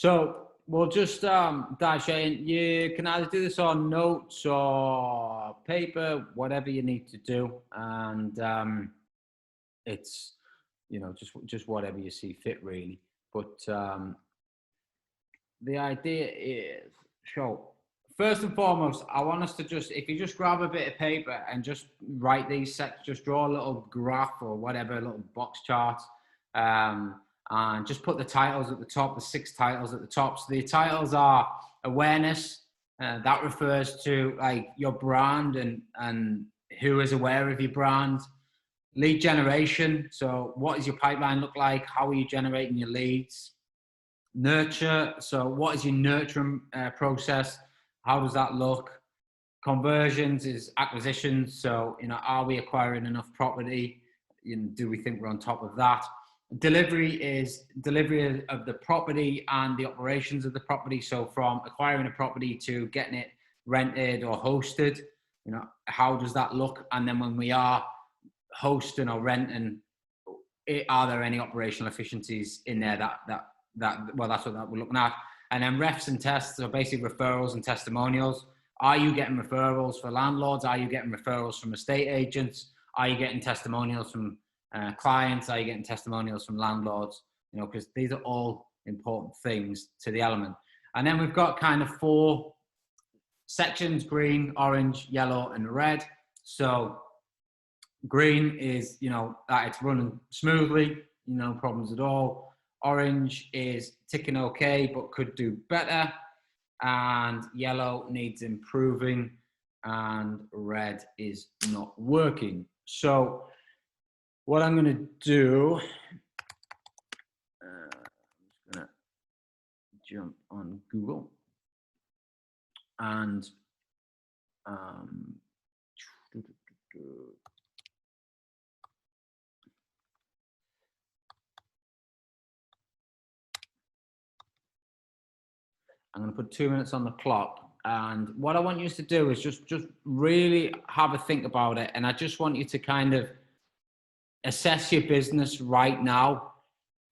So we'll just dive straight in. You can either do this on notes or paper, whatever you need to do, and it's just whatever you see fit, really. But the idea is, so first and foremost, I want us to just, if you just grab a bit of paper and just write these sets, just draw a little graph or whatever, a little box chart, and just put the titles at the top, the 6 titles at the top. So the titles are awareness, that refers to like your brand and who is aware of your brand. Lead generation, so what does your pipeline look like? How are you generating your leads? Nurture, so what is your nurturing process? How does that look? Conversions is acquisitions, so are we acquiring enough property? Do we think we're on top of that? Delivery is delivery of the property and the operations of the property, so from acquiring a property to getting it rented or hosted, how does that look? And then when we are hosting or renting, are there any operational efficiencies in there well, that's what we're looking at. And then refs and tests are basically referrals and testimonials. Are you getting referrals for landlords? Are you getting referrals from estate agents? Are you getting testimonials from clients? Are you getting testimonials from landlords? Because these are all important things to the element. And then we've got kind of 4 sections: green, orange, yellow, and red. So green is, that it's running smoothly, no problems at all. Orange is ticking okay, but could do better. And yellow needs improving. And red is not working. So what I'm going to do, I'm just going to jump on Google and I'm going to put 2 minutes on the clock. And what I want you to do is just really have a think about it. And I just want you to kind of assess your business right now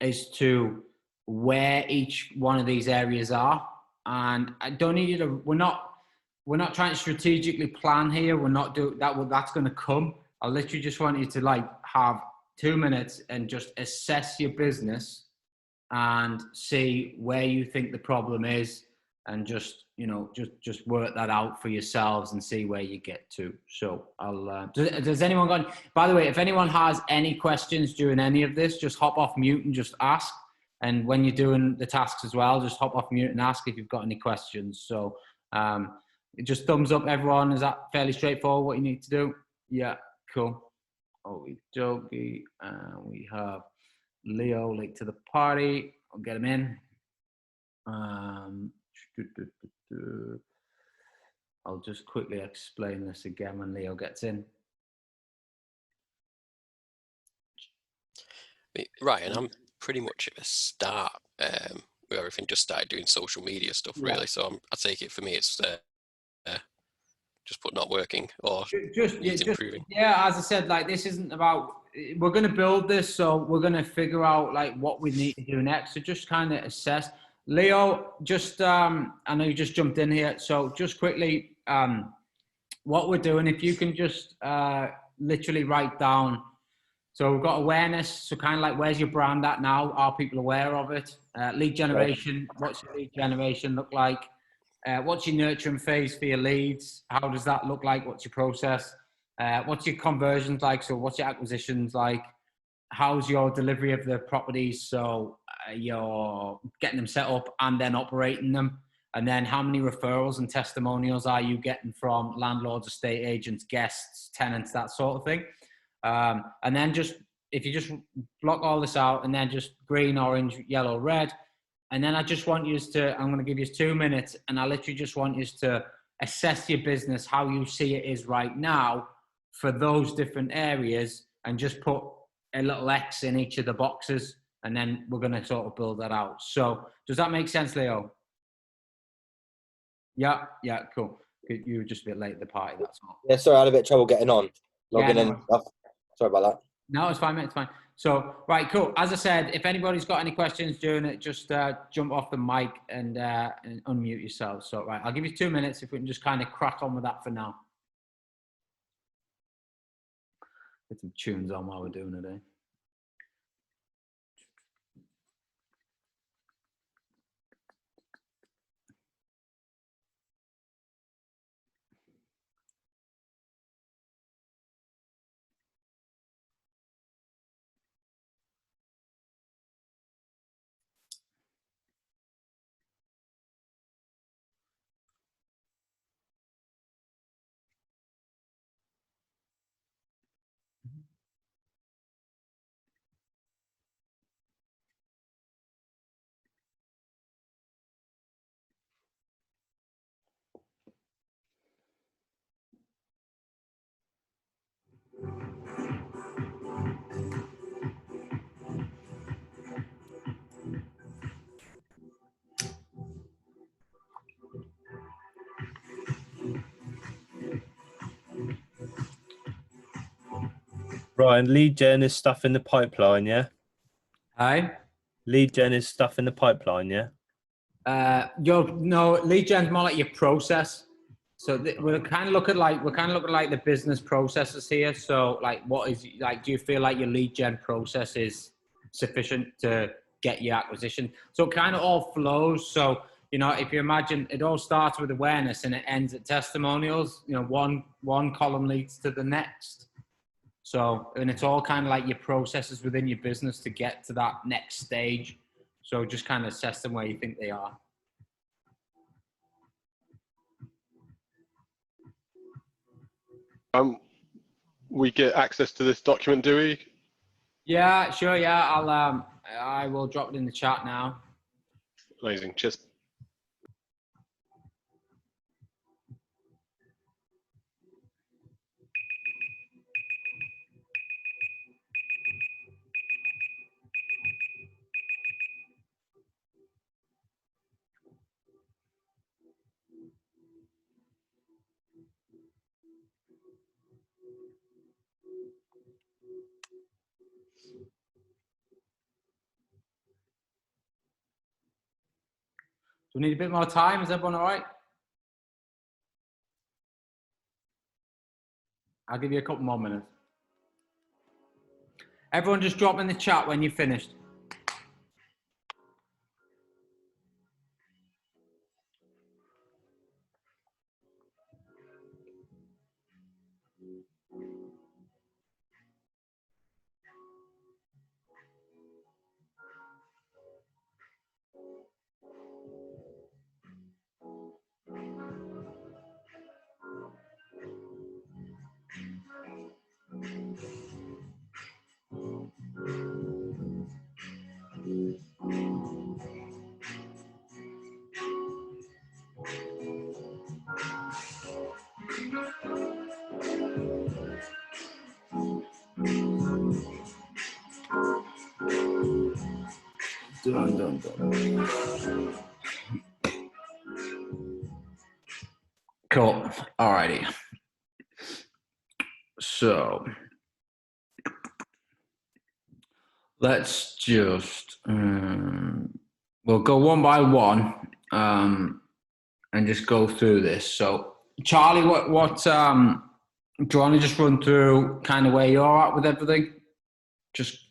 as to where each one of these areas are. And I don't need you to, we're not trying to strategically plan here. We're not doing that. Well, that's going to come. I literally just want you to have 2 minutes and just assess your business and see where you think the problem is, and just work that out for yourselves and see where you get to. So I'll, does anyone got, by the way, if anyone has any questions during any of this, just hop off mute and just ask. And when you're doing the tasks as well, just hop off mute and ask if you've got any questions. So just thumbs up, everyone. Is that fairly straightforward what you need to do? Yeah, cool. Okie dokie. We have Leo late to the party. I'll get him in. I'll just quickly explain this again when Leo gets in. Right, and I'm pretty much at a start where everything just started doing social media stuff, really. So I take it for me, it's just put not working or needs improving. Yeah, as I said, this isn't about, we're going to build this, so we're going to figure out what we need to do next. So just kind of assess. Leo, just I know you just jumped in here, so just quickly, what we're doing, if you can just literally write down. So we've got awareness, so kind of where's your brand at now? Are people aware of it? Lead generation, what's your lead generation look like? What's your nurturing phase for your leads? How does that look like? What's your process? What's your conversions like? So what's your acquisitions like? How's your delivery of the properties? So you're getting them set up and then operating them. And then how many referrals and testimonials are you getting from landlords, estate agents, guests, tenants, that sort of thing? And then if you just block all this out and then just green, orange, yellow, red. And then I just want you to, I'm going to give you 2 minutes, and I literally just want you to assess your business, how you see it is right now for those different areas, and just put a little X in each of the boxes, and then we're going to sort of build that out. So does that make sense, Leo? Yeah, cool. You were just a bit late at the party, that's all. Yeah, sorry, I had a bit of trouble getting on. Logging in. Sorry about that. No, it's fine, mate, it's fine. So, right, cool. As I said, if anybody's got any questions during it, just jump off the mic and unmute yourselves. So, right, I'll give you 2 minutes if we can just kind of crack on with that for now. Get some tunes on while we're doing it, eh? Ryan, lead gen is stuff in the pipeline, yeah? Hi. Lead gen is stuff in the pipeline, yeah? No, lead gen's more like your process. So we're kind of looking like the business processes here. So like, what is like? Do you feel like your lead gen process is sufficient to get your acquisition? So it kind of all flows. So you know, if you imagine, it all starts with awareness and it ends at testimonials. You know, one column leads to the next. So, and it's all kind of like your processes within your business to get to that next stage. So just kind of assess them where you think they are. We get access to this document, do we? Yeah, sure. Yeah, I will drop it in the chat now. Amazing. Cheers. Do we need a bit more time? Is everyone all right? I'll give you a couple more minutes. Everyone just drop in the chat when you're finished. Cool. Alrighty. So let's just we'll go one by one and just go through this. So Charlie, what do you want to just run through kind of where you're at with everything? Just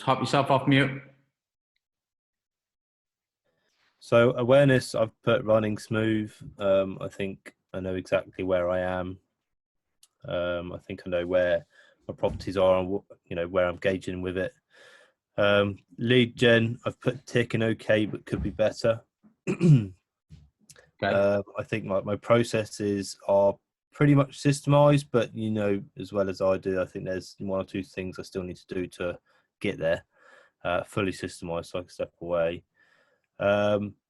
hop yourself off mute. So awareness, I've put running smooth. I think I know exactly where I am. I think I know where my properties are and you know where I'm gauging with it. Lead gen, I've put tick and okay, but could be better. Okay. I think my processes are pretty much systemized, but you know as well as I do, I think there's one or two things I still need to do to get there. Fully systemized, so I can step away.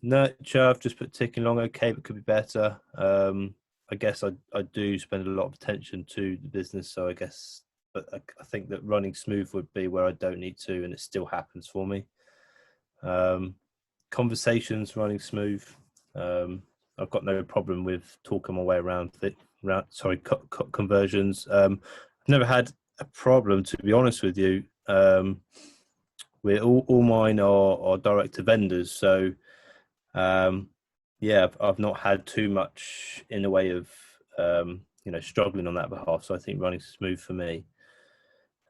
Nurture, I've just put ticking along okay, but could be better. I guess I do spend a lot of attention to the business, so I guess, but I think that running smooth would be where I don't need to, and it still happens for me. Conversations running smooth. I've got no problem with talking my way around it. Conversions. never had a problem, to be honest with you. We're all mine are direct to vendors, so yeah, I've not had too much in the way of struggling on that behalf. So I think running smooth for me.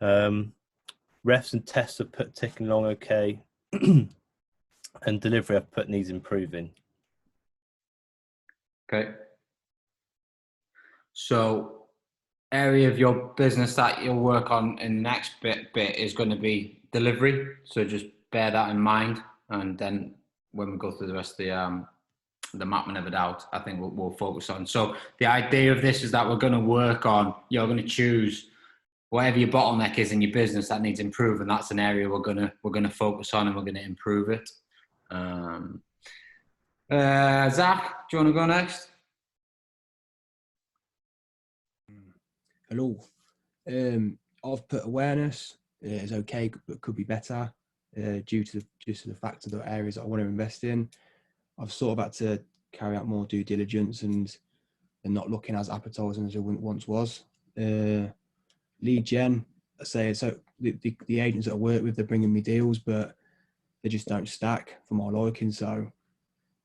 Refs and tests have put ticking along okay, and delivery I've put needs improving. Okay. So, area of your business that you'll work on in the next bit is going to be delivery. So just bear that in mind, and then when we go through the rest of the mapping of it out, I think we'll focus on. So the idea of this is that we're going to work on. You're going to choose whatever your bottleneck is in your business that needs improving. That's an area we're gonna focus on, and we're gonna improve it. Zach, do you want to go next? Hello. I've put awareness is okay, but could be better due to the fact of the areas that I want to invest in. I've sort of had to carry out more due diligence and not looking as appetizing as it once was. Lead gen, I say, so the agents that I work with, they're bringing me deals, but they just don't stack for my liking. So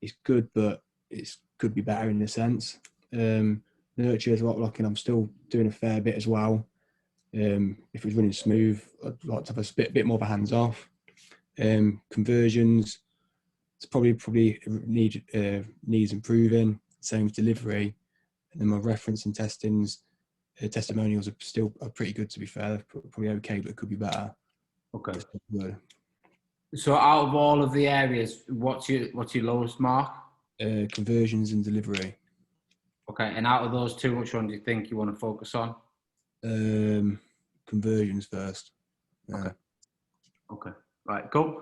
it's good, but it could be better in a sense. Nurture is what looking. I'm still doing a fair bit as well. If it was running smooth, I'd like to have a bit more of a hands off. Conversions, it's probably needs improving. Same as delivery, and then my reference and testings. Testimonials are pretty good, to be fair. Probably okay, but it could be better. Okay. So out of all of the areas, what's your lowest mark? Conversions and delivery. Okay, and out of those two, which one do you think you want to focus on? Conversions first. Okay. Okay. Right. Cool.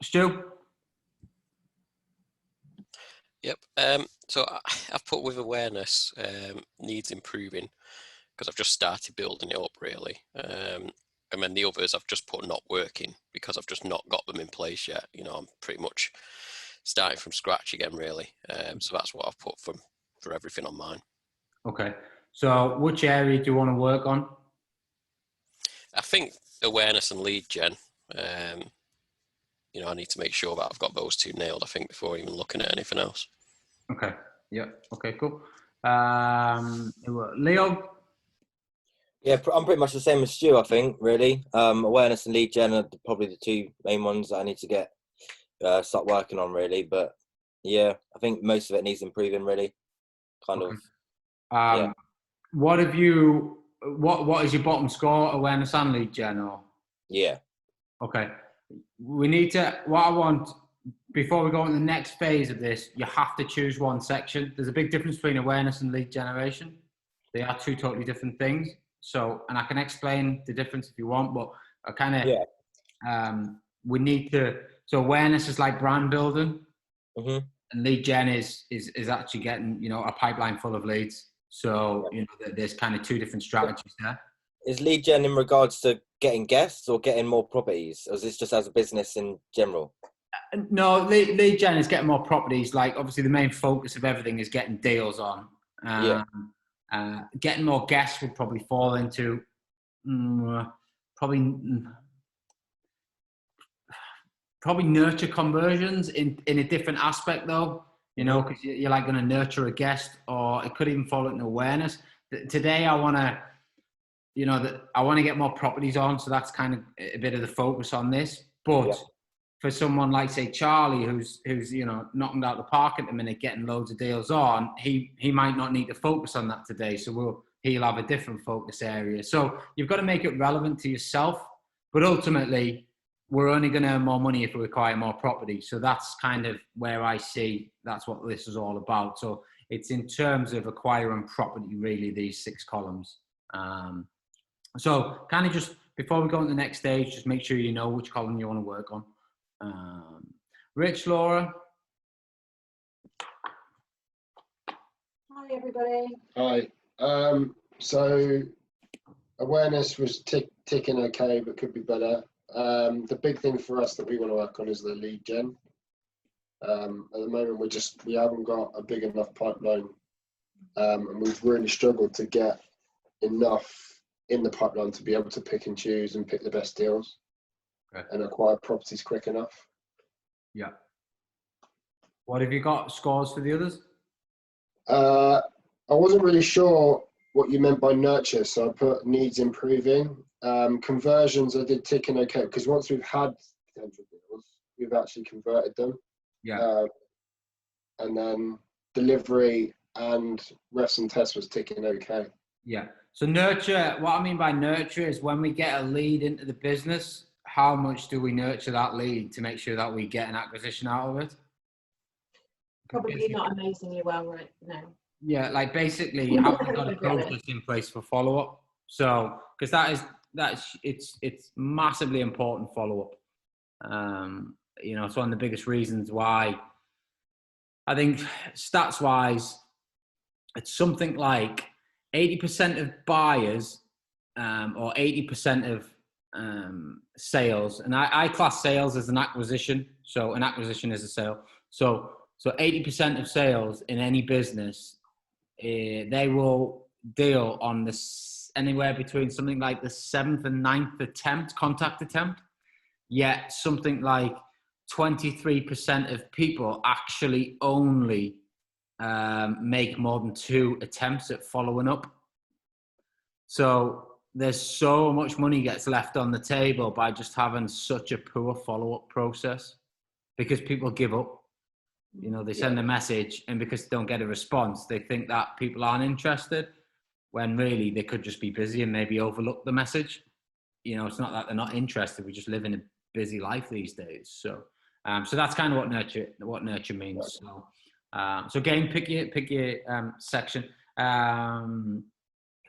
Stu. Yep. So I've put with awareness needs improving because I've just started building it up really. And then the others I've just put not working because I've just not got them in place yet. You know, I'm pretty much starting from scratch again really. So that's what I've put for everything on mine. Okay. So which area do you want to work on? I think awareness and lead gen. You know, I need to make sure that I've got those two nailed, I think, before even looking at anything else. Okay. Yeah. Okay, cool. Leo? Yeah, I'm pretty much the same as Stu, I think, really. Awareness and lead gen are probably the two main ones that I need to start working on, really. But yeah, I think most of it needs improving, really. Yeah. What is your bottom score, awareness and lead gen? Or? Yeah. Okay. We need to, what I want, before we go on the next phase of this, you have to choose one section. There's a big difference between awareness and lead generation. They are two totally different things. So, and I can explain the difference if you want, but I kind of, we need to, so awareness is like brand building, and lead gen is actually getting, you know, a pipeline full of leads. So, you know, there's kind of two different strategies there. Is lead gen in regards to getting guests or getting more properties? Or is this just as a business in general? No, lead gen is getting more properties. Like, obviously, the main focus of everything is getting deals on. Getting more guests would probably fall into probably nurture conversions in a different aspect, though. You know, because you're like going to nurture a guest, or it could even fall into awareness. Today, I want to, you know, I want to get more properties on, so that's kind of a bit of the focus on this. But for someone like, say, Charlie, who's you know, knocking out the park at the minute, getting loads of deals on, he might not need to focus on that today. So he'll have a different focus area. So you've got to make it relevant to yourself. But ultimately, we're only going to earn more money if we acquire more property. So that's kind of where I see that's what this is all about. So it's in terms of acquiring property, really, these 6 columns. So kind of just before we go on to the next stage, just make sure you know which column you want to work on. Rich, Laura. Hi, everybody. Hi. So awareness was ticking okay, but could be better. The big thing for us that we want to work on is the lead gen. At the moment, we haven't got a big enough pipeline, and we've really struggled to get enough in the pipeline to be able to pick and choose and pick the best deals and acquire properties quick enough. Yeah. What have you got scores for the others? I wasn't really sure what you meant by nurture, so I put needs improving. Conversions, I did ticking okay, because once we've had potential deals, we've actually converted them. Yeah. And then delivery and refs and tests was ticking okay. Yeah. So nurture, what I mean by nurture is when we get a lead into the business, how much do we nurture that lead to make sure that we get an acquisition out of it? Probably not amazingly well right now. Yeah, like basically, have we got a process in place for follow up? So, because it's massively important follow up. You know, it's one of the biggest reasons why I think stats wise, it's something like 80% of buyers or 80% of sales, and I class sales as an acquisition. So an acquisition is a sale. So 80% of sales in any business, they will deal on this anywhere between something like the 7th and 9th contact attempt. Yet something like 23% of people actually only make more than 2 attempts at following up. So there's so much money gets left on the table by just having such a poor follow-up process, because people give up. You know, they send a message, and because they don't get a response, they think that people aren't interested, when really they could just be busy and maybe overlook the message. You know, it's not that they're not interested. We just live in a busy life these days. So that's kind of what nurture means. So again, pick your section.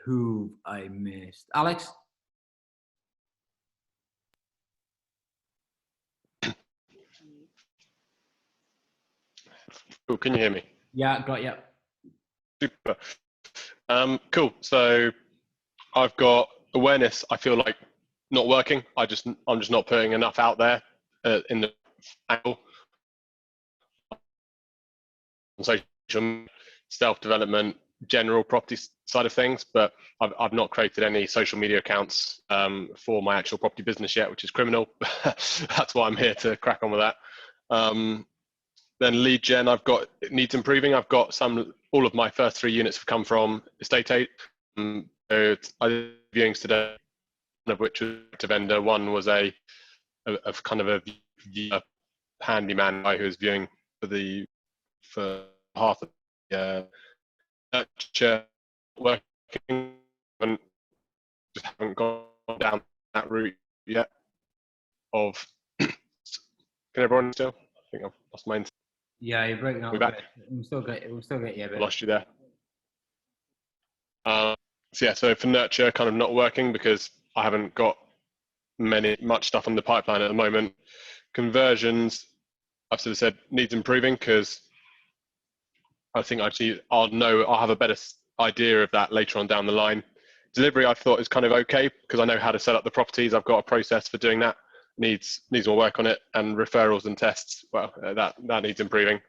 Who I missed? Alex? Cool. Can you hear me? Yeah, got you. Super. Cool. So I've got awareness. I feel like not working. I'm just not putting enough out there in the angle. Social self-development, general property side of things, but I've not created any social media accounts for my actual property business yet, which is criminal. That's why I'm here to crack on with that. Then lead gen, I've got needs improving. I've got all of my first 3 units have come from estate agent. I did viewings today, one of which was to vendor. One was a kind of a handyman guy who was viewing for half of the nurture working, and just haven't gone down that route yet. Can everyone still? I think I've lost my internet. Yeah, you're breaking up. We're back. We'll still get you a bit. Lost you there. So for nurture, kind of not working because I haven't got much stuff on the pipeline at the moment. Conversions, I've sort of said needs improving, because I think I'll have a better idea of that later on down the line. Delivery, I thought is kind of okay because I know how to set up the properties. I've got a process for doing that. Needs more work on it. And referrals and tests, well, that needs improving.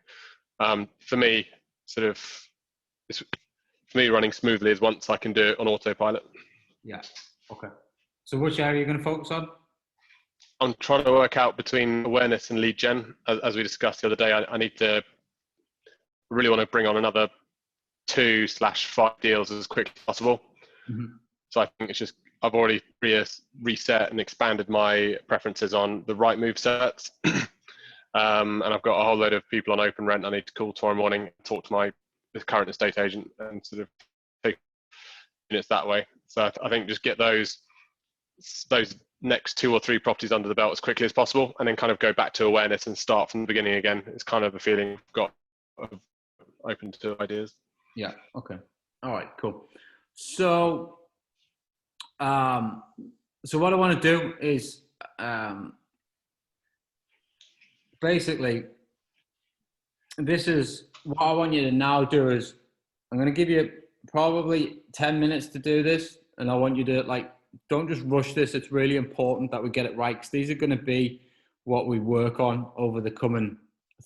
For me, running smoothly is once I can do it on autopilot. Yeah. Okay. So which area are you going to focus on? I'm trying to work out between awareness and lead gen. As we discussed the other day, I need to really want to bring on another 2/5 deals as quickly as possible. Mm-hmm. So I think it's just, I've already reset and expanded my preferences on the right move certs. And I've got a whole load of people on open rent I need to call tomorrow morning and talk to the current estate agent and sort of take units that way. So I think just get those next 2 or 3 properties under the belt as quickly as possible, and then kind of go back to awareness and start from the beginning again. It's kind of a feeling I've got of open to ideas. Yeah. Okay. All right. Cool. So, what I want to do is basically, this is what I want you to now do is I'm going to give you probably 10 minutes to do this, and I want you to don't just rush this. It's really important that we get it right, because these are going to be what we work on over the coming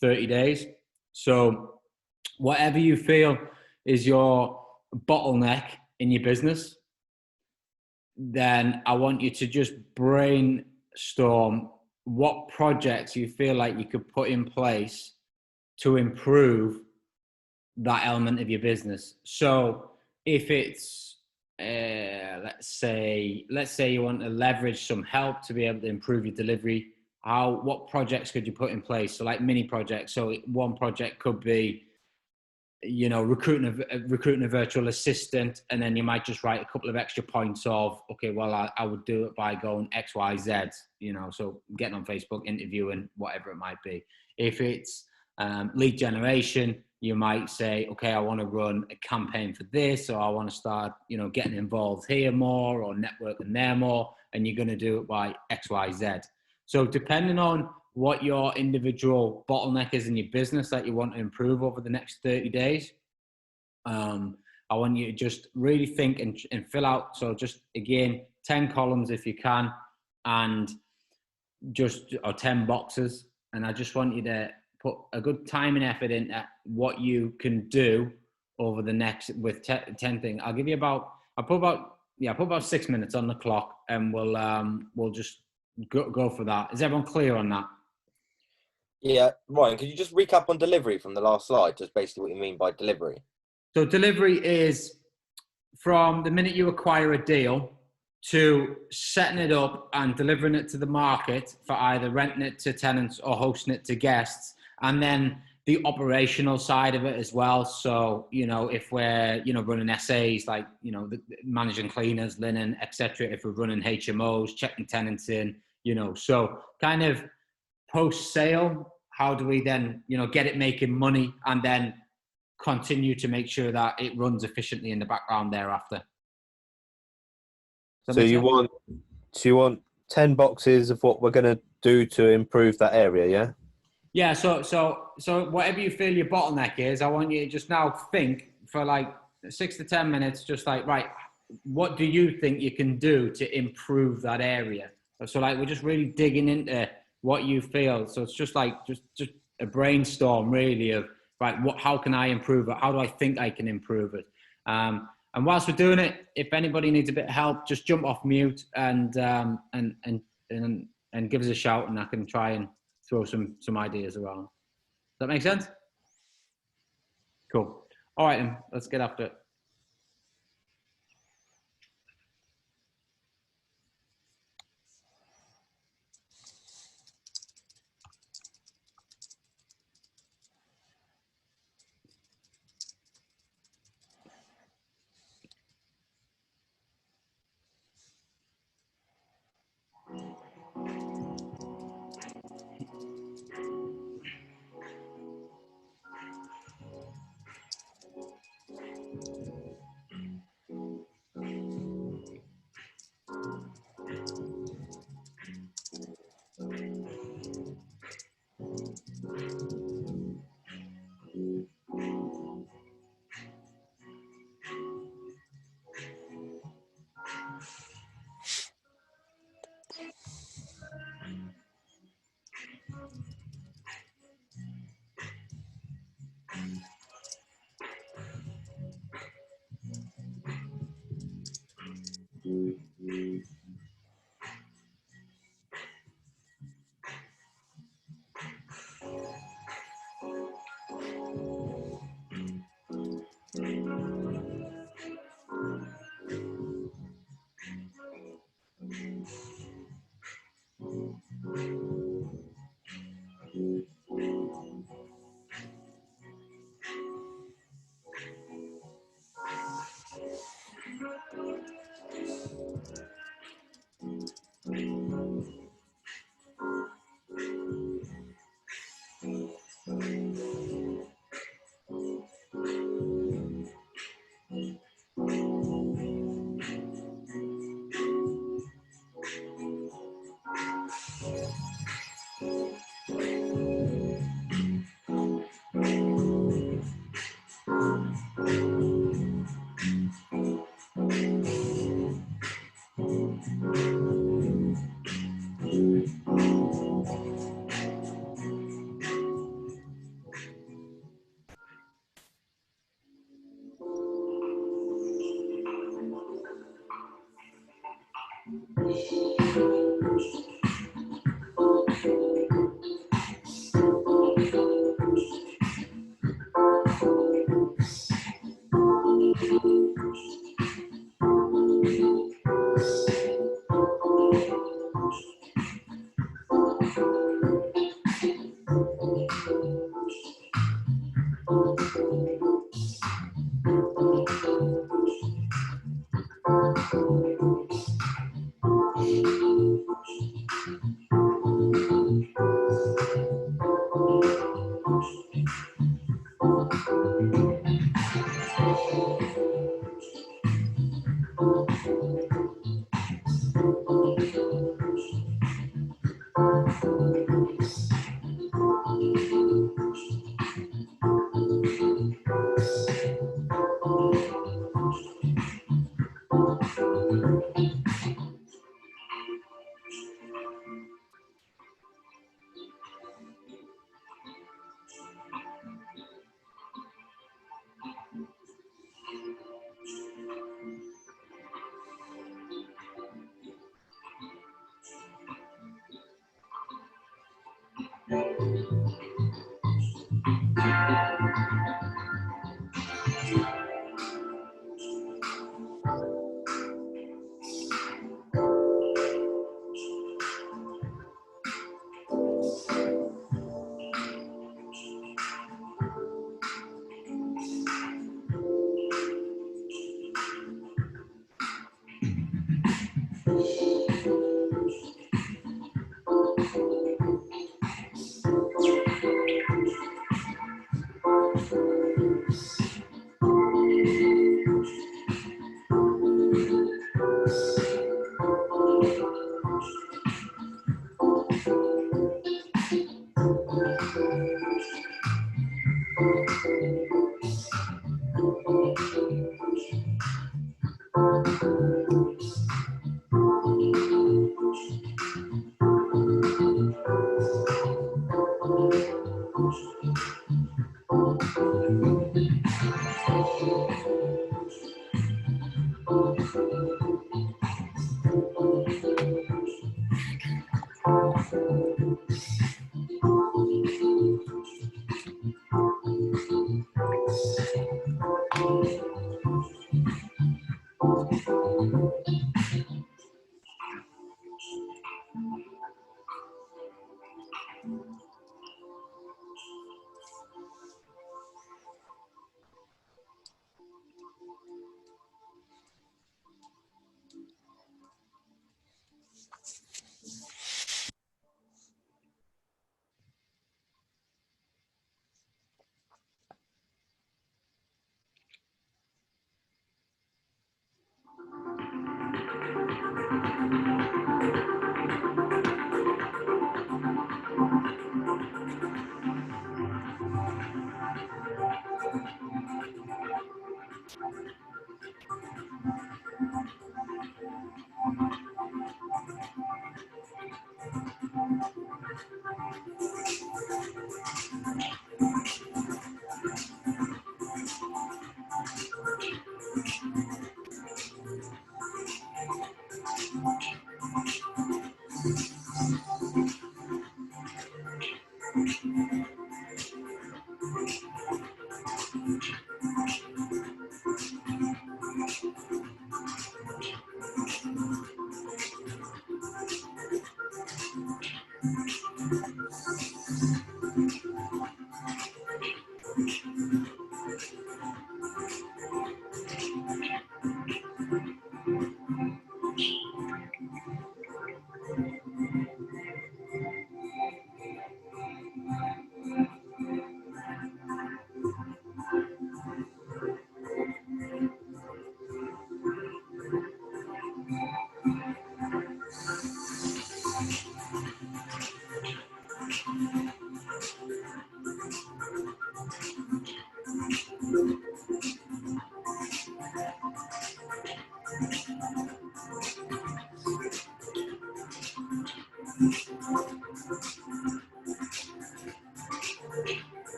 30 days. So whatever you feel is your bottleneck in your business, then I want you to just brainstorm what projects you feel like you could put in place to improve that element of your business. So if it's, let's say you want to leverage some help to be able to improve your delivery, what projects could you put in place? So like mini projects. So one project could be, recruiting a virtual assistant, and then you might just write a couple of extra points of, okay, well, I would do it by going X, Y, Z, so getting on Facebook, interviewing, whatever it might be. If it's lead generation, you might say, okay, I want to run a campaign for this, or I want to start, getting involved here more, or networking there more, and you're going to do it by X, Y, Z. So depending on what your individual bottleneck is in your business that you want to improve over the next 30 days, I want you to just really think and fill out. So just, again, 10 columns if you can, and or 10 boxes. And I just want you to put a good time and effort into what you can do over the next, with 10 things. I'll put about 6 minutes on the clock, and we'll just go for that. Is everyone clear on that? Yeah, Ryan, could you just recap on delivery from the last slide? Just basically what you mean by delivery. So delivery is from the minute you acquire a deal to setting it up and delivering it to the market for either renting it to tenants or hosting it to guests, and then the operational side of it as well. So, if we're, running SAs, like, managing cleaners, linen, etc. If we're running HMOs, checking tenants in, so kind of post-sale, how do we then, get it making money, and then continue to make sure that it runs efficiently in the background thereafter. So you want 10 boxes of what we're going to do to improve that area, yeah? Yeah, so whatever you feel your bottleneck is, I want you to just now think for like 6 to 10 minutes, just like, right, what do you think you can do to improve that area? So like, we're just really digging into what you feel. So it's just like, just a brainstorm really of, right, how can I improve it? How do I think I can improve it? And whilst we're doing it, if anybody needs a bit of help, just jump off mute and give us a shout, and I can try and throw some ideas around. Does that make sense? Cool. All right, then, let's get after it.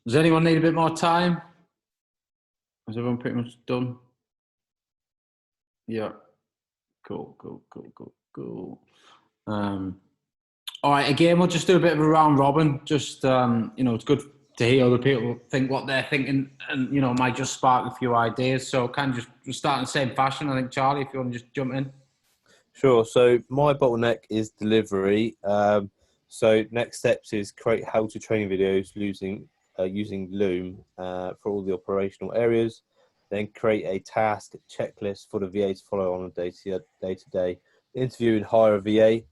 Does anyone need a bit more time? Is everyone pretty much done? Yeah. Cool. All right, again, we'll just do a bit of a round robin. Just, it's good to hear other people think what they're thinking and, might just spark a few ideas. So kind of just start in the same fashion. I think, Charlie, if you want to just jump in. Sure. So my bottleneck is delivery. So next steps is create how-to training videos using Loom for all the operational areas. Then create a task checklist for the VA to follow on a day-to-day. Interview and hire a VA,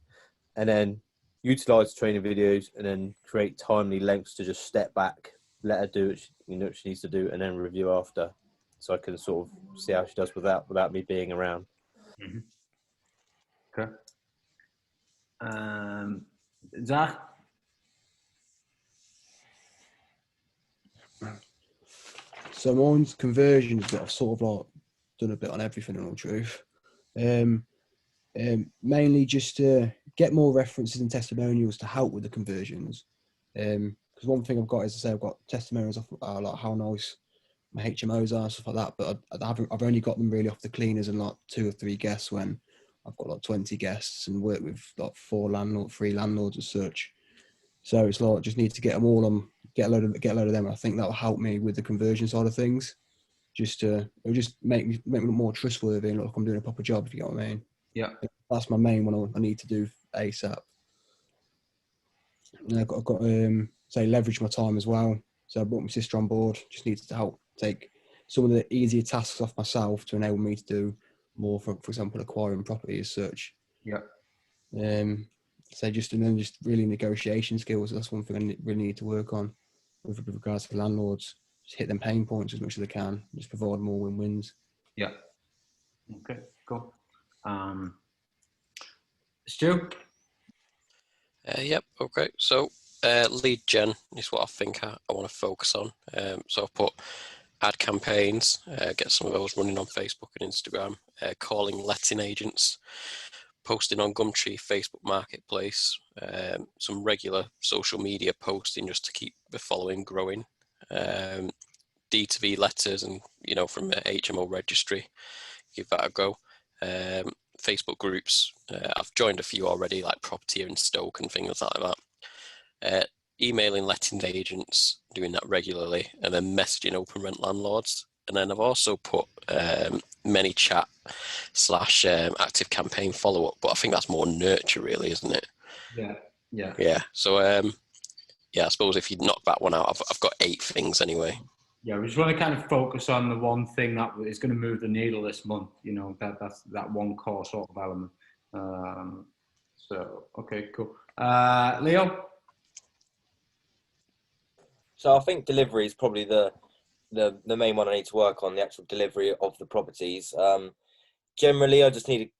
and then utilize training videos, and then create timely lengths to just step back, let her do what she needs to do, and then review after, so I can sort of see how she does without me being around. Mm-hmm. Okay. Zach? So mine's conversions, but I've sort of like done a bit on everything in all truth. Mainly just to get more references and testimonials to help with the conversions. Because one thing I've got is to say I've got testimonials of like how nice my HMOs are and stuff like that, but I've only got them really off the cleaners and like 2 or 3 guests when I've got like 20 guests and work with like 3 landlords as such. So it's like just need to get them all on, get a load of them. I think that will help me with the conversion side of things. It'll just make me look more trustworthy and look like I'm doing a proper job, if you get what I mean. Yeah. That's my main one I need to do ASAP. And I've got say leverage my time as well. So I brought my sister on board. Just needs to help take some of the easier tasks off myself to enable me to do more. For example, acquiring property as such. Yeah. So just really negotiation skills. That's one thing I really need to work on with regards to landlords. Just hit them pain points as much as I can. Just provide more win-wins. Yeah. Okay. Cool. Stu? Yep. Okay. So lead gen is what I think I want to focus on. So I've put ad campaigns, get some of those running on Facebook and Instagram, calling letting agents, posting on Gumtree, Facebook Marketplace, some regular social media posting just to keep the following growing, D2V letters and, from the HMO registry, give that a go. Facebook groups, I've joined a few already, like Property in Stoke and things like that. Emailing letting agents, doing that regularly, and then messaging open rent landlords. And then I've also put ManyChat / active campaign follow up, but I think that's more nurture, really, isn't it? Yeah. So I suppose if you knock that one out, I've got 8 things anyway. Yeah, we just want to kind of focus on the one thing that is going to move the needle this month. That's that one core sort of element. So okay, cool. Leo. So I think delivery is probably the main one I need to work on, the actual delivery of the properties. Generally, I just need to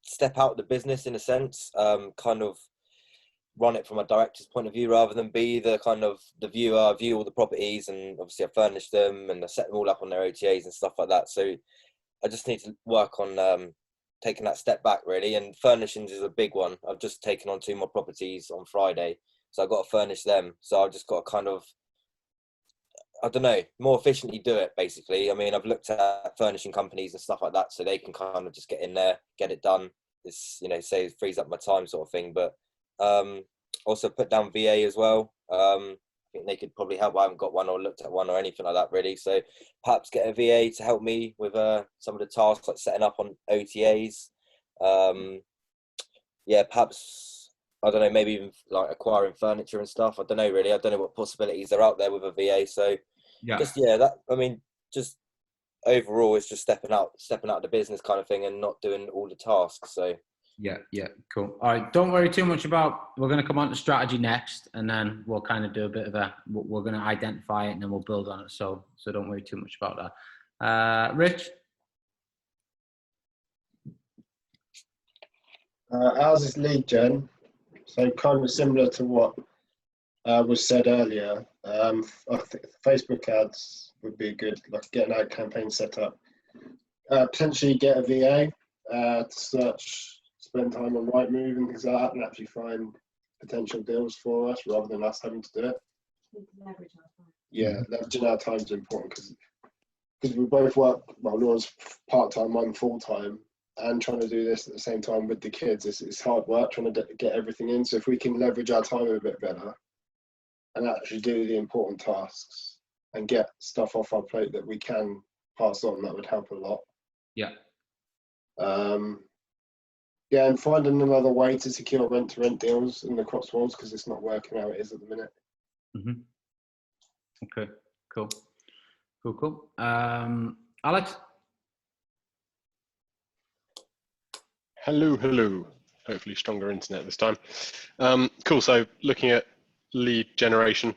step out of the business in a sense, kind of run it from a director's point of view rather than be the kind of the viewer. I view all the properties and obviously I furnish them and I set them all up on their OTAs and stuff like that. So I just need to work on taking that step back really, and furnishings is a big one. I've just taken on 2 more properties on Friday, so I've got to furnish them. So I've just got to kind of, I don't know, more efficiently do it basically. I mean, I've looked at furnishing companies and stuff like that so they can kind of just get in there, get it done. It's, say it frees up my time sort of thing. But also put down VA as well. I think they could probably help. I haven't got one or looked at one or anything like that really. So perhaps get a VA to help me with some of the tasks like setting up on OTAs. Perhaps, I don't know, maybe even like acquiring furniture and stuff. I don't know really. I don't know what possibilities are out there with a VA. So just overall it's just stepping out of the business kind of thing and not doing all the tasks. So Yeah, cool. All right, don't worry too much about, we're going to come on to strategy next, and then we'll kind of do a bit of we're going to identify it and then we'll build on it. So don't worry too much about that. Rich? Ours is lead gen, so kind of similar to what was said earlier. I think Facebook ads would be good, like get an ad campaign set up. Potentially get a VA to search, spend time on Rightmove and things like that, and actually find potential deals for us rather than us having to do it. yeah, leveraging our time is important because we both work, well, Laura's part-time, I'm full-time, and trying to do this at the same time with the kids. It's hard work trying to get everything in. So if we can leverage our time a bit better and actually do the important tasks and get stuff off our plate that we can pass on, that would help a lot. Yeah. Yeah, and finding another way to secure rent-to-rent deals in the Cotswolds because it's not working how it is at the minute. Okay, cool. Alex? Hello. Hopefully stronger internet this time. Cool, so looking at lead generation,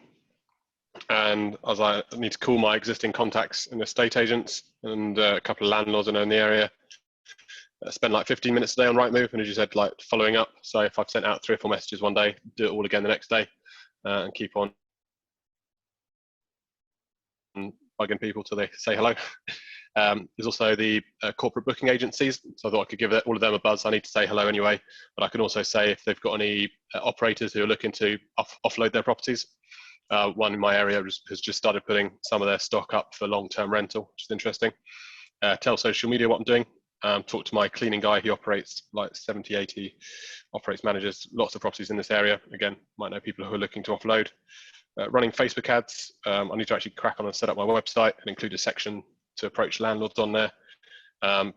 and I was like, I need to call my existing contacts in estate agents and a couple of landlords I know in the area. Spend like 15 minutes a day on Rightmove, and as you said, like following up. So if I've sent out 3 or 4 messages one day, do it all again the next day, and keep on bugging people till they say hello. There's also the corporate booking agencies. So I thought I could give all of them a buzz. I need to say hello anyway, but I can also say if they've got any operators who are looking to offload their properties. One in my area has just started putting some of their stock up for long-term rental, which is interesting. Tell social media what I'm doing. Talk to my cleaning guy. He operates like 70, 80, operates, manages lots of properties in this area. Again, might know people who are looking to offload. Running Facebook ads. I need to actually crack on and set up my website and include a section to approach landlords on there.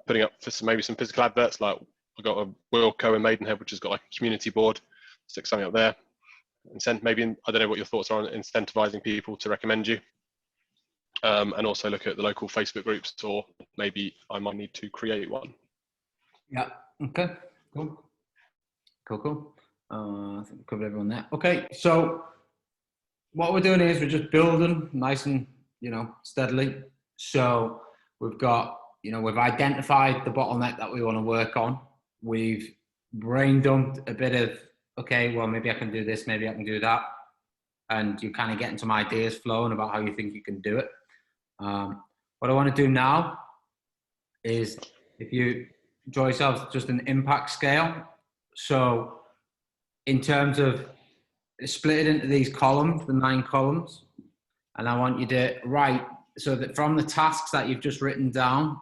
Putting up maybe some physical adverts, like I've got a Wilco in Maidenhead, which has got like a community board. Stick something up there. Maybe, I don't know what your thoughts are on incentivizing people to recommend you. And also look at the local Facebook groups, or maybe I might need to create one. Yeah, okay, cool. I think we covered everyone there. Okay, so what we're doing is we're just building nice and, steadily. So we've got, we've identified the bottleneck that we want to work on. We've brain dumped a bit of, okay, well, maybe I can do this, maybe I can do that. And you're kind of getting some ideas flowing about how you think you can do it. What I want to do now is, if you draw yourself just an impact scale. So in terms of split it into these columns, the 9 columns, and I want you to write, so that from the tasks that you've just written down,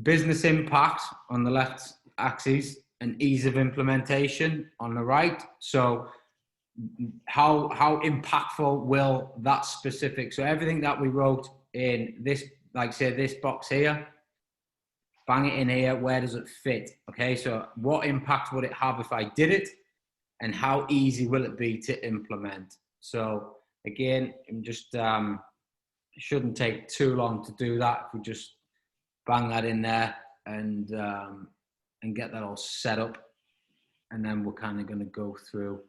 business impact on the left axis and ease of implementation on the right. So how impactful will that specific, so everything that we wrote in this, like say this box here, bang it in here, where does it fit? Okay, so what impact would it have if I did it, and how easy will it be to implement? So again, I'm just it shouldn't take too long to do that if we just bang that in there and get that all set up, and then we're kind of going to go through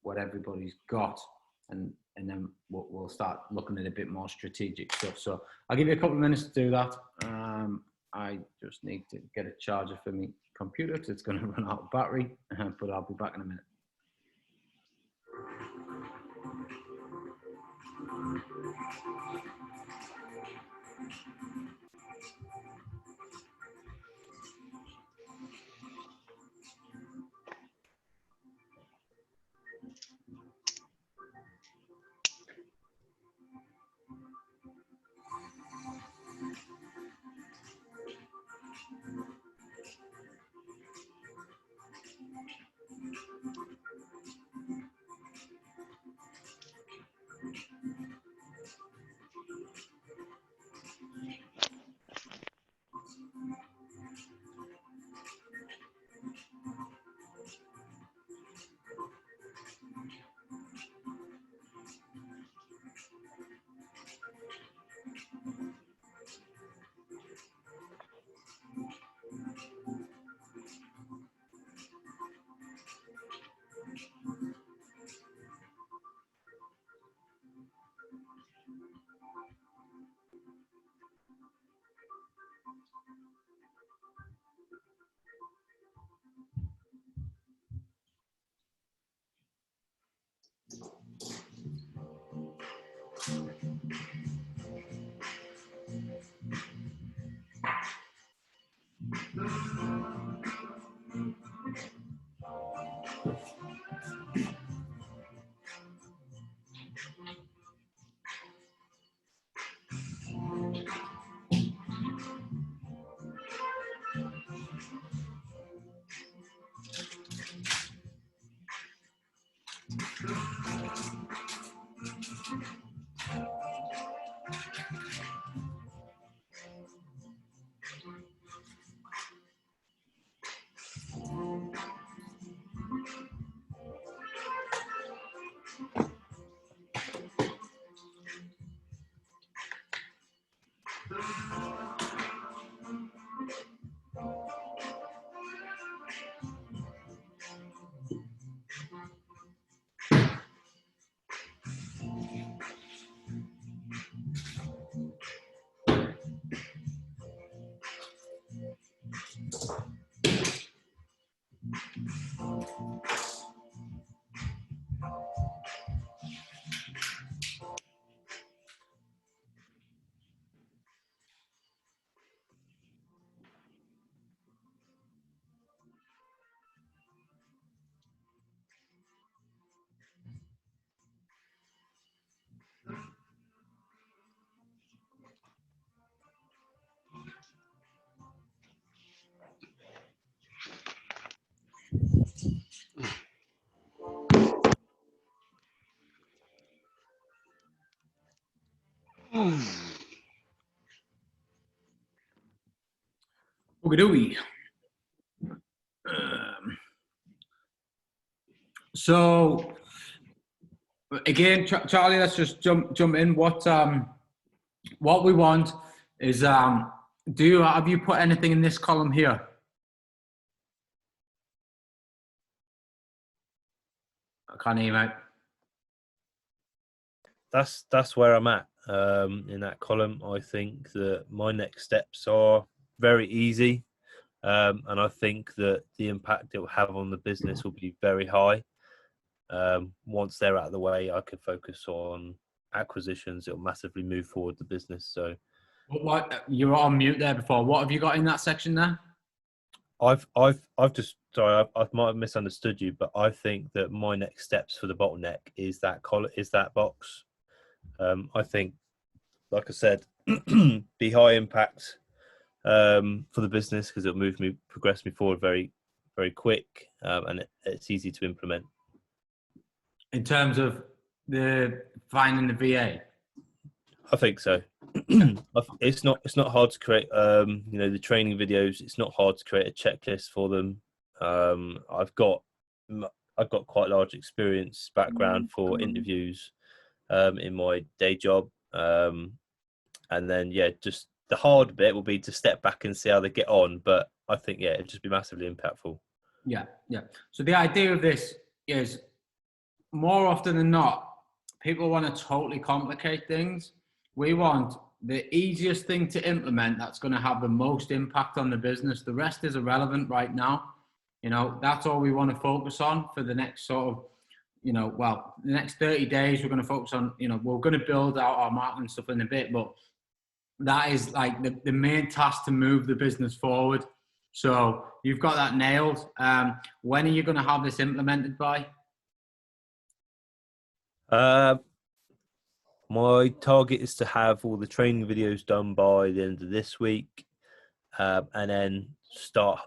what everybody's got, and then we'll start looking at a bit more strategic stuff. So I'll give you a couple of minutes to do that. I just need to get a charger for my computer because it's going to run out of battery, but I'll be back in a minute. Okie So again, Charlie, let's just jump in. What we want is have you put anything in this column here? I can't hear you, mate. That's where I'm at in that column. I think that my next steps are very easy, and I think that the impact it will have on the business will be very high. Once they're out of the way, I can focus on acquisitions. It'll massively move forward the business. So, What you were on mute there before. What have you got in that section there? I've just sorry, I might have misunderstood you, but I think that my next steps for the bottleneck is that box. I think, like I said, be high impact for the business because it'll progress me forward very, very quick, and it's easy to implement. In terms of finding the VA, I think so. It's not hard to create. The training videos. It's not hard to create a checklist for them. I've got quite large experience background for interviews in my day job, and then just the hard bit will be to step back and see how they get on. But I think it'd just be massively impactful. Yeah. So the idea of this is, more often than not, people want to totally complicate things. We want the easiest thing to implement that's going to have the most impact on the business. The rest is irrelevant right now. That's all we want to focus on for the next sort of, the next 30 days. We're going to focus on, we're going to build out our marketing stuff in a bit, but that is like the main task to move the business forward. So you've got that nailed. When are you going to have this implemented by? My target is to have all the training videos done by the end of this week, and then start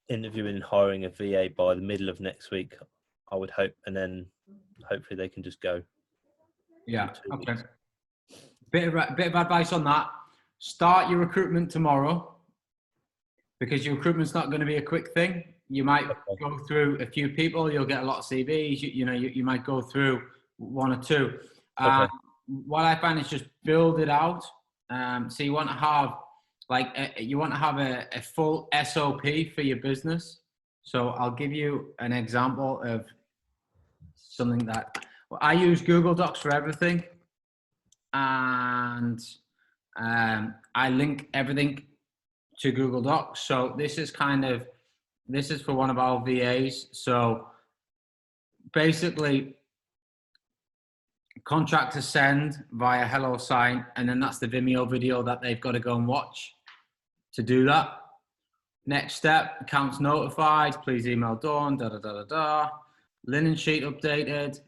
interviewing and hiring a VA by the middle of next week, I would hope, and then hopefully they can just go. Yeah. Okay. Bit of advice on that. Start your recruitment tomorrow, because your recruitment's not going to be a quick thing. You might go through a few people. You'll get a lot of CVs. You might go through one or two. What I find is just build it out. So you want to have a full SOP for your business. So I'll give you an example of something that I use Google Docs for everything, and I link everything to Google Docs. So this is for one of our VAs. So basically, contractors send via hello sign, and then that's the Vimeo video that they've got to go and watch to do that. Next step, accounts notified, please email Dawn, linen sheet updated.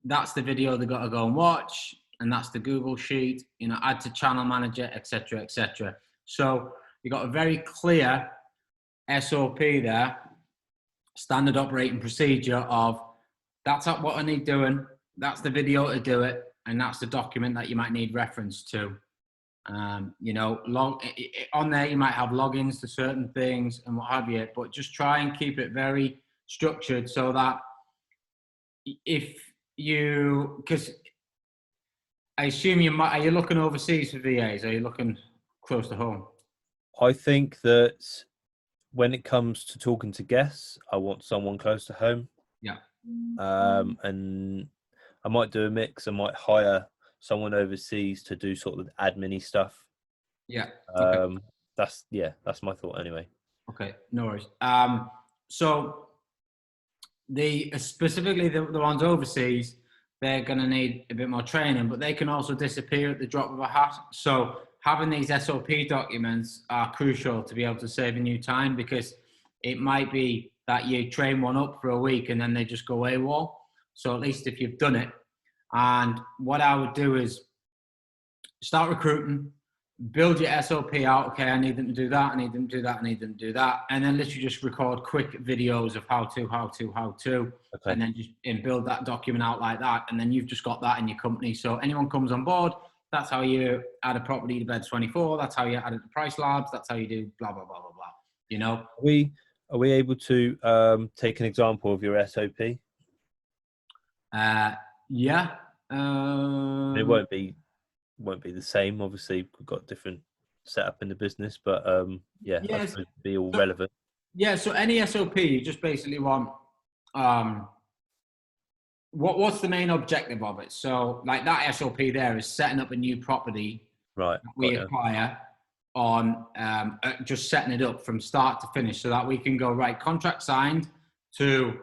That's the video they've got to go and watch, and that's the Google sheet, add to channel manager, etc., etc. So you got a very clear SOP there, standard operating procedure of that's what I need doing. That's the video to do it, and that's the document that you might need reference to. On there you might have logins to certain things and what have you, but just try and keep it very structured so that because I assume are you looking overseas for VAs? Are you looking close to home? I think that when it comes to talking to guests, I want someone close to home. Yeah. And I might do a mix. I might hire someone overseas to do sort of admin-y stuff. Yeah. Okay. That's my thought anyway. Okay, no worries. So specifically the ones overseas, they're going to need a bit more training, but they can also disappear at the drop of a hat. So having these SOP documents are crucial to be able to save you time, because it might be that you train one up for a week and then they just go AWOL. So at least if you've done it, and what I would do is start recruiting, build your SOP out. Okay, I need them to do that. I need them to do that. I need them to do that. And then literally just record quick videos of how to, okay. And then just build that document out like that. And then you've just got that in your company. So anyone comes on board, That's how you add a property to bed 24. That's how you add it to price labs. That's how you do blah, blah, blah, blah, blah. You know? Are we able to take an example of your SOP? Yeah. It won't be the same. Obviously, we've got different setup in the business, but yeah, I Yes. suppose it'd be all relevant. Yeah, so any SOP, you just basically want what's the main objective of it? So like that SOP there is setting up a new property Right. that we acquire on just setting it up from start to finish so that we can go right contract signed to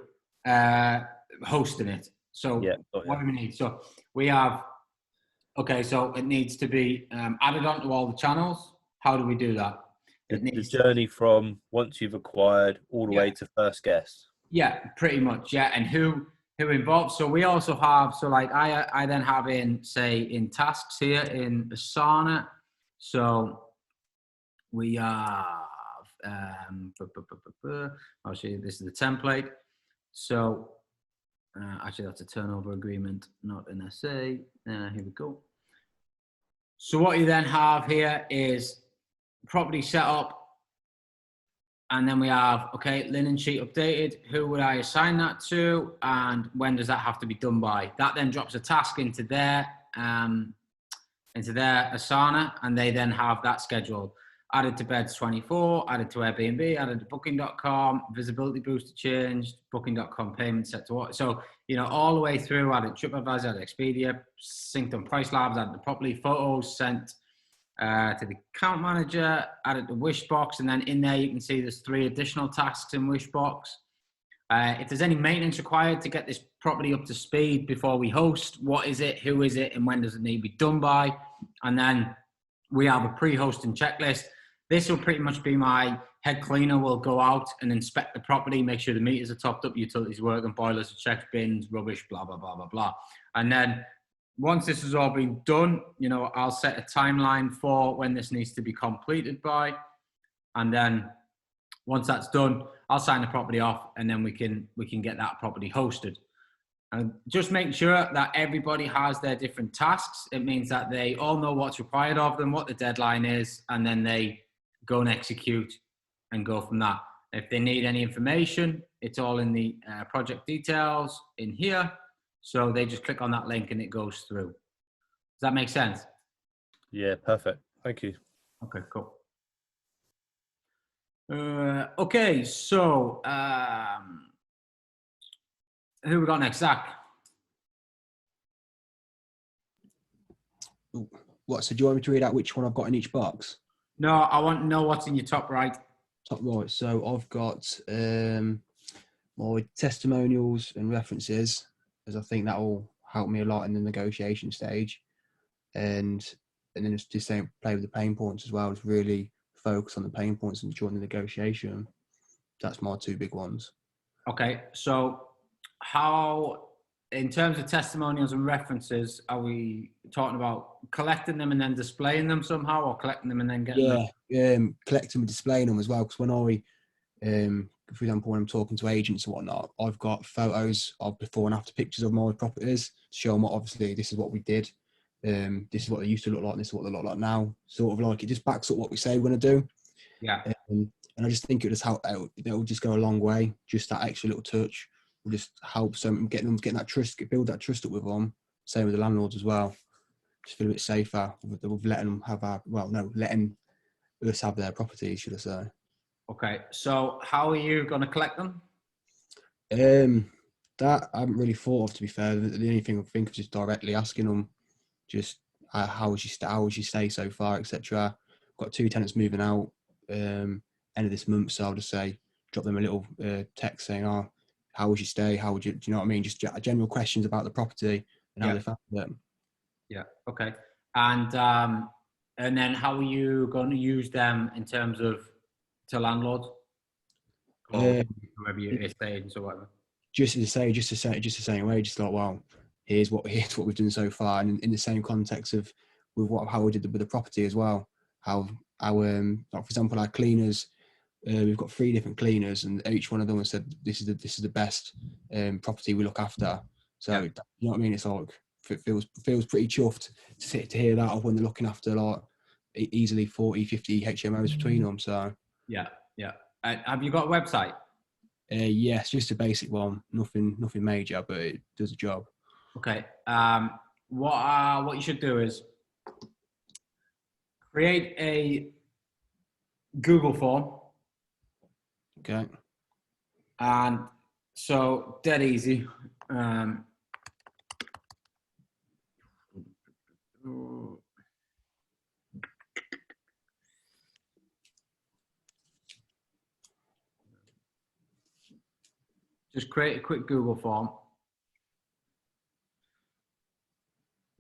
hosting it. So what do we need? So we have, okay, so it needs to be added onto all the channels. How do we do that? The journey from once you've acquired all the way to first guest. Yeah, pretty much. Yeah, and who involved. So we also have, so like I then have in, say, in tasks here in Asana. So we have, I'll show you, this is the template. So actually that's a turnover agreement, not an SA. Here we go. So what you then have here is property setup. And then we have, okay, linen sheet updated. Who would I assign that to? And when does that have to be done by? That then drops a task into their Asana, and they then have that scheduled. Added to beds 24, added to Airbnb, added to booking.com, visibility booster changed, booking.com payment set to what? So, you know, all the way through, added TripAdvisor, added Expedia, synced on Price Labs, added the property photos, sent to the account manager, added the Wishbox, and then in there you can see there's 3 additional tasks in Wishbox. If there's any maintenance required to get this property up to speed before we host, what is it, who is it, and when does it need to be done by? And then we have a pre-hosting checklist. This will pretty much be my head cleaner will go out and inspect the property, make sure the meters are topped up, utilities working, boilers are checked, bins, rubbish, blah, blah, blah, blah, blah. And then once this has all been done, you know, I'll set a timeline for when this needs to be completed by. And then once that's done, I'll sign the property off, and then we can get that property hosted. And just make sure that everybody has their different tasks. It means that they all know what's required of them, what the deadline is, and then they go and execute and go from that. If they need any information, it's all in the project details in here. So they just click on that link and it goes through. Does that make sense? Yeah, perfect. Thank you. Okay, cool. Okay, so who we got next? Zach. What? So do you want me to read out which one I've got in each box? No, I want to know what's in your top right. Top right. So I've got my testimonials and references, as I think that will help me a lot in the negotiation stage, and then it's just saying play with the pain points as well. It's really focus on the pain points and during the negotiation. That's my 2 big ones. Okay, so how, in terms of testimonials and references, are we talking about collecting them and then displaying them somehow, or collecting them and then getting them? Collecting and displaying them as well. Because when I, for example, when I'm talking to agents and whatnot, I've got photos of before and after pictures of my properties to show them what, obviously, this is what we did. This is what they used to look like, and this is what they look like now. Sort of like it just backs up what we say we're going to do. Yeah. And I just think it will just go a long way. Just that extra little touch will just help some getting that trust, build that trust up with them. Same with the landlords as well. Just feel a bit safer with letting them have letting us have their properties, should I say. Okay, so how are you going to collect them? That I haven't really thought of, to be fair. The only thing I think of is just directly asking them, just how was your stay so far, etc. Got 2 tenants moving out end of this month, so I'll just say drop them a little text saying, how was your stay? How would you? Do you know what I mean? Just general questions about the property and how they found it. Yeah. Okay. And then how are you going to use them in terms of to landlords or whoever your estate agents or whatever? Just the same way. Just like, well, here's what we've done so far, and in the same context of how we did with the property as well. How like for example, our cleaners, we've got 3 different cleaners, and each one of them has said this is the best property we look after. So you know what I mean? It's like feels pretty chuffed to hear that of when they're looking after like easily 40, 50 HMOs between them. So yeah. Have you got a website? yes, just a basic one, nothing major, but it does the job. Okay. What you should do is create a Google form. Okay. And so dead easy. Just create a quick Google form.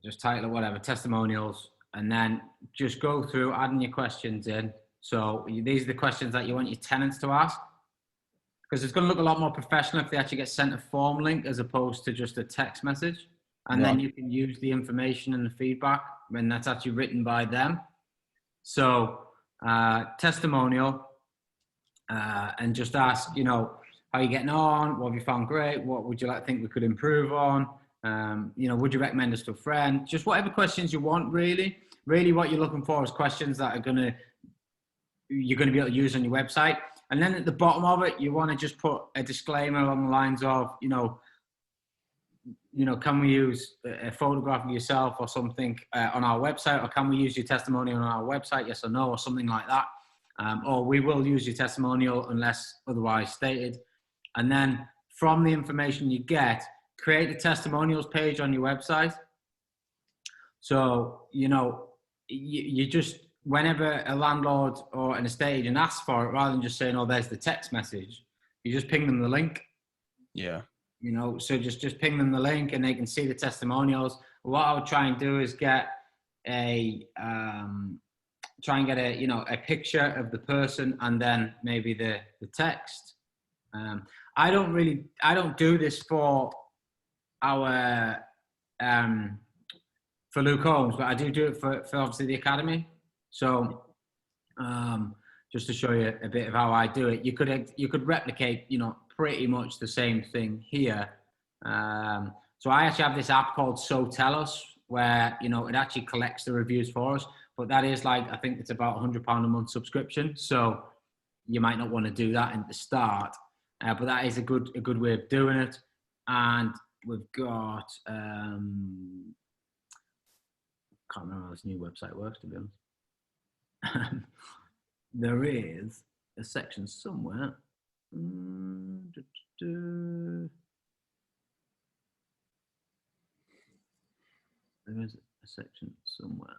Just title it whatever, testimonials, and then just go through adding your questions in. So these are the questions that you want your tenants to ask, because it's going to look a lot more professional if they actually get sent a form link as opposed to just a text message. And then you can use the information and the feedback when that's actually written by them. So testimonial, and just ask, you know, how are you getting on? What have you found great? What would you like to think we could improve on? You know, would you recommend us to a friend? Just whatever questions you want, really. Really what you're looking for is questions that are you're going to be able to use on your website. And then at the bottom of it, you want to just put a disclaimer along the lines of, you know, can we use a photograph of yourself or something on our website, or can we use your testimonial on our website? Yes or no, or something like that. Or we will use your testimonial unless otherwise stated. And then from the information you get, create a testimonials page on your website. So, you know, you just, whenever a landlord or an estate agent asks for it, rather than just saying, oh, there's the text message, you just ping them the link. Yeah. You know, so just ping them the link and they can see the testimonials. What I would try and do is get a picture of the person and then maybe the text. I don't do this for our for Luke Holmes, but I do it for obviously the academy. So just to show you a bit of how I do it, you could replicate, you know, pretty much the same thing here. So I actually have this app called So Tell Us, where, you know, it actually collects the reviews for us, but that is like, I think it's about £100 a month subscription. So you might not want to do that in the start, but that is a good way of doing it. And we've got, can't remember how this new website works, to be honest. There is a section somewhere. There is a section somewhere.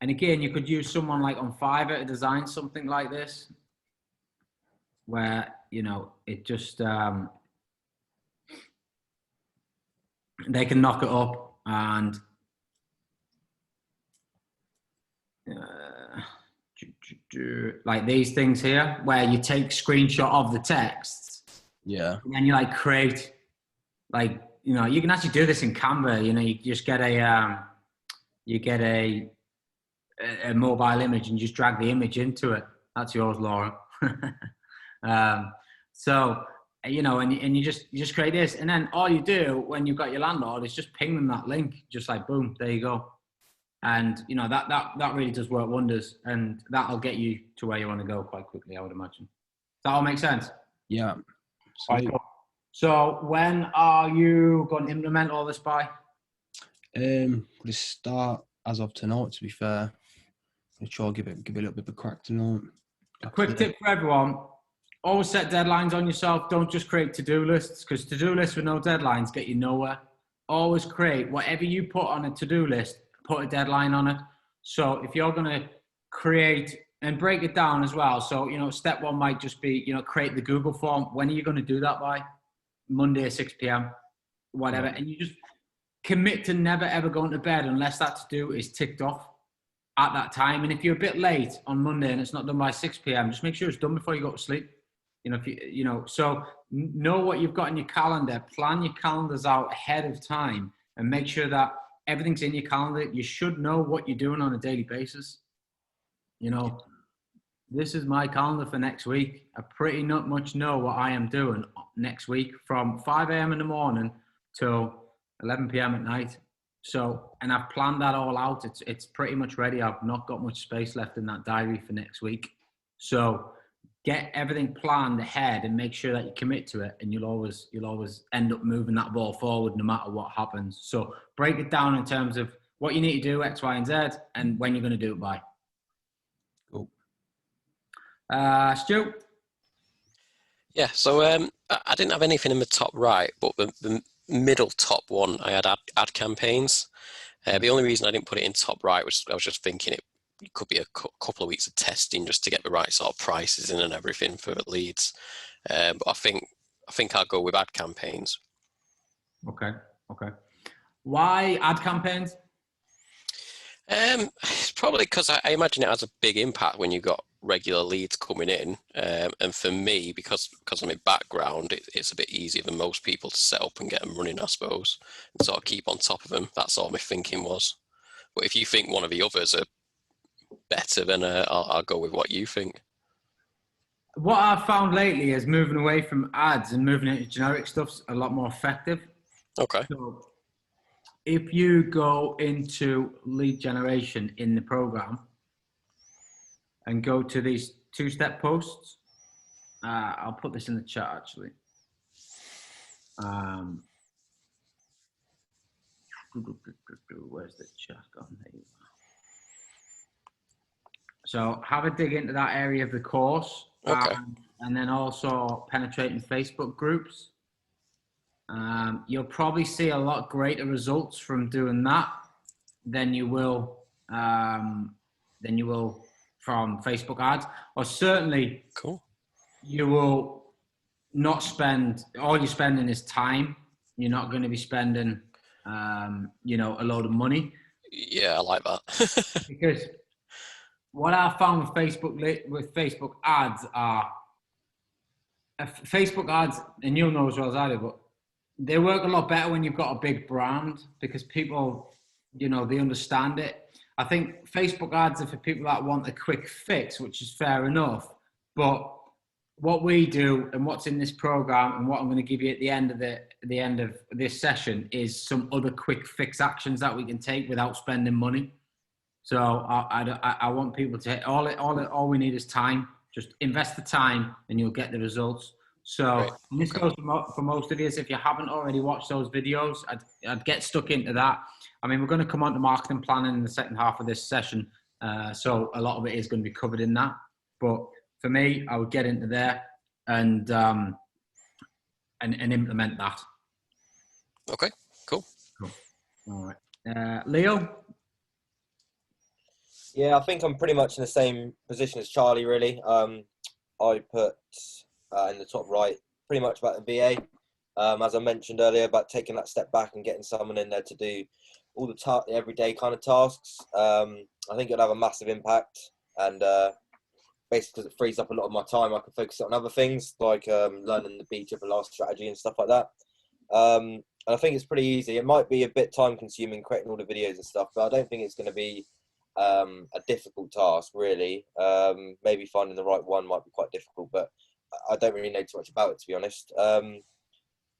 And again, you could use someone like on Fiverr to design something like this, where, you know, it just, they can knock it up and like these things here, where you take screenshot of the text. Yeah. And then you like create, like, you know, you can actually do this in Canva. You know, you just get a mobile image and just drag the image into it. That's yours, Laura. So, you know, and you just create this, and then all you do when you've got your landlord is just ping them that link, just like boom, there you go. And you know, that really does work wonders, and that'll get you to where you want to go quite quickly, I would imagine. Does that all make sense? Yeah. Right, cool. So when are you going to implement all this by? We'll start as of tonight, to be fair. I'll try to give it a little bit of a crack tonight. A quick tip for everyone: always set deadlines on yourself. Don't just create to-do lists, because to-do lists with no deadlines get you nowhere. Always create whatever you put on a to-do list, put a deadline on it. So if you're going to create and break it down as well. So, you know, step one might just be, you know, create the Google form. When are you going to do that by? Monday at 6 p.m., whatever. And you just commit to never ever going to bed unless that to-do is ticked off at that time. And if you're a bit late on Monday and it's not done by 6 p.m., just make sure it's done before you go to sleep. You know, so know what you've got in your calendar, plan your calendars out ahead of time, and make sure that everything's in your calendar. You should know what you're doing on a daily basis. you know, this is my calendar for next week. I pretty not much know what I am doing next week from 5 a.m. in the morning till 11 p.m. at night. So, and I've planned that all out. It's pretty much ready. I've not got much space left in that diary for next week. So get everything planned ahead and make sure that you commit to it, and you'll always end up moving that ball forward no matter what happens. So break it down in terms of what you need to do, X, Y, and Z, and when you're going to do it by. Cool. Stu? Yeah, so I didn't have anything in the top right, but the middle top one, I had ad campaigns. The only reason I didn't put it in top right was I was just thinking it could be a couple of weeks of testing just to get the right sort of prices in and everything for leads. But I think I'll go with ad campaigns. Okay. Why ad campaigns? It's probably because I imagine it has a big impact when you've got regular leads coming in. And for me, because of my background, it's a bit easier than most people to set up and get them running, I suppose, and sort of keep on top of them. That's all my thinking was. But if you think one of the others are better, then I'll go with what you think. What I've found lately is moving away from ads and moving into generic stuff's a lot more effective. Okay. So if you go into lead generation in the program and go to these two-step posts, I'll put this in the chat actually. Where's the chat gone? There you go. So have a dig into that area of the course. Okay. And then also penetrating Facebook groups. You'll probably see a lot greater results from doing that than you will from Facebook ads, or certainly Cool. you will not spend, all you're spending is time. You're not going to be spending, a load of money. Yeah, I like that. Because what I found with Facebook ads are Facebook ads, and you'll know as well as I do, but they work a lot better when you've got a big brand because people, they understand it. I think Facebook ads are for people that want a quick fix, which is fair enough. But what we do and what's in this program and what I'm going to give you at the end of this session is some other quick fix actions that we can take without spending money. So I want people to all we need is time. Just invest the time and you'll get the results. So this goes for most of you. If you haven't already watched those videos, I'd get stuck into that. I mean, we're going to come on to marketing planning in the second half of this session. So a lot of it is going to be covered in that. But for me, I would get into there and implement that. Okay, cool. All right. Leo? Yeah, I think I'm pretty much in the same position as Charlie, really. I put in the top right pretty much about the VA. As I mentioned earlier, about taking that step back and getting someone in there to do all the everyday kind of tasks. I think it'll have a massive impact, and basically because it frees up a lot of my time, I can focus on other things like learning the BRRR strategy and stuff like that. And I think it's pretty easy. It might be a bit time consuming creating all the videos and stuff, but I don't think it's going to be a difficult task, really. Maybe finding the right one might be quite difficult, but I don't really know too much about it, to be honest.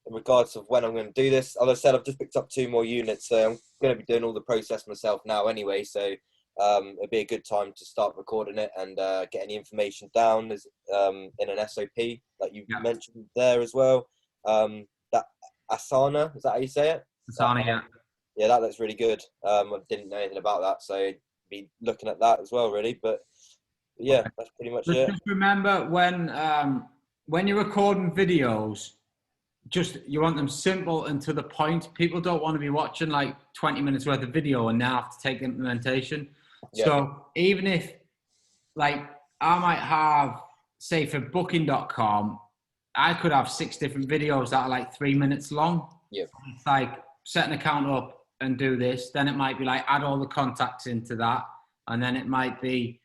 In regards of when I'm going to do this, as I said, I've just picked up 2 more units, so I'm going to be doing all the process myself now anyway, so it'd be a good time to start recording it and get any information down as in an SOP, like you mentioned there as well. That Asana, is that how you say it? Asana, yeah. Yeah, that looks really good. I didn't know anything about that, so be looking at that as well, really. But yeah, that's pretty much it. Just remember when you're recording videos, you want them simple and to the point. People don't want to be watching like 20 minutes worth of video and now have to take implementation. Yeah. So even if, like, I might have, say for booking.com, I could have 6 different videos that are like 3 minutes long. Yeah. It's like set an account up and do this. Then it might be like add all the contacts into that. And then it might be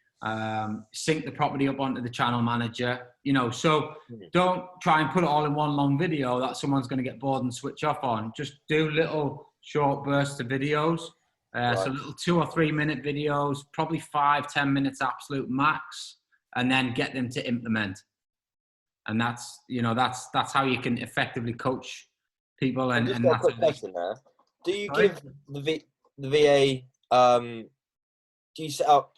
sync the property up onto the channel manager, so don't try and put it all in one long video that someone's going to get bored and switch off on. Just do little short bursts of videos So little 2 or 3 minute videos, probably 5-10 minutes absolute max, and then get them to implement. And that's, you know, that's how you can effectively coach people. And just and got a that's quick question there. Do you Sorry? give the VA? Do you set up?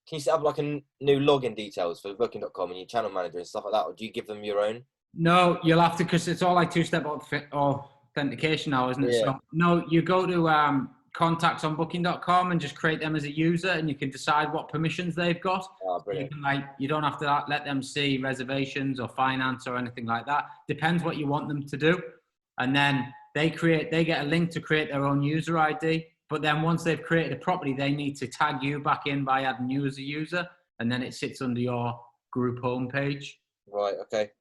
Can you set up like a new login details for Booking.com and your channel manager and stuff like that, or do you give them your own? No, you'll have to, because it's all like two-step authentication now, isn't it? Yeah. So no, you go to contacts on Booking.com and just create them as a user, and you can decide what permissions they've got. Oh, brilliant. You don't have to let them see reservations or finance or anything like that. Depends what you want them to do, and then they get a link to create their own user ID. But then once they've created a property, they need to tag you back in by adding you as a user, and then it sits under your group homepage. Right. Okay.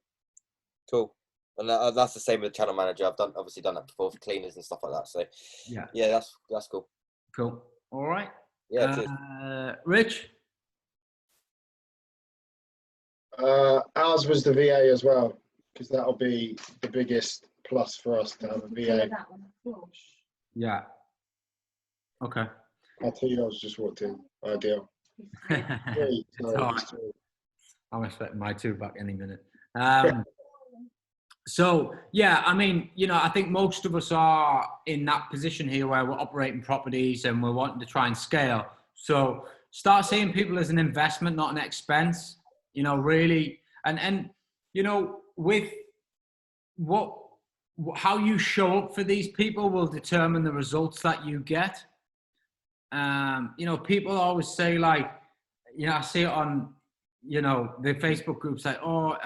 Cool. And that's the same with the channel manager. I've obviously done that before for cleaners and stuff like that. So yeah, that's cool. Cool. All right. Yeah. Cheers. Rich. Ours was the VA as well, because that'll be the biggest plus for us to have a VA. Yeah. Okay. I'll tell you, I was just walked in. Ideal. I'm expecting my 2 back any minute. So yeah, I mean, you know, I think most of us are in that position here where we're operating properties and we're wanting to try and scale. So start seeing people as an investment, not an expense, you know, really. And you know, with how you show up for these people will determine the results that you get. You know, people always say, like, you know, I see it on, you know, the Facebook groups, like, oh,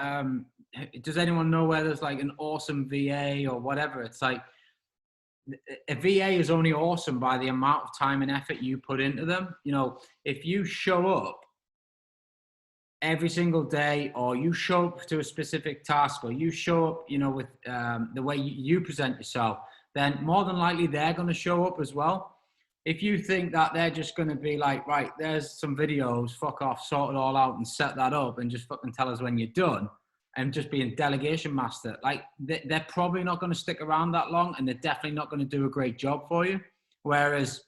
does anyone know where there's like an awesome VA or whatever? It's like, a VA is only awesome by the amount of time and effort you put into them. You know, if you show up every single day, or you show up to a specific task, or you show up, you know, with the way you present yourself, then more than likely they're going to show up as well. If you think that they're just going to be like, right, there's some videos, fuck off, sort it all out and set that up and just fucking tell us when you're done, and just being delegation master, like they're probably not going to stick around that long, and they're definitely not going to do a great job for you. Whereas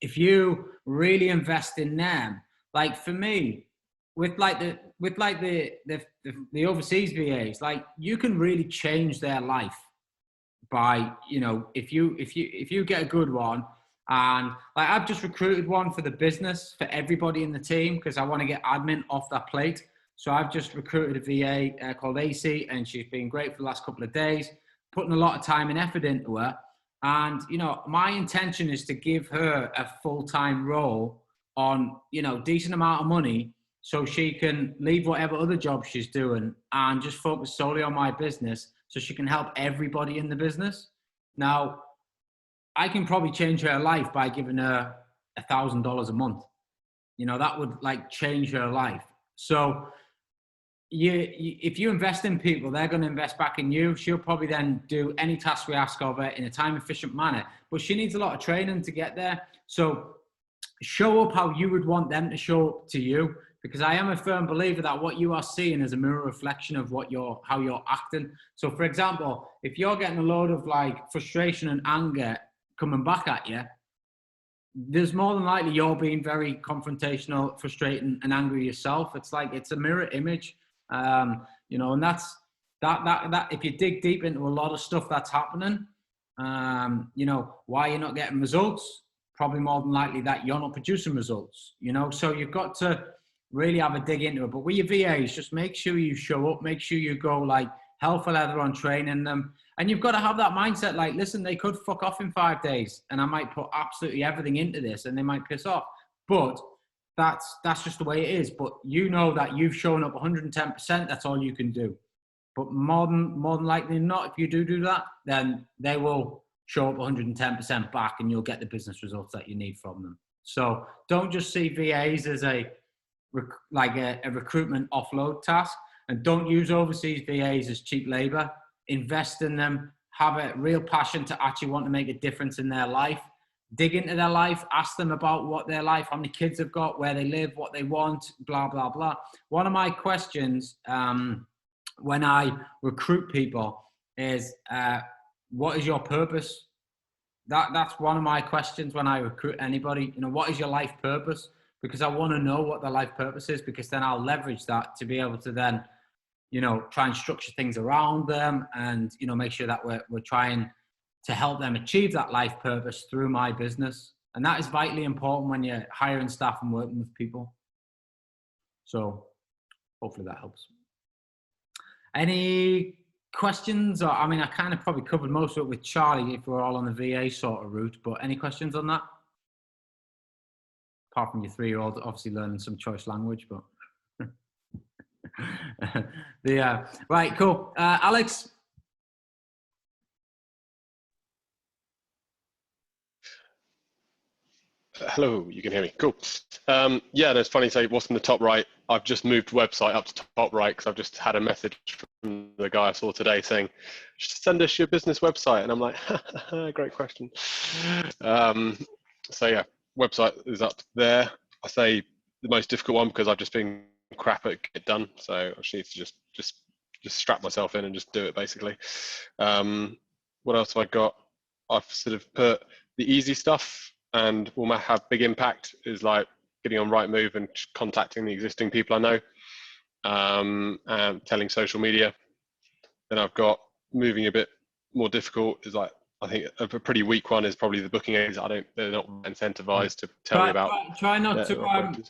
if you really invest in them, like for me, with the overseas VAs, like you can really change their life by, you know, if you get a good one. And like I've just recruited one for the business for everybody in the team, because I want to get admin off that plate. So I've just recruited a VA called AC, and she's been great for the last couple of days, putting a lot of time and effort into her. And, you know, my intention is to give her a full-time role on, you know, decent amount of money, so she can leave whatever other job she's doing and just focus solely on my business, so she can help everybody in the business. Now, I can probably change her life by giving her $1,000 a month. You know, that would like change her life. So if you invest in people, they're going to invest back in you. She'll probably then do any task we ask of her in a time efficient manner, but she needs a lot of training to get there. So show up how you would want them to show up to you, because I am a firm believer that what you are seeing is a mirror reflection of how you're acting. So for example, if you're getting a load of like frustration and anger coming back at you, there's more than likely you're being very confrontational, frustrating, and angry yourself. It's like, it's a mirror image, you know, and that's that if you dig deep into a lot of stuff that's happening, you know, why you're not getting results, probably more than likely that you're not producing results, you know. So you've got to really have a dig into it. But with your VAs, just make sure you show up, make sure you go like hell for leather on training them. And you've got to have that mindset, like, listen, they could fuck off in 5 days, and I might put absolutely everything into this and they might piss off. But that's just the way it is. But you know that you've shown up 110%, that's all you can do. But more than likely not, if you do that, then they will show up 110% back, and you'll get the business results that you need from them. So don't just see VAs as a recruitment offload task, and don't use overseas VAs as cheap labor. Invest in them, have a real passion to actually want to make a difference in their life. Dig into their life, ask them about what their life, how many kids they've got, where they live, what they want, blah, blah, blah. One of my questions when I recruit people is, what is your purpose? that's one of my questions when I recruit anybody. You know, what is your life purpose? Because I want to know what their life purpose is, because then I'll leverage that to be able to then, you know, try and structure things around them and, you know, make sure that we're trying to help them achieve that life purpose through my business. And that is vitally important when you're hiring staff and working with people. So hopefully that helps. Any questions? Or, I mean, I kind of probably covered most of it with Charlie if we're all on the VA sort of route, but any questions on that? Apart from your 3-year-old obviously learning some choice language, but right, cool. Alex? Hello, you can hear me. Cool. Yeah, that's funny. Say what's in the top right. I've just moved website up to top right because I've just had a message from the guy I saw today saying, "Send us your business website," and I'm like, "Great question." So yeah, website is up there. I say the most difficult one because I've just been crap at it done. So I just need to just strap myself in and just do it basically. What else have I got? I've sort of put the easy stuff and will have big impact is like getting on Rightmove and contacting the existing people I know, and telling social media. Then I've got moving a bit more difficult is like, I think a pretty weak one is probably the booking aids. They're not incentivized to tell me about. Try not to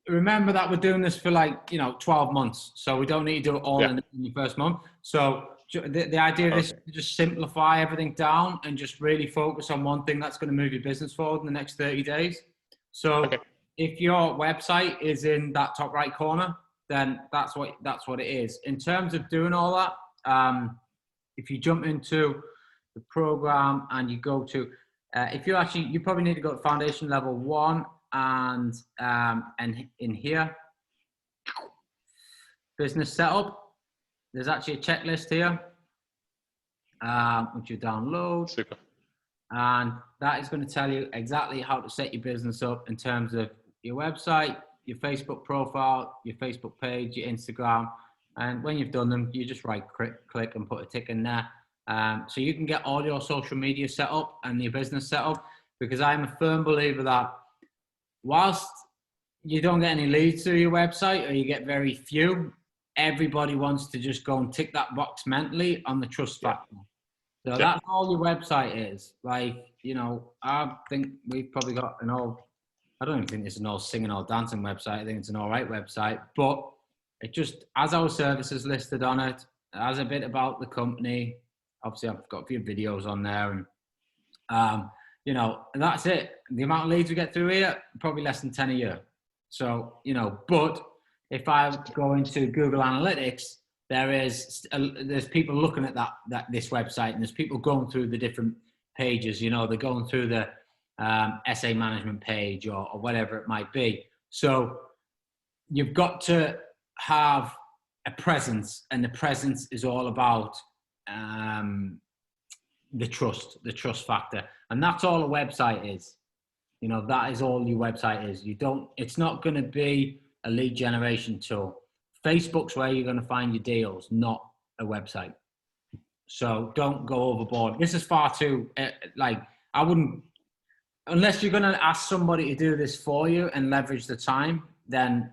remember that we're doing this for 12 months. So we don't need to do it all in your first month. So the idea of this is to just simplify everything down and just really focus on one thing that's going to move your business forward in the next 30 days. So if your website is in that top right corner, then that's what it is. In terms of doing all that, if you jump into the program and you go to, you probably need to go to foundation level 1 and in here, business setup. There's actually a checklist here, which you download. Super. And that is going to tell you exactly how to set your business up in terms of your website, your Facebook profile, your Facebook page, your Instagram. And when you've done them, you just click and put a tick in there. So you can get all your social media set up and your business set up, because I'm a firm believer that whilst you don't get any leads through your website, or you get very few, everybody wants to just go and tick that box mentally on the trust factor. So that's all your website is. I think we've probably got I don't even think it's an all singing or dancing website. I think it's an all right website, but it just has our services listed on it. It has a bit about the company. Obviously, I've got a few videos on there, and and that's it. The amount of leads we get through here, probably less than 10 a year. So, but if I go into Google Analytics, there's people looking at this website, and there's people going through the different pages. They're going through the essay management page or whatever it might be. So you've got to have a presence, and the presence is all about the trust factor, and that's all a website is. That is all your website is. It's not going to be a lead generation tool. Facebook's where you're going to find your deals, not a website. So don't go overboard. This is far too, I wouldn't, unless you're going to ask somebody to do this for you and leverage the time, then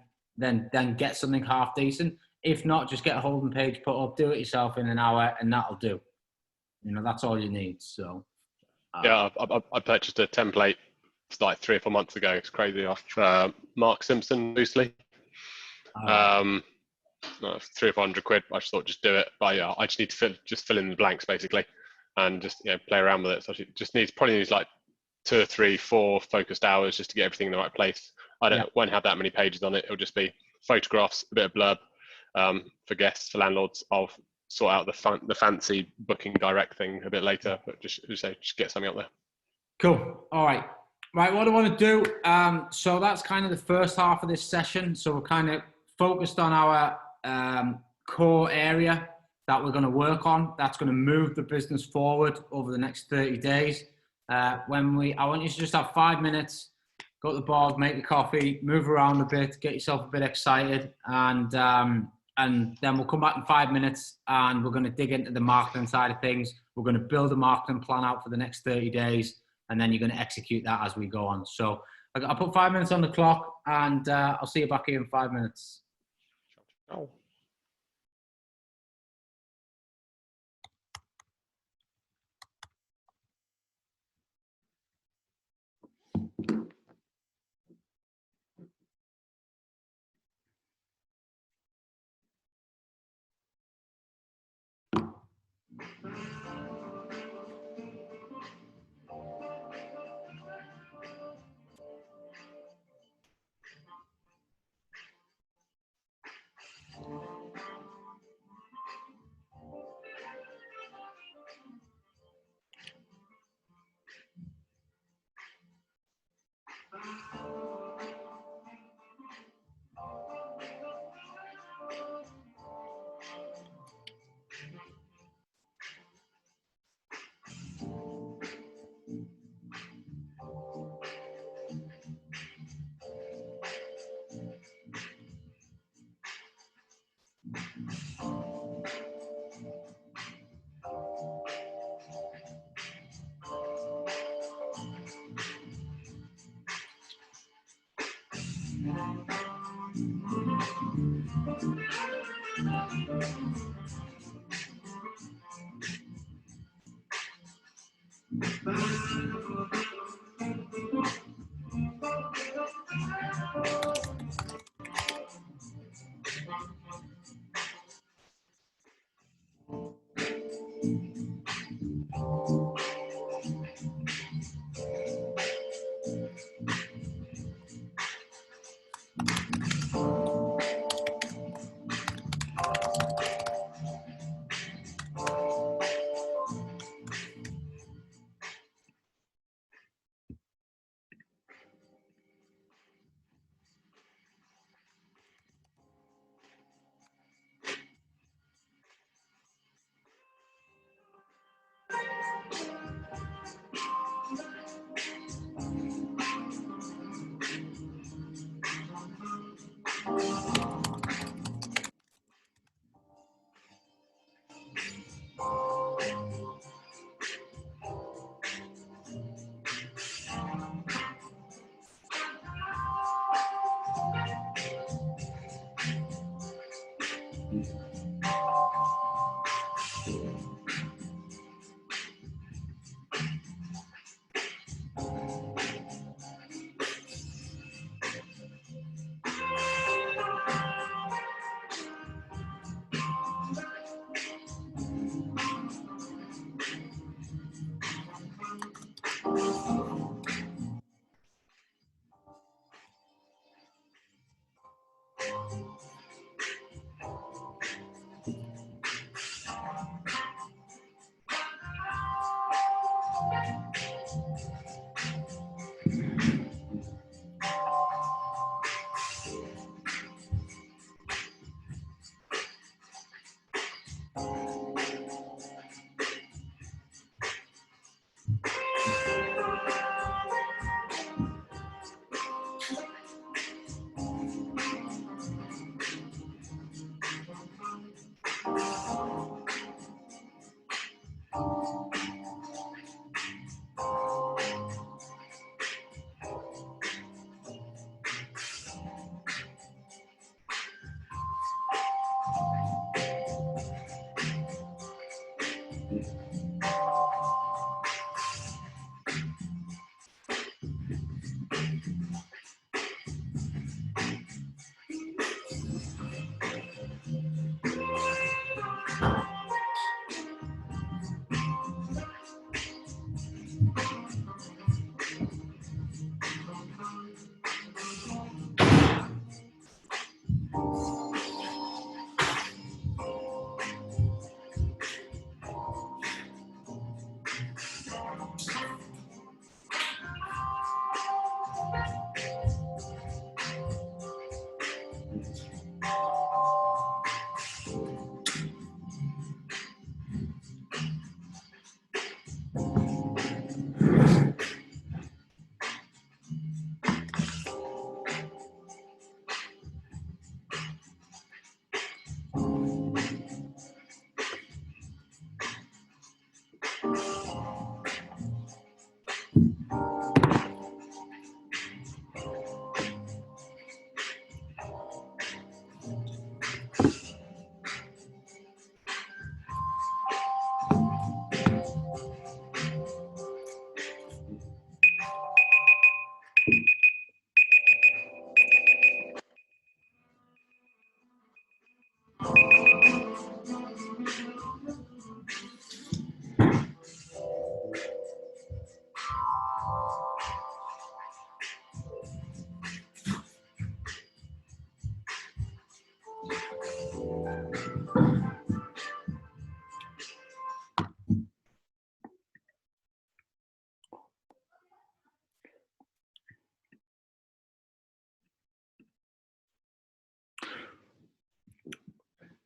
get something half decent. If not, just get a holding page put up, do it yourself in an hour, and that'll do. That's all you need. So yeah, I purchased a template like 3 or 4 months ago. It's crazy, off Mark Simpson loosely. 300 or 400 quid. I just thought just do it. But yeah, I just need to fill in the blanks basically, and just play around with it. So it just probably needs like 2 or 3, 4 focused hours just to get everything in the right place. Won't have that many pages on it. It'll just be photographs, a bit of blurb for guests, for landlords. I'll sort out the fancy booking direct thing a bit later, but just get something up there. Cool. All right. Right, what I want to do, so that's kind of the first half of this session. So we're kind of focused on our core area that we're going to work on. That's going to move the business forward over the next 30 days. I want you to just have 5 minutes, go to the board, make the coffee, move around a bit, get yourself a bit excited, and then we'll come back in 5 minutes, and we're going to dig into the marketing side of things. We're going to build a marketing plan out for the next 30 days, and then you're going to execute that as we go on. So I'll put 5 minutes on the clock, and I'll see you back here in 5 minutes. Oh.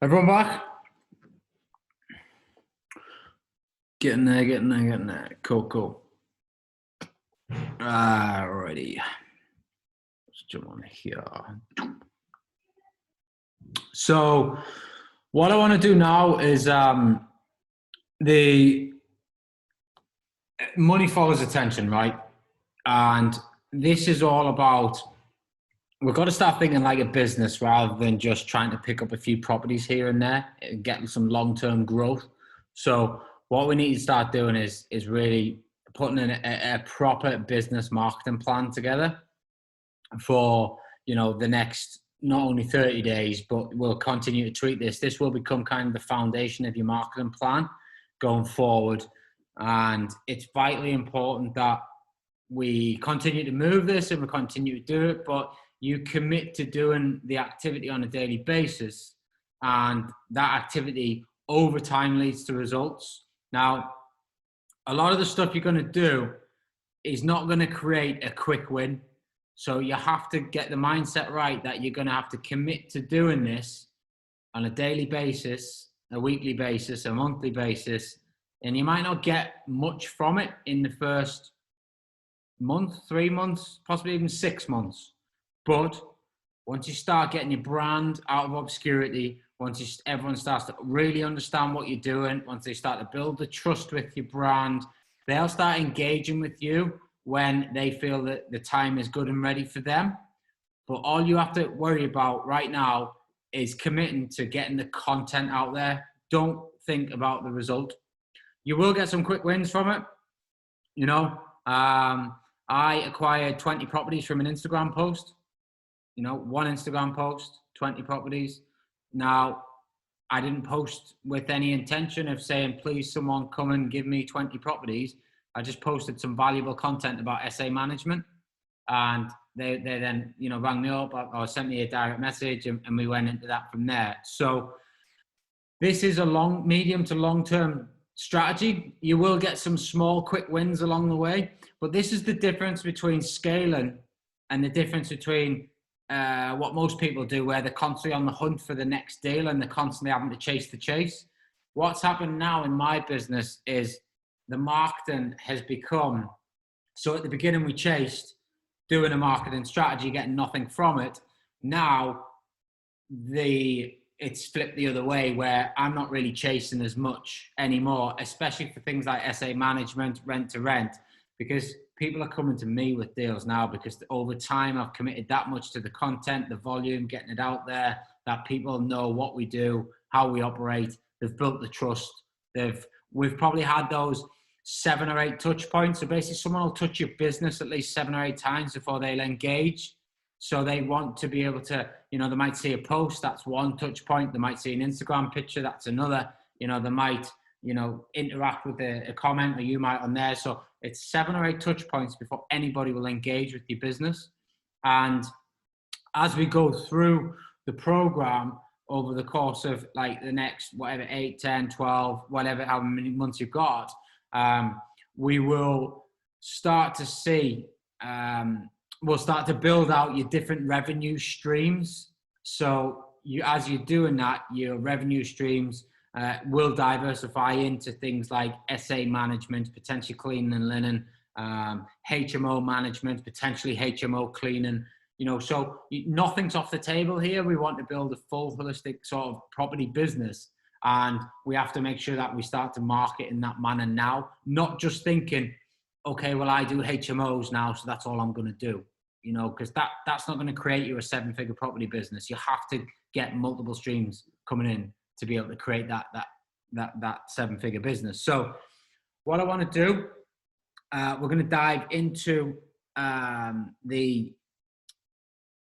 Everyone back? Getting there. Cool. Alrighty. Let's jump on here. So what I want to do now is the money follows attention, right? And this is all about, we've got to start thinking like a business rather than just trying to pick up a few properties here and there and getting some long-term growth. So what we need to start doing is really putting in a proper business marketing plan together for, you know, the next not only 30 days, but we'll continue to treat this. This will become kind of the foundation of your marketing plan going forward. And it's vitally important that we continue to move this and we continue to do it, but you commit to doing the activity on a daily basis, and that activity over time leads to results. Now, a lot of the stuff you're going to do is not going to create a quick win. So you have to get the mindset right that you're going to have to commit to doing this on a daily basis, a weekly basis, a monthly basis, and you might not get much from it in the first month, 3 months, possibly even 6 months. But once you start getting your brand out of obscurity, once everyone starts to really understand what you're doing, once they start to build the trust with your brand, they'll start engaging with you when they feel that the time is good and ready for them. But all you have to worry about right now is committing to getting the content out there. Don't think about the result. You will get some quick wins from it. You know, I acquired 20 properties from an Instagram post. You know, one Instagram post, 20 properties. Now, I didn't post with any intention of saying, please, someone come and give me 20 properties. I just posted some valuable content about SA management. And they then, you know, rang me up or sent me a direct message, and we went into that from there. So this is a medium to long-term strategy. You will get some small, quick wins along the way, but this is the difference between scaling and the difference between what most people do, where they're constantly on the hunt for the next deal and they're constantly having to chase the chase. What's happened now in my business is the marketing has become, so at the beginning we chased, doing a marketing strategy, getting nothing from it. Now it's flipped the other way, where I'm not really chasing as much anymore, especially for things like SA management, rent to rent, because people are coming to me with deals now because over time I've committed that much to the content, the volume, getting it out there, that people know what we do, how we operate. They've built the trust. We've probably had those 7 or 8 touch points. So basically someone will touch your business at least 7 or 8 times before they'll engage. So they want to be able to, you know, they might see a post, that's one touch point. They might see an Instagram picture, that's another. You know, they might, you know, interact with a comment, or you might on there. So it's 7 or 8 touch points before anybody will engage with your business. And as we go through the program over the course of like the next, whatever, 8, 10, 12, whatever, how many months you've got, we will start to see, we'll start to build out your different revenue streams. So as you're doing that, your revenue streams will diversify into things like SA management, potentially cleaning and linen, HMO management, potentially HMO cleaning. You know, so nothing's off the table here. We want to build a full holistic sort of property business. And we have to make sure that we start to market in that manner now, not just thinking, okay, well, I do HMOs now, so that's all I'm going to do. You know, because that's not going to create you a 7-figure property business. You have to get multiple streams coming in to be able to create that 7-figure business. So what I want to do, we're going to dive into the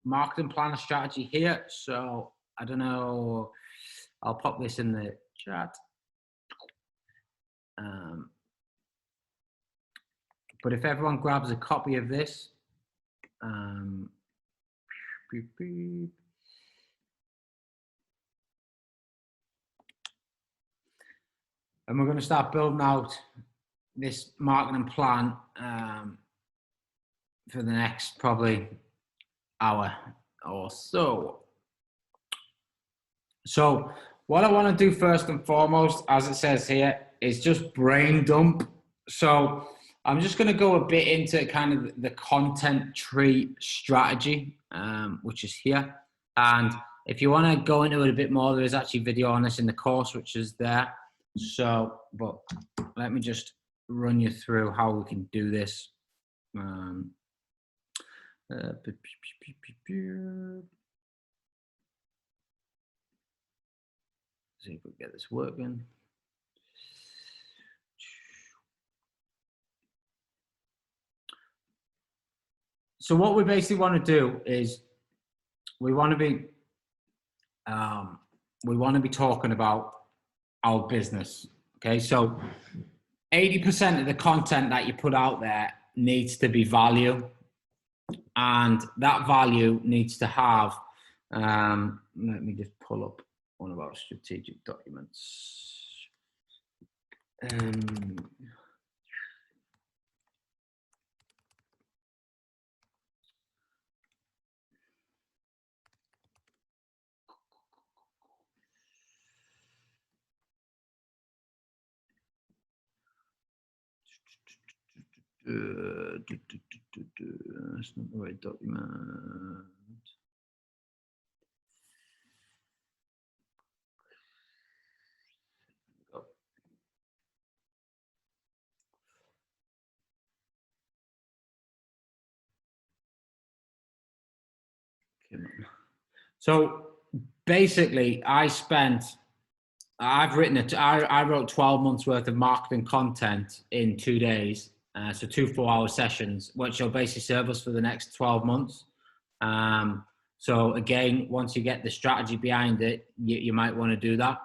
marketing plan strategy here. So I don't know, I'll pop this in the chat. But if everyone grabs a copy of this, and we're going to start building out this marketing plan for the next probably hour or so. So what I want to do first and foremost, as it says here, is just brain dump. So I'm just going to go a bit into kind of the content tree strategy, which is here. And if you want to go into it a bit more, there is actually video on this in the course, which is there. So, but let me just run you through how we can do this. See if we can get this working. So what we basically want to do is we want to be talking about our business. Okay, so 80% of the content that you put out there needs to be value, and that value needs to have. Let me just pull up one of our strategic documents. That's not the right document. So basically, I wrote 12 months worth of marketing content in 2 days. So 2 4-hour sessions, which will basically serve us for the next 12 months. So again, once you get the strategy behind it, you might want to do that.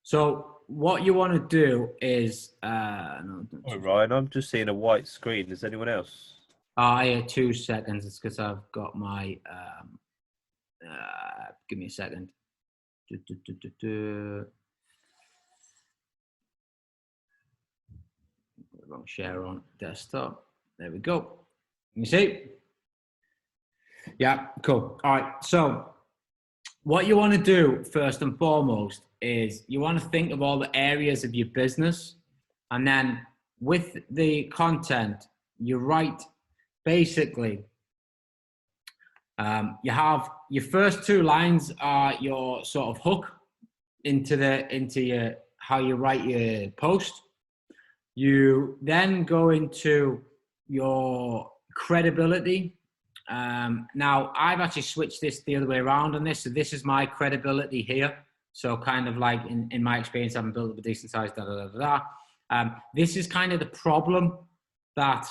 So what you want to do is, Oh, Ryan, I'm just seeing a white screen. Is anyone else? Yeah, 2 seconds. It's because I've got my, give me a second. Wrong share on desktop. There we go. You see? Yeah, cool. All right. So what you want to do first and foremost is you want to think of all the areas of your business, and then with the content, you write basically, you have your first 2 lines are your sort of hook into your how you write your post. You then go into your credibility. Now I've actually switched this the other way around on this. So this is my credibility here. So kind of like in my experience, I've built up a decent size, this is kind of the problem that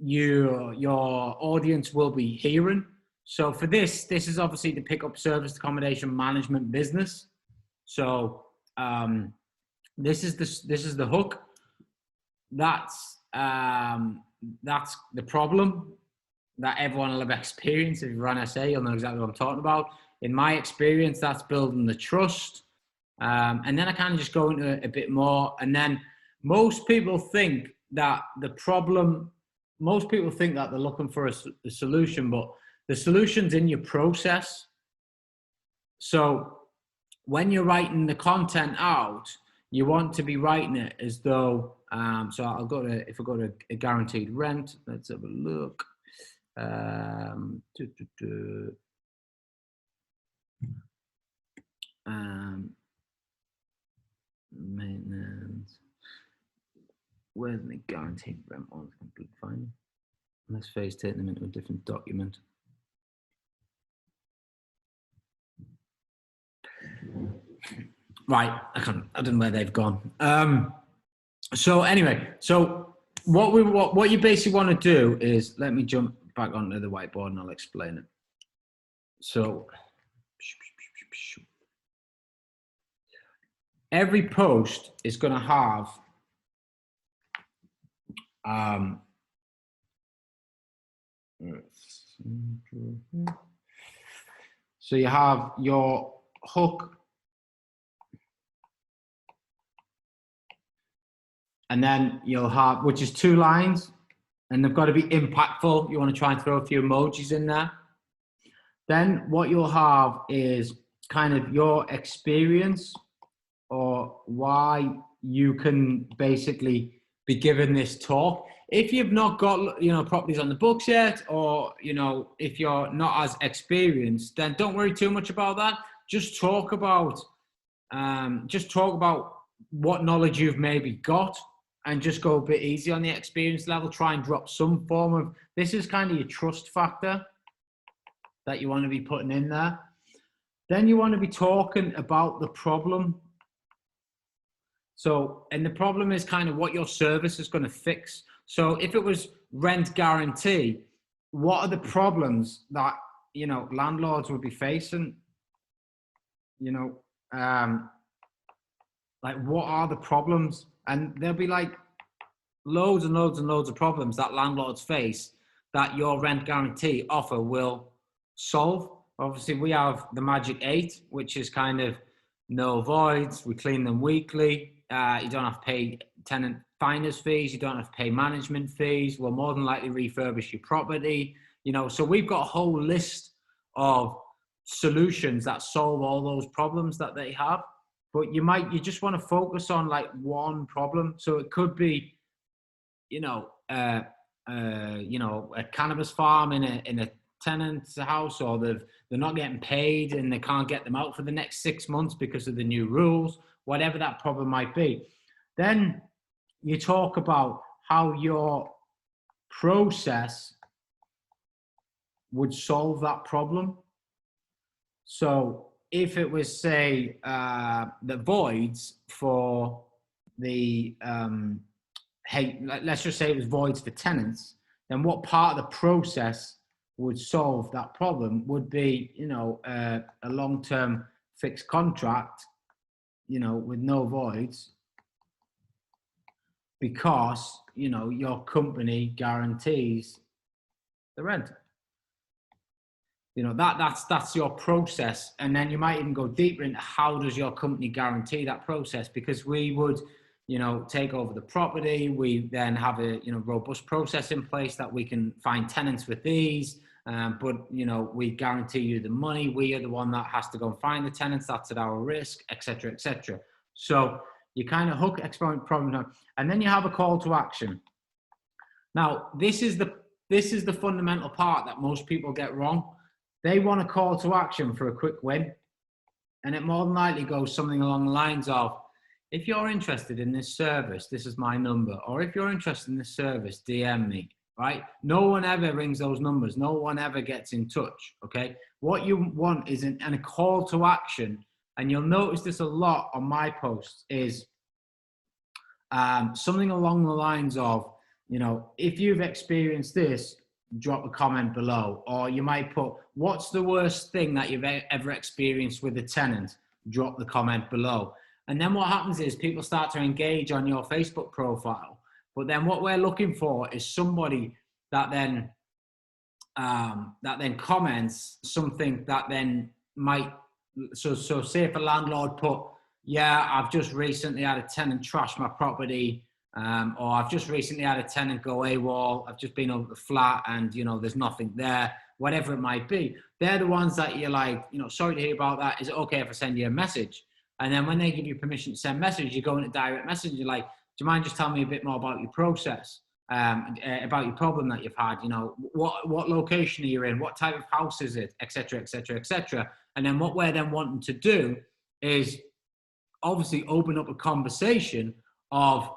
your audience will be hearing. So for this is obviously the pickup service accommodation management business. So this is the hook. That's the problem that everyone will have experienced. If you run SA, you'll know exactly what I'm talking about. In my experience, that's building the trust. And then I kind of just go into it a bit more. And then most people think that most people think that they're looking for a solution, but the solution's in your process. So when you're writing the content out, you want to be writing it as though, so if I go to a guaranteed rent, let's have a look. Maintenance. Where's the guaranteed rent one? Completely fine. Let's face take them into a different document. Right, I don't know where they've gone. So anyway, so what you basically want to do is, let me jump back onto the whiteboard and I'll explain it. So every post is going to have so you have your hook, and then you'll have, which is 2 lines, and they've got to be impactful. You want to try and throw a few emojis in there. Then what you'll have is kind of your experience or why you can basically be given this talk. If you've not got, you know, properties on the books yet, or, you know, if you're not as experienced, then don't worry too much about that. Just talk about what knowledge you've maybe got, and just go a bit easy on the experience level. Try and drop some form of, this is kind of your trust factor that you want to be putting in there. Then you want to be talking about the problem. So, and the problem is kind of what your service is going to fix. So if it was rent guarantee, what are the problems that, you know, landlords would be facing? You know, like, what are the problems? And there'll be like loads and loads and loads of problems that landlords face that your rent guarantee offer will solve. Obviously, we have the Magic 8, which is kind of no voids. We clean them weekly. You don't have to pay tenant finder's fees. You don't have to pay management fees. We'll more than likely refurbish your property. You know, so we've got a whole list of solutions that solve all those problems that they have. But you just want to focus on like one problem. So it could be, you know, a cannabis farm in a tenant's house, or they're not getting paid and they can't get them out for the next 6 months because of the new rules, whatever that problem might be. Then you talk about how your process would solve that problem. So if it was, say, the voids for the, let's just say it was voids for tenants, then what part of the process would solve that problem would be, you know, a long-term fixed contract, you know, with no voids, because, you know, your company guarantees the rent. You know, that's your process. And then you might even go deeper into how does your company guarantee that process? Because we would, you know, take over the property. We then have a, you know, robust process in place that we can find tenants with these. But, you know, we guarantee you the money. We are the one that has to go and find the tenants. That's at our risk, et cetera, et cetera. So you kind of hook, experiment, problem, and then you have a call to action. Now, this is the fundamental part that most people get wrong. They want a call to action for a quick win. And it more than likely goes something along the lines of, if you're interested in this service, this is my number. Or if you're interested in this service, DM me, right? No one ever rings those numbers. No one ever gets in touch, okay? What you want is a call to action. And you'll notice this a lot on my posts is something along the lines of, you know, if you've experienced this, drop a comment below. Or you might put, what's the worst thing that you've ever experienced with a tenant? Drop the comment below. And then what happens is people start to engage on your Facebook profile. But then what we're looking for is somebody that then comments something that then might, so say if a landlord put, yeah, I've just recently had a tenant trash my property, or I've just recently had a tenant go AWOL, I've just been over the flat and, you know, there's nothing there, whatever it might be. They're the ones that you're like, you know, sorry to hear about that. Is it okay if I send you a message? And then when they give you permission to send message, you go into direct message, you're like, do you mind just telling me a bit more about your process, about your problem that you've had, you know, what location are you in, what type of house is it, et cetera, et cetera, et cetera. And then what we're then wanting to do is obviously open up a conversation of,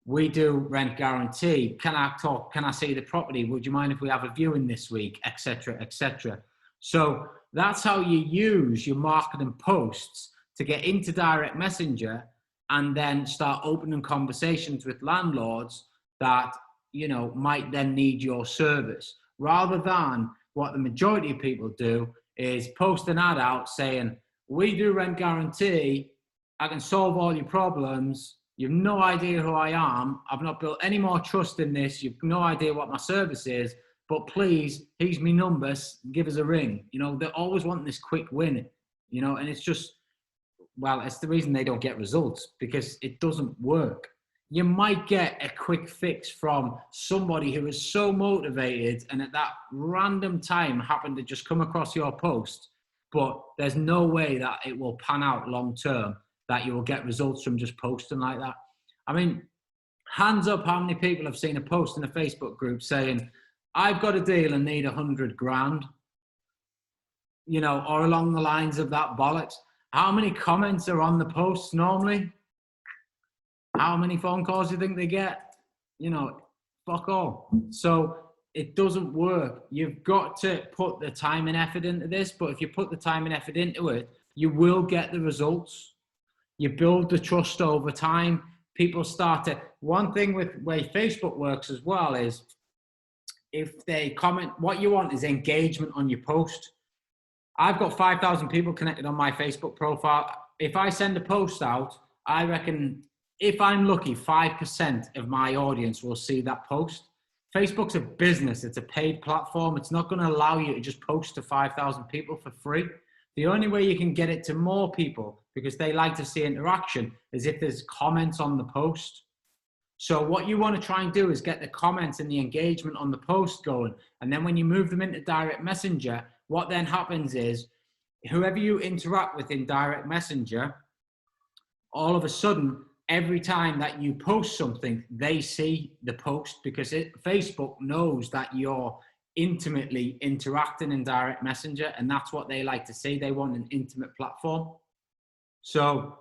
we do rent guarantee. Can I talk? Can I see the property? Would you mind if we have a viewing this week, et cetera, et cetera. So that's how you use your marketing posts to get into direct messenger and then start opening conversations with landlords that, you know, might then need your service, rather than what the majority of people do is post an ad out saying, we do rent guarantee. I can solve all your problems. You've no idea who I am. I've not built any more trust in this. You've no idea what my service is, but please, here's my number, give us a ring. You know, they're always wanting this quick win, you know, and it's just, well, it's the reason they don't get results, because it doesn't work. you might get a quick fix from somebody who is so motivated and at that random time happened to just come across your post, but there's no way that it will pan out long term, that you will get results from just posting like that. I mean, hands up how many people have seen a post in a Facebook group saying, I've got a deal and need 100 grand, you know, or along the lines of that bollocks. How many comments are on the posts normally? How many phone calls do you think they get? You know, fuck all. So it doesn't work. You've got to put the time and effort into this, but if you put the time and effort into it, you will get the results. You build the trust over time. People start to, one thing with way Facebook works as well is if they comment, what you want is engagement on your post. I've got 5,000 people connected on my Facebook profile. If I send a post out, I reckon if I'm lucky, 5% of my audience will see that post. Facebook's a business. It's a paid platform. It's not going to allow you to just post to 5,000 people for free. The only way you can get it to more people, because they like to see interaction, is if there's comments on the post. So what you want to try and do is get the comments and the engagement on the post going. And then when you move them into direct messenger, what then happens is whoever you interact with in direct messenger, all of a sudden, every time that you post something, they see the post, because Facebook knows that you're intimately interacting in direct messenger, and that's what they like to see. They want an intimate platform. So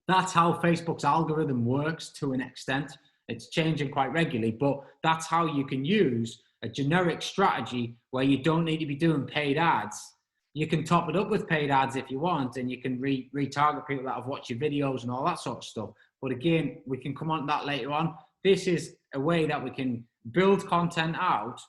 that's how Facebook's algorithm works to an extent. It's changing quite regularly, but that's how you can use a generic strategy where you don't need to be doing paid ads. You can top it up with paid ads if you want, and you can retarget people that have watched your videos and all that sort of stuff. But again, we can come on to that later on. This is a way that we can build content out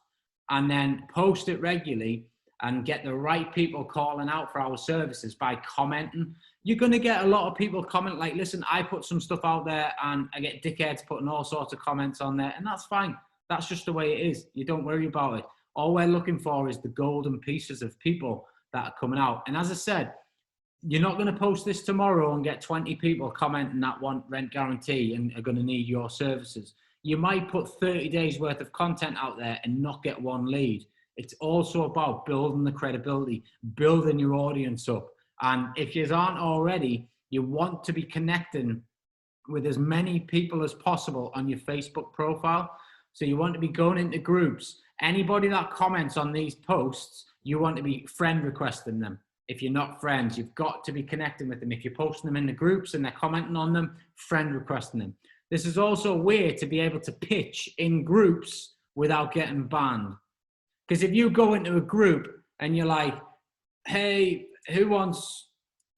and then post it regularly and get the right people calling out for our services by commenting. You're going to get a lot of people comment like, listen, I put some stuff out there and I get dickheads putting all sorts of comments on there, and that's fine. That's just the way it is. You don't worry about it. All we're looking for is the golden pieces of people that are coming out. And as I said, you're not going to post this tomorrow and get 20 people commenting that want rent guarantee and are going to need your services. You might put 30 days worth of content out there and not get one lead. It's also about building the credibility, building your audience up. And if you aren't already, you want to be connecting with as many people as possible on your Facebook profile. So you want to be going into groups. Anybody that comments on these posts, you want to be friend requesting them. If you're not friends, you've got to be connecting with them. If you're posting them in the groups and they're commenting on them, friend requesting them. This is also a way to be able to pitch in groups without getting banned. Because if you go into a group and you're like, hey, who wants,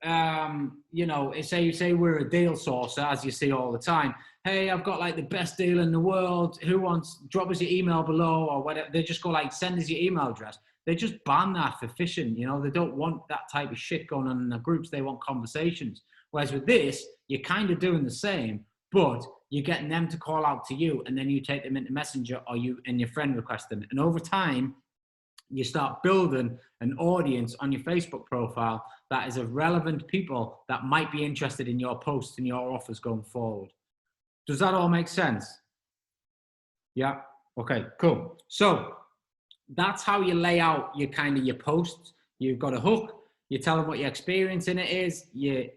you know, say we're a deal sourcer, as you see all the time. Hey, I've got like the best deal in the world. Who wants, drop us your email below or whatever. They just go like, send us your email address. They just ban that for phishing. You know, they don't want that type of shit going on in the groups. They want conversations. Whereas with this, you're kind of doing the same, but you're getting them to call out to you, and then you take them into Messenger or you and your friend request them. And over time, you start building an audience on your Facebook profile that is of relevant people that might be interested in your posts and your offers going forward. Does that all make sense? Yeah. Okay, cool. So that's how you lay out your your posts. You've got a hook. You tell them what your experience in it is. You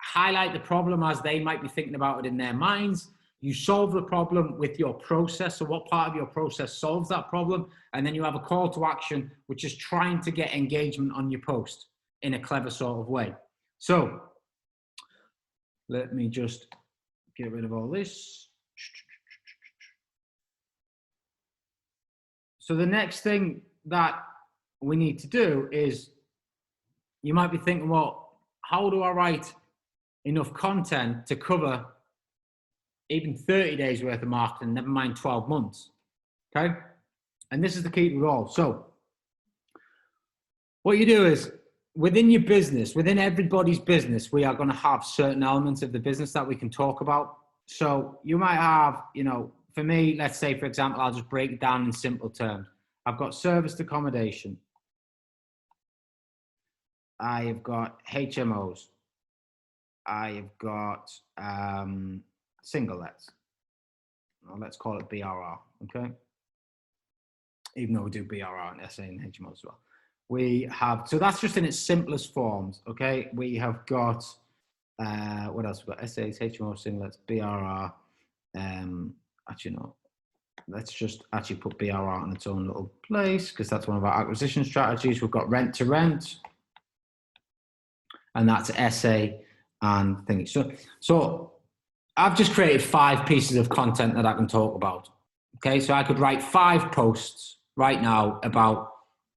highlight the problem as they might be thinking about it in their minds. You solve the problem with your process. So what part of your process solves that problem? And then you have a call to action, which is trying to get engagement on your post in a clever sort of way. So let me just get rid of all this. So the next thing that we need to do is, you might be thinking, well, how do I write enough content to cover even 30 days worth of marketing, never mind 12 months, okay? And this is the key to it all. So what you do is, within your business, within everybody's business, we are going to have certain elements of the business that we can talk about. So you might have, you know, for me, let's say, for example, I'll just break it down in simple terms. I've got serviced accommodation. I have got HMOs. I have got single lets. let's call it BRR, okay? Even though we do BRR and SA and HMO as well. We have, so that's just in its simplest forms, okay? We have got, what else? We've got SAs, HMO, singlets, BRR. Actually, no. Let's just actually put BRR in its own little place because that's one of our acquisition strategies. We've got rent to rent, and that's SA and things. So I've just created 5 pieces of content that I can talk about. Okay, so I could write 5 posts right now about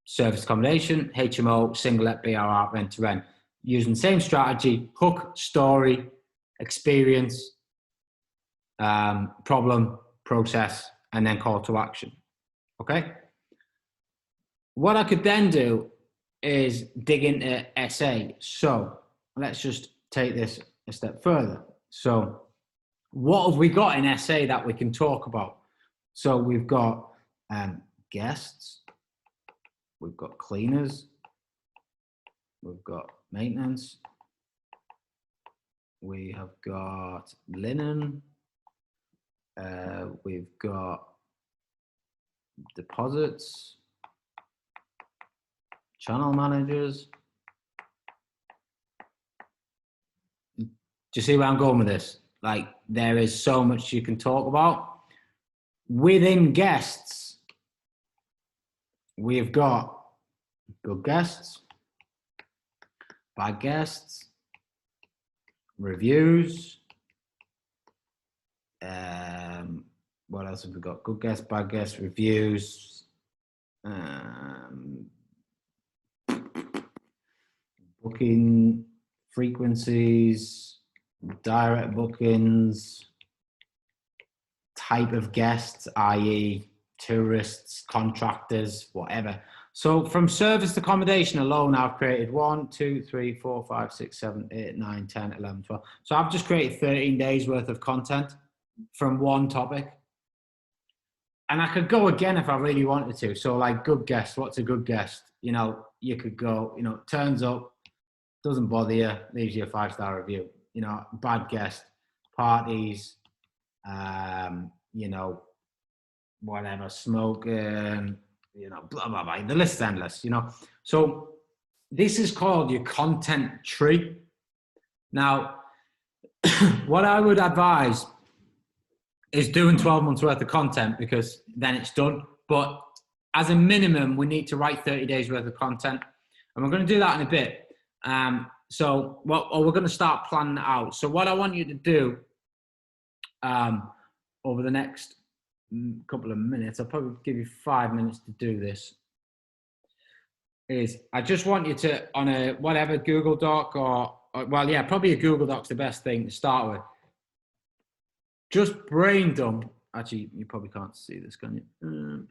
service accommodation, HMO, single-let, BRR, rent to rent, using the same strategy: hook, story, experience, problem, process, and then call to action. Okay. What I could then do is dig into SA. So let's just take this a step further. So what have we got in SA that we can talk about? So we've got guests, we've got cleaners, we've got maintenance, we have got linen, we've got deposits, channel managers. Do you see where I'm going with this? Like, there is so much you can talk about. Within guests, we've got good guests, bad guests, reviews. What else have we got? Good guests, bad guests, reviews. Booking frequencies, direct bookings, type of guests, i.e. tourists, contractors, whatever. So from serviced accommodation alone, I've created 1, 2, 3, 4, 5, 6, 7, 8, 9, 10, 11, 12. So I've just created 13 days worth of content from one topic. And I could go again if I really wanted to. So like, good guest, what's a good guest? You know, you could go, you know, turns up, doesn't bother you, leaves you a 5-star review. You know, bad guest, parties, you know, whatever, smoking, you know, blah, blah, blah. The list's endless, you know. So this is called your content tree. Now, what I would advise is doing 12 months worth of content, because then it's done. But as a minimum, we need to write 30 days worth of content. And we're going to do that in a bit. So we're going to start planning it out. So what I want you to do over the next couple of minutes, I'll probably give you 5 minutes to do this, is I just want you to, on a whatever Google Doc or well, yeah, probably a Google Doc's the best thing to start with. Just brain dump. Actually, you probably can't see this, can you?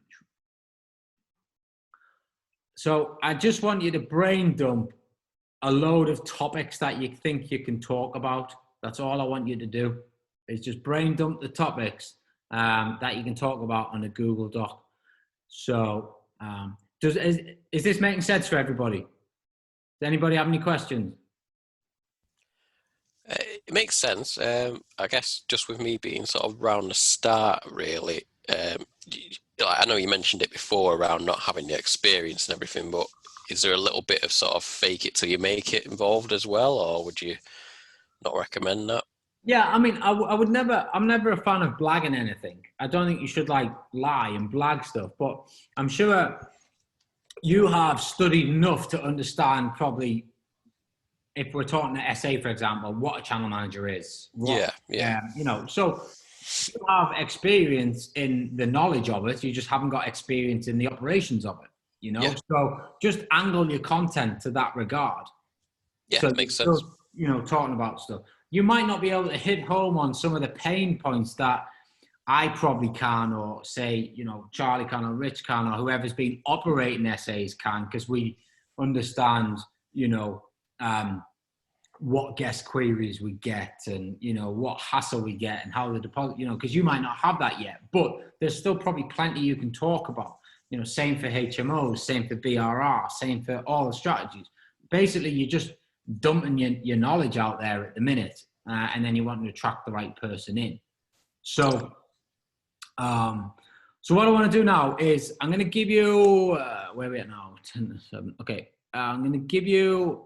So I just want you to brain dump a load of topics that you think you can talk about. That's all I want you to do, is just brain dump the topics that you can talk about on a Google Doc. So is this making sense for everybody? Does anybody have any questions? It makes sense. I guess just with me being sort of around the start, really. I know you mentioned it before around not having the experience and everything, but is there a little bit of sort of fake it till you make it involved as well, or would you not recommend that? Yeah, I mean, I would never, I'm never a fan of blagging anything. I don't think you should like lie and blag stuff, but I'm sure you have studied enough to understand, probably, if we're talking to SA, for example, what a channel manager is. Yeah. You know, so you have experience in the knowledge of it, you just haven't got experience in the operations of it, you know? Yeah. So just angle your content to that regard. Yeah, so that makes sense. You know, talking about stuff. You might not be able to hit home on some of the pain points that I probably can, or say, you know, Charlie can, or Rich can, or whoever's been operating SAs can, because we understand, you know, what guest queries we get, and, you know, what hassle we get, and how the deposit, you know, because you might not have that yet, but there's still probably plenty you can talk about. You know, same for HMOs, same for BRR, same for all the strategies. Basically, you're just dumping your knowledge out there at the minute, and then you want to attract the right person in. So So what I want to do now is I'm going to give you, where are we at now? 10 to 7. Okay. I'm going to give you,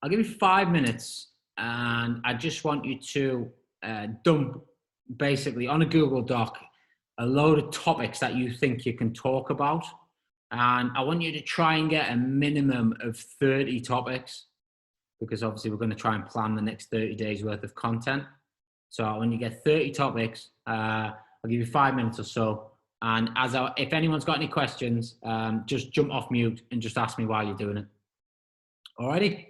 I'll give you 5 minutes, and I just want you to dump basically on a Google Doc a load of topics that you think you can talk about. And I want you to try and get a minimum of 30 topics, because obviously we're going to try and plan the next 30 days worth of content. So when you get 30 topics, I'll give you 5 minutes or so. And if anyone's got any questions, just jump off mute and just ask me while you're doing it. Alrighty?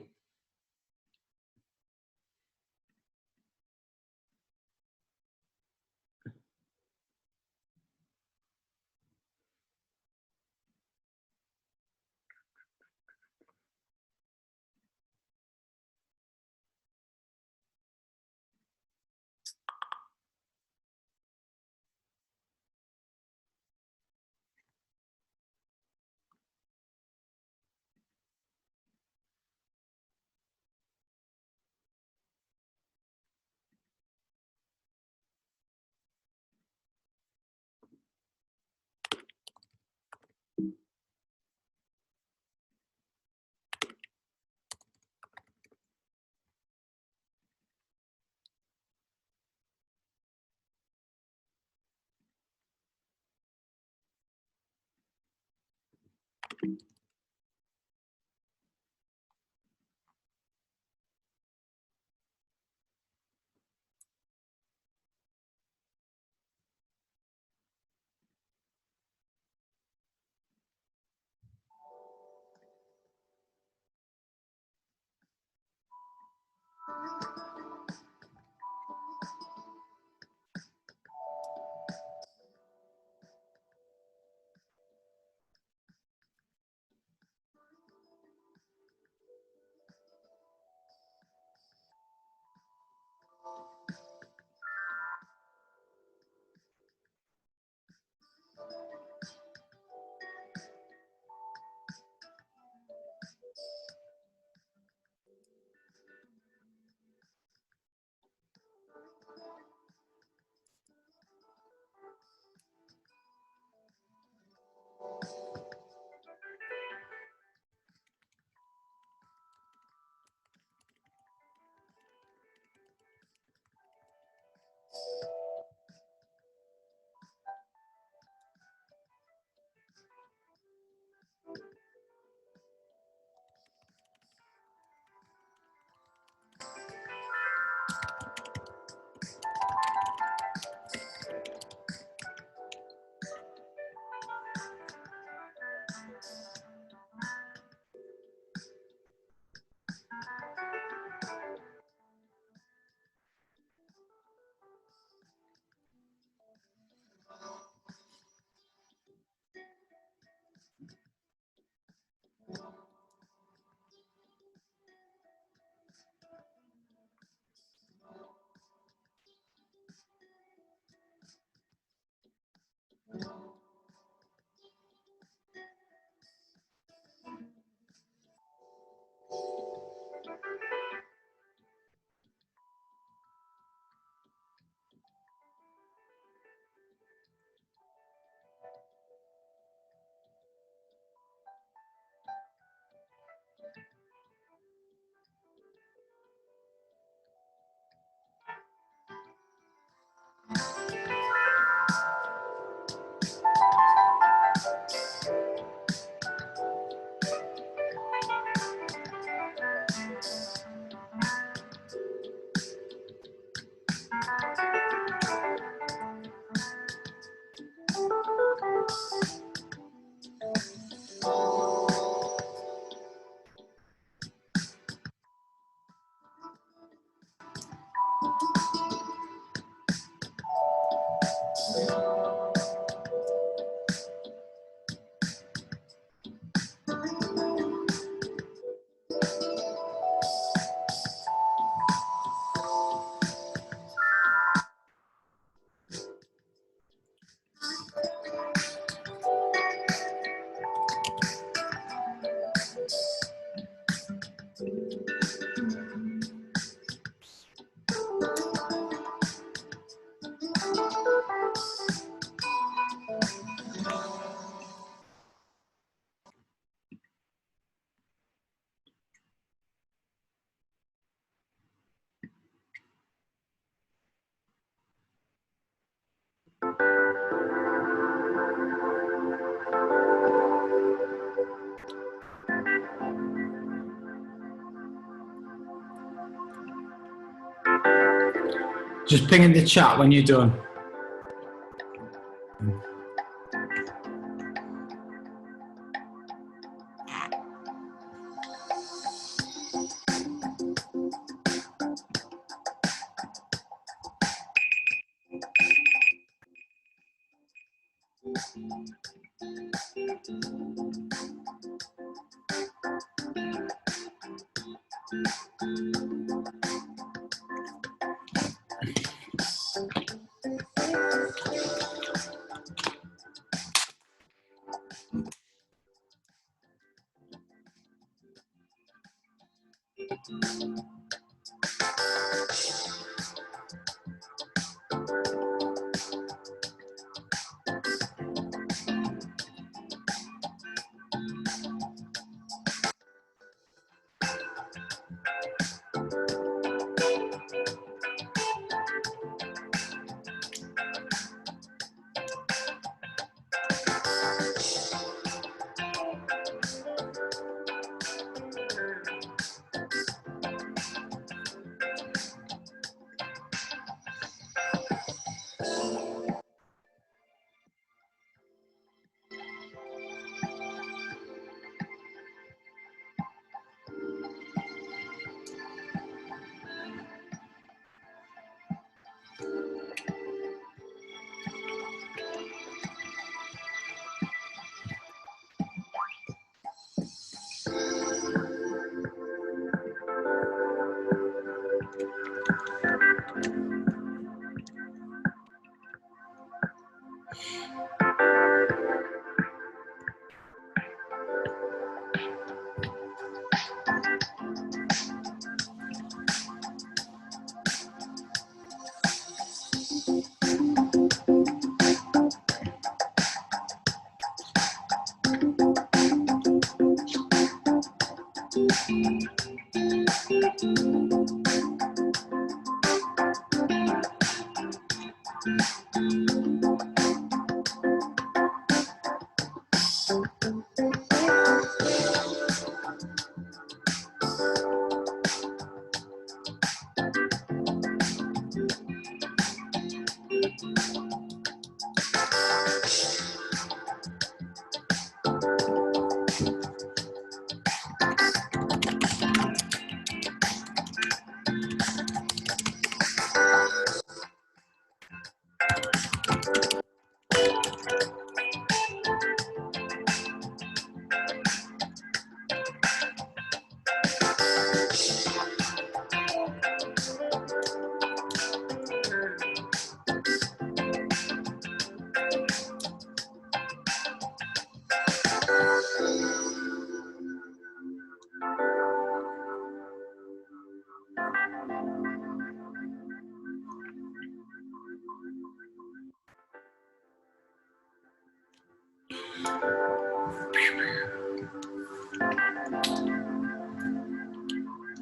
Just ping in the chat when you're done.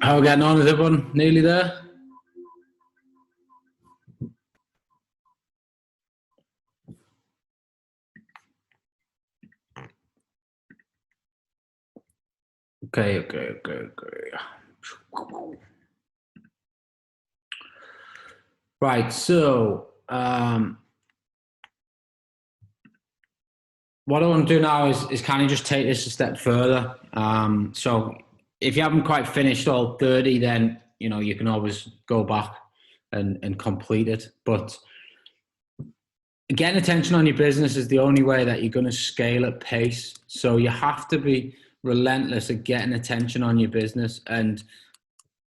How are we getting on? Is everyone nearly there? Okay. Right, so what I want to do now is kind of just take this a step further. So if you haven't quite finished all 30, then you can always go back and complete it. But getting attention on your business is the only way that you're going to scale at pace. So you have to be relentless at getting attention on your business. And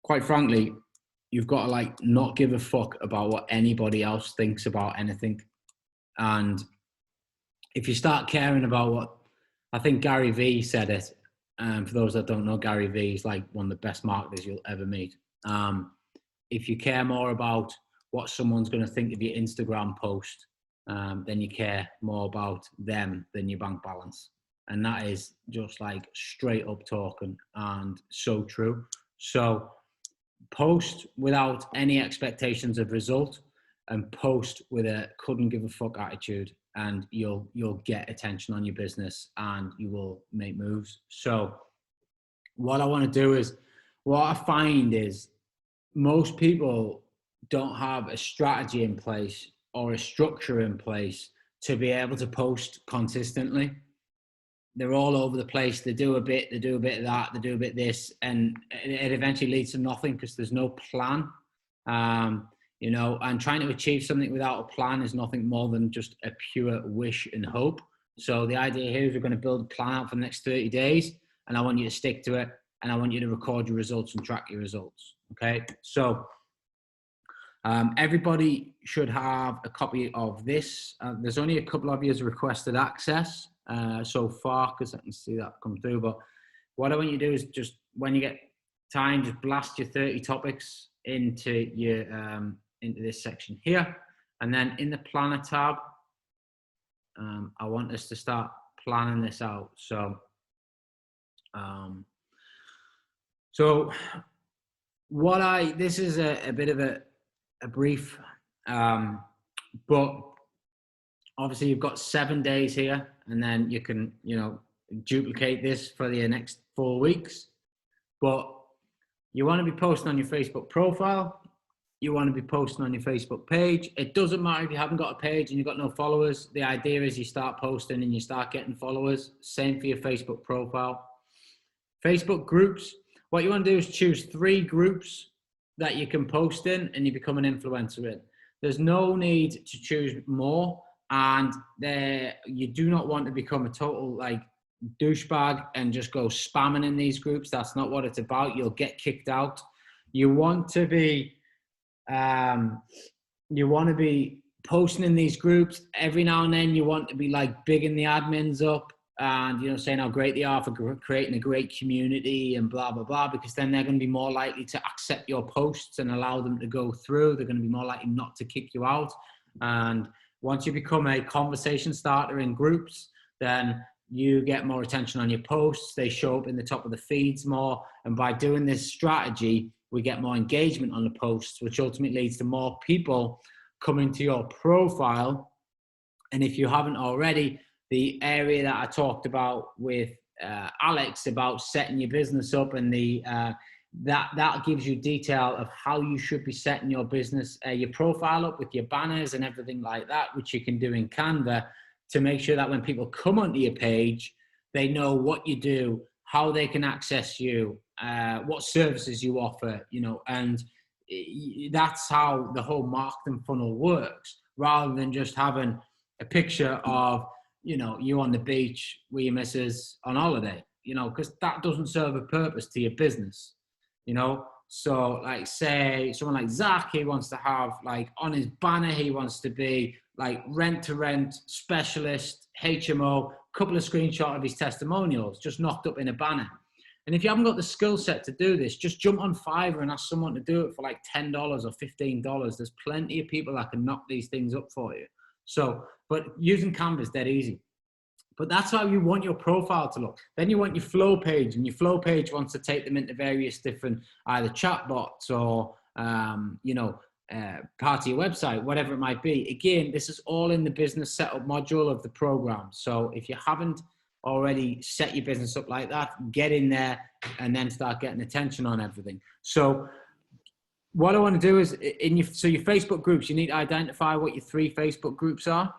quite frankly, you've got to not give a fuck about what anybody else thinks about anything. And if you start caring about what, I think Gary Vee said it, for those that don't know, Gary Vee is like one of the best marketers you'll ever meet. If you care more about what someone's going to think of your Instagram post, then you care more about them than your bank balance. And that is just like straight up talking and so true. So post without any expectations of result and post with a couldn't give a fuck attitude, and you'll get attention on your business and you will make moves. So what I want to do is, what I find is most people don't have a strategy in place or a structure in place to be able to post consistently. They're all over the place. They do a bit of that, they do a bit of this, and it eventually leads to nothing because there's no plan. You know, and trying to achieve something without a plan is nothing more than just a pure wish and hope. So the idea here is we're going to build a plan out for the next 30 days, and I want you to stick to it, and I want you to record your results and track your results. Okay, so everybody should have a copy of this. There's only a couple of you who's requested access so far, because I can see that come through. But what I want you to do is just, when you get time, just blast your 30 topics into your into this section here, and then in the planner tab, I want us to start planning this out. So this is a bit of a brief, but obviously you've got 7 days here, and then you can, you know, duplicate this for the next 4 weeks. But you want to be posting on your Facebook profile. You want to be posting on your Facebook page. It doesn't matter if you haven't got a page and you've got no followers. The idea is you start posting and you start getting followers. Same for your Facebook profile. Facebook groups. What you want to do is choose 3 groups that you can post in and you become an influencer in. There's no need to choose more, and you do not want to become a total like douchebag and just go spamming in these groups. That's not what it's about. You'll get kicked out. You want to be posting in these groups every now and then. You want to be like bigging the admins up and, you know, saying how great they are for creating a great community and blah blah blah, because then they're going to be more likely to accept your posts and allow them to go through. They're going to be more likely not to kick you out. And once you become a conversation starter in groups, then you get more attention on your posts. They show up in the top of the feeds more. And by doing this strategy, we get more engagement on the posts, which ultimately leads to more people coming to your profile. And if you haven't already, the area that I talked about with Alex about setting your business up, and that gives you detail of how you should be setting your business, your profile up with your banners and everything like that, which you can do in Canva, to make sure that when people come onto your page, they know what you do, how they can access you, what services you offer, you know, and that's how the whole marketing funnel works, rather than just having a picture of, you know, you on the beach with your missus on holiday, you know, because that doesn't serve a purpose to your business, you know. So like, say someone like Zach, he wants to have like on his banner, he wants to be like rent to rent specialist, HMO, couple of screenshots of his testimonials just knocked up in a banner. And if you haven't got the skill set to do this, just jump on Fiverr and ask someone to do it for like $10 or $15. There's plenty of people that can knock these things up for you. So, but using Canva is dead easy. But that's how you want your profile to look. Then you want your flow page, and your flow page wants to take them into various different either chatbots or, you know, part of your website, whatever it might be. Again, this is all in the business setup module of the program. So if you haven't already set your business up like that, get in there and then start getting attention on everything. So what I want to do is your Facebook groups, you need to identify what your 3 Facebook groups are.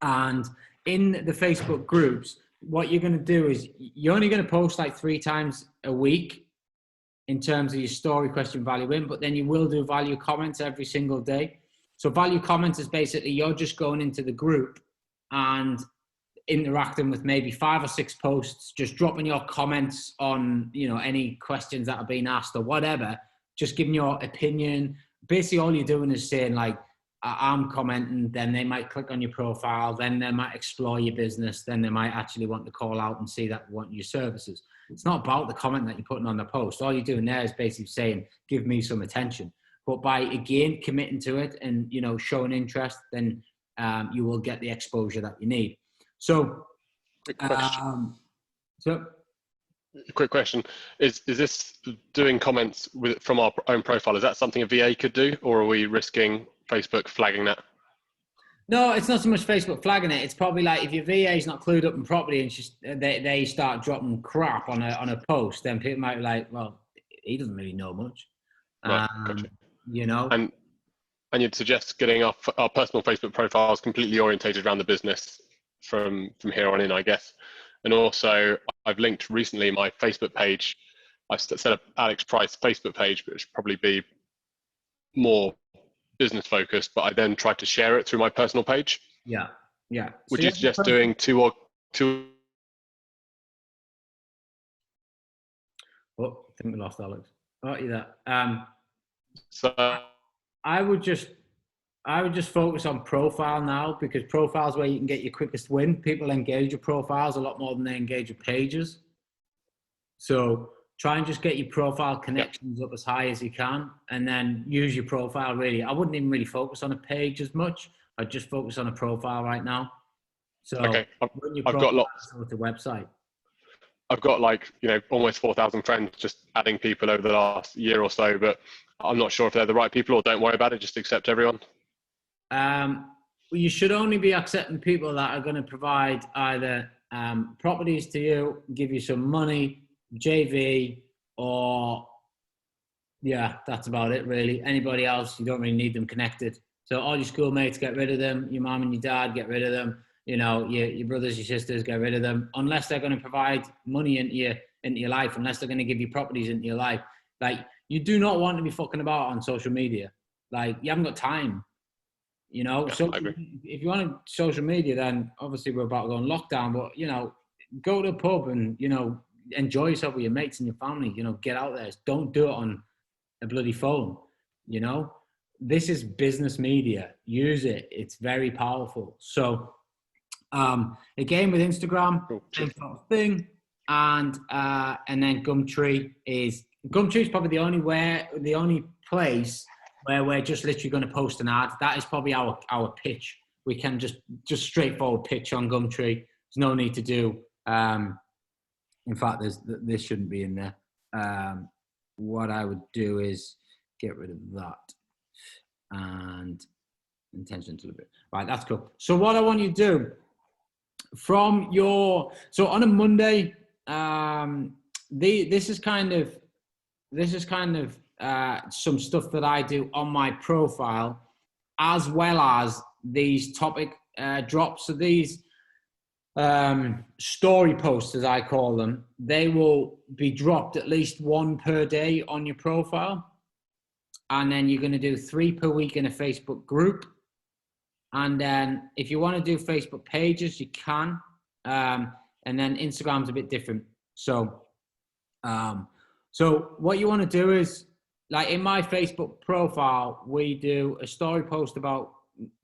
And in the Facebook groups, what you're going to do is you're only going to post like 3 times a week in terms of your story, question, value in, but then you will do value comments every single day. So value comments is basically you're just going into the group and interacting with maybe 5 or 6 posts, just dropping your comments on, you know, any questions that are being asked or whatever, just giving your opinion. Basically all you're doing is saying like, I'm commenting, then they might click on your profile, then they might explore your business, then they might actually want to call out and see that want your services. It's not about the comment that you're putting on the post. All you're doing there is basically saying, give me some attention. But by, again, committing to it and, you know, showing interest, then you will get the exposure that you need. So, Quick question. Is this doing comments from our own profile? Is that something a VA could do, or are we risking Facebook flagging that? No, it's not so much Facebook flagging it. It's probably like if your VA is not clued up in property and they start dropping crap on a post, then people might be like, well, he doesn't really know much. Right, gotcha. you know. And you'd suggest getting our personal Facebook profiles completely orientated around the business from here on in, I guess. And also, I've linked recently my Facebook page. I've set up Alex Price Facebook page, which should probably be more business focused, but I then tried to share it through my personal page. Yeah. Would you suggest doing two? Oh, I think we lost Alex. Oh, you there? So I would just focus on profile now, because profile is where you can get your quickest win. People engage with profiles a lot more than they engage with pages. So try and just get your profile connections up as high as you can, and then use your profile really. I wouldn't even really focus on a page as much. I'd just focus on a profile right now. So okay, I've got lots with the website. I've got almost 4,000 friends, just adding people over the last year or so, but I'm not sure if they're the right people, or don't worry about it, just accept everyone. Well, you should only be accepting people that are going to provide either properties to you, give you some money, JV, or that's about it really. Anybody else, you don't really need them connected. So all your schoolmates, get rid of them. Your mom and your dad, get rid of them. Your brothers, your sisters, get rid of them, unless they're going to provide money into your life, unless they're going to give you properties into your life. Like, you do not want to be fucking about on social media. Like, you haven't got time. So if you want social media, then obviously we're about to go on lockdown, but go to a pub and enjoy yourself with your mates and your family. Get out there. Don't do it on a bloody phone. This is business media. Use it. It's very powerful. So again, with Instagram, same sort of thing, and then Gumtree is probably the only place where we're just literally going to post an ad. That is probably our pitch. We can just straightforward pitch on Gumtree. There's no need to do. In fact, this shouldn't be in there. What I would do is get rid of that and intention to deliver. Right, that's cool. So what I want you to do so on a Monday, this is kind of some stuff that I do on my profile, as well as these topic drops. So these story posts, as I call them, they will be dropped at least one per day on your profile. And then you're going to do 3 per week in a Facebook group. And then if you want to do Facebook pages, you can. And then Instagram's a bit different. So what you want to do is, like in my Facebook profile, we do a story post about,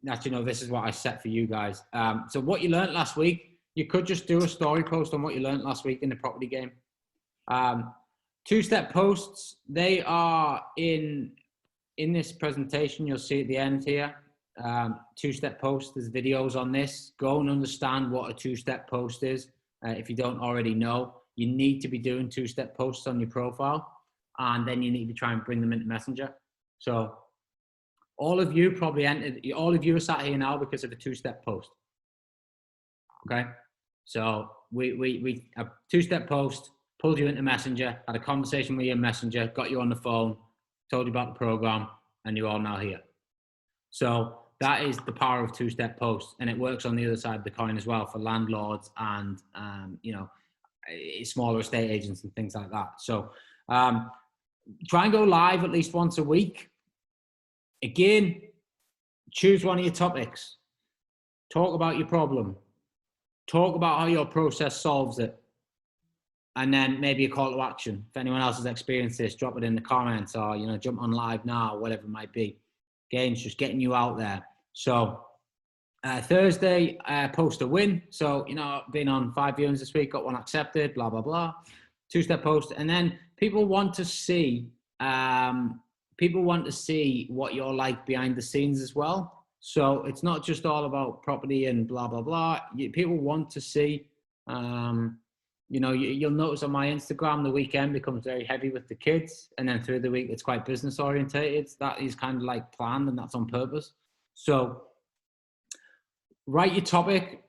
actually, no, this is what I set for you guys. So what you learned last week, you could just do a story post on what you learned last week in the property game. 2-step posts, they are in this presentation. You'll see at the end here. 2-step post, there's videos on this. Go and understand what a 2-step post is. If you don't already know, you need to be doing 2-step posts on your profile, and then you need to try and bring them into Messenger. So all of you are sat here now because of a 2-step post. Okay. So we a 2-step post, pulled you into Messenger, had a conversation with you in Messenger, got you on the phone, told you about the program, and you're all now here. So that is the power of 2-step posts, and it works on the other side of the coin as well for landlords and smaller estate agents and things like that. So try and go live at least once a week. Again, choose one of your topics. Talk about your problem. Talk about how your process solves it. And then maybe a call to action. If anyone else has experienced this, drop it in the comments, or jump on live now, whatever it might be. Again, it's just getting you out there. So Thursday, post a win. So, I've been on 5 viewings this week, got 1 accepted, blah, blah, blah. 2-step post. And then people want to see what you're like behind the scenes as well. So it's not just all about property and blah, blah, blah. People want to see, you'll notice on my Instagram, the weekend becomes very heavy with the kids. And then through the week, it's quite business orientated. That is kind of like planned, and that's on purpose. So write your topic,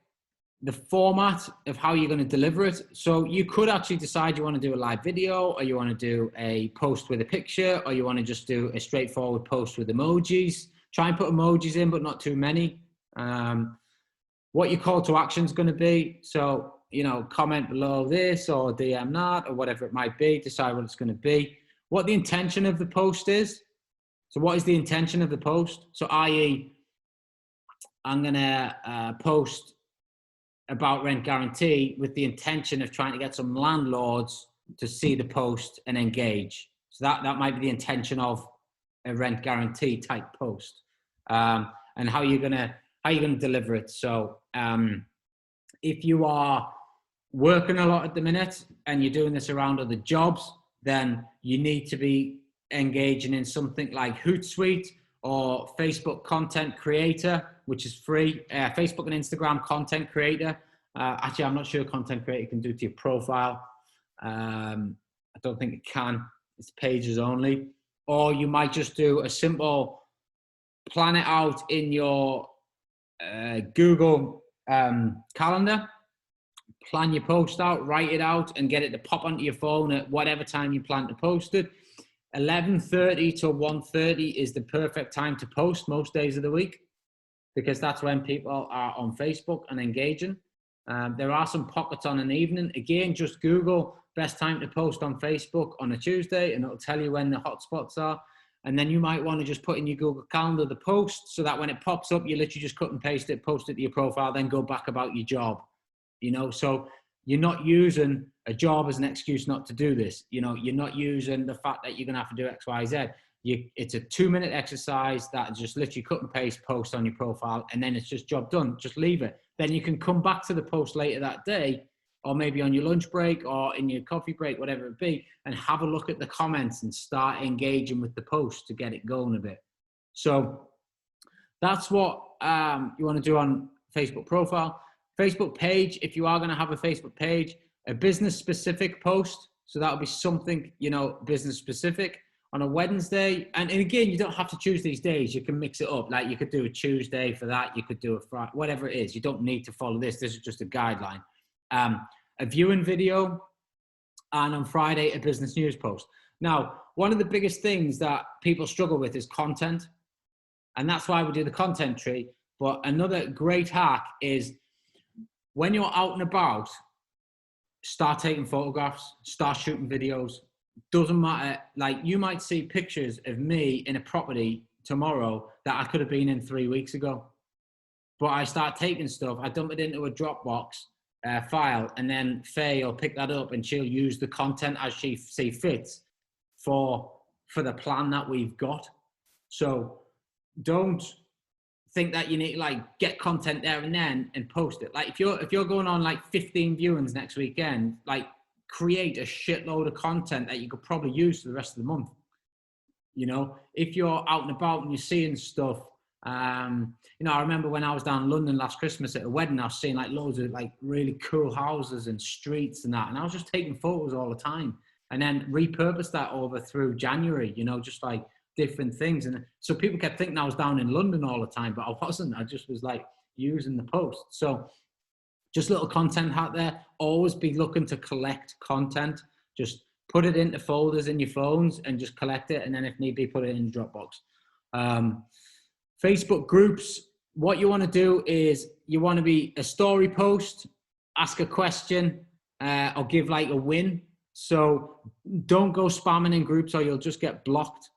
the format of how you're going to deliver it. So you could actually decide you want to do a live video, or you want to do a post with a picture, or you want to just do a straightforward post with emojis. Try and put emojis in, but not too many. What your call to action is going to be. So, you know, comment below this or DM that or whatever it might be. Decide what it's going to be. What the intention of the post is. So what is the intention of the post? So i.e., I'm going to post about rent guarantee with the intention of trying to get some landlords to see the post and engage. So that might be the intention of a rent guarantee type post. And how you're gonna deliver it. So if you are working a lot at the minute and you're doing this around other jobs, then you need to be engaging in something like Hootsuite or Facebook content creator, which is free. Facebook and Instagram content creator. Actually, I'm not sure content creator can do to your profile. I don't think it can. It's pages only. Or you might just do a simple plan it out in your Google calendar. Plan your post out, write it out, and get it to pop onto your phone at whatever time you plan to post it. 11:30 to 1:30 is the perfect time to post most days of the week, because that's when people are on Facebook and engaging. There are some pockets on an evening. Again, just Google best time to post on Facebook on a Tuesday, and it'll tell you when the hot spots are. And then you might want to just put in your Google Calendar the post, so that when it pops up, you literally just cut and paste it, post it to your profile, then go back about your job. You know, so you're not using a job as an excuse not to do this. You know, you're not using the fact that you're going to have to do X, Y, Z. It's a 2-minute exercise that just literally cut and paste, post on your profile, and then it's just job done. Just leave it. Then you can come back to the post later that day, or maybe on your lunch break or in your coffee break, whatever it be, and have a look at the comments and start engaging with the post to get it going a bit. So that's what you want to do on Facebook profile. Facebook page, if you are going to have a Facebook page, a business specific post. So that'll be something, you know, business specific on a Wednesday. And again, you don't have to choose these days. You can mix it up. Like you could do a Tuesday for that. You could do a Friday, whatever it is. You don't need to follow this. This is just a guideline. A viewing video, and on Friday, a business news post. Now, one of the biggest things that people struggle with is content. And that's why we do the content tree. But another great hack is when you're out and about, start taking photographs, start shooting videos. Doesn't matter. Like you might see pictures of me in a property tomorrow that I could have been in 3 weeks ago. But I start taking stuff, I dump it into a Dropbox file, and then Faye will pick that up and she'll use the content as she see fits for the plan that we've got. So don't think that you need to like get content there and then and post it. Like if you're going on like 15 viewings next weekend, like create a shitload of content that you could probably use for the rest of the month. You know, if you're out and about and you're seeing stuff, you know, I remember when I was down in London last Christmas at a wedding, I was seeing like loads of like really cool houses and streets and that, and I was just taking photos all the time, and then repurposed that over through January, you know, just like different things. And so people kept thinking I was down in London all the time, but I wasn't. I just was like using the post. So just little content out there. Always be looking to collect content. Just put it into folders in your phones and just collect it, and then if need be, put it in Dropbox. Facebook groups, what you want to do is you want to be a story post, ask a question, or give like a win. So don't go spamming in groups or you'll just get blocked.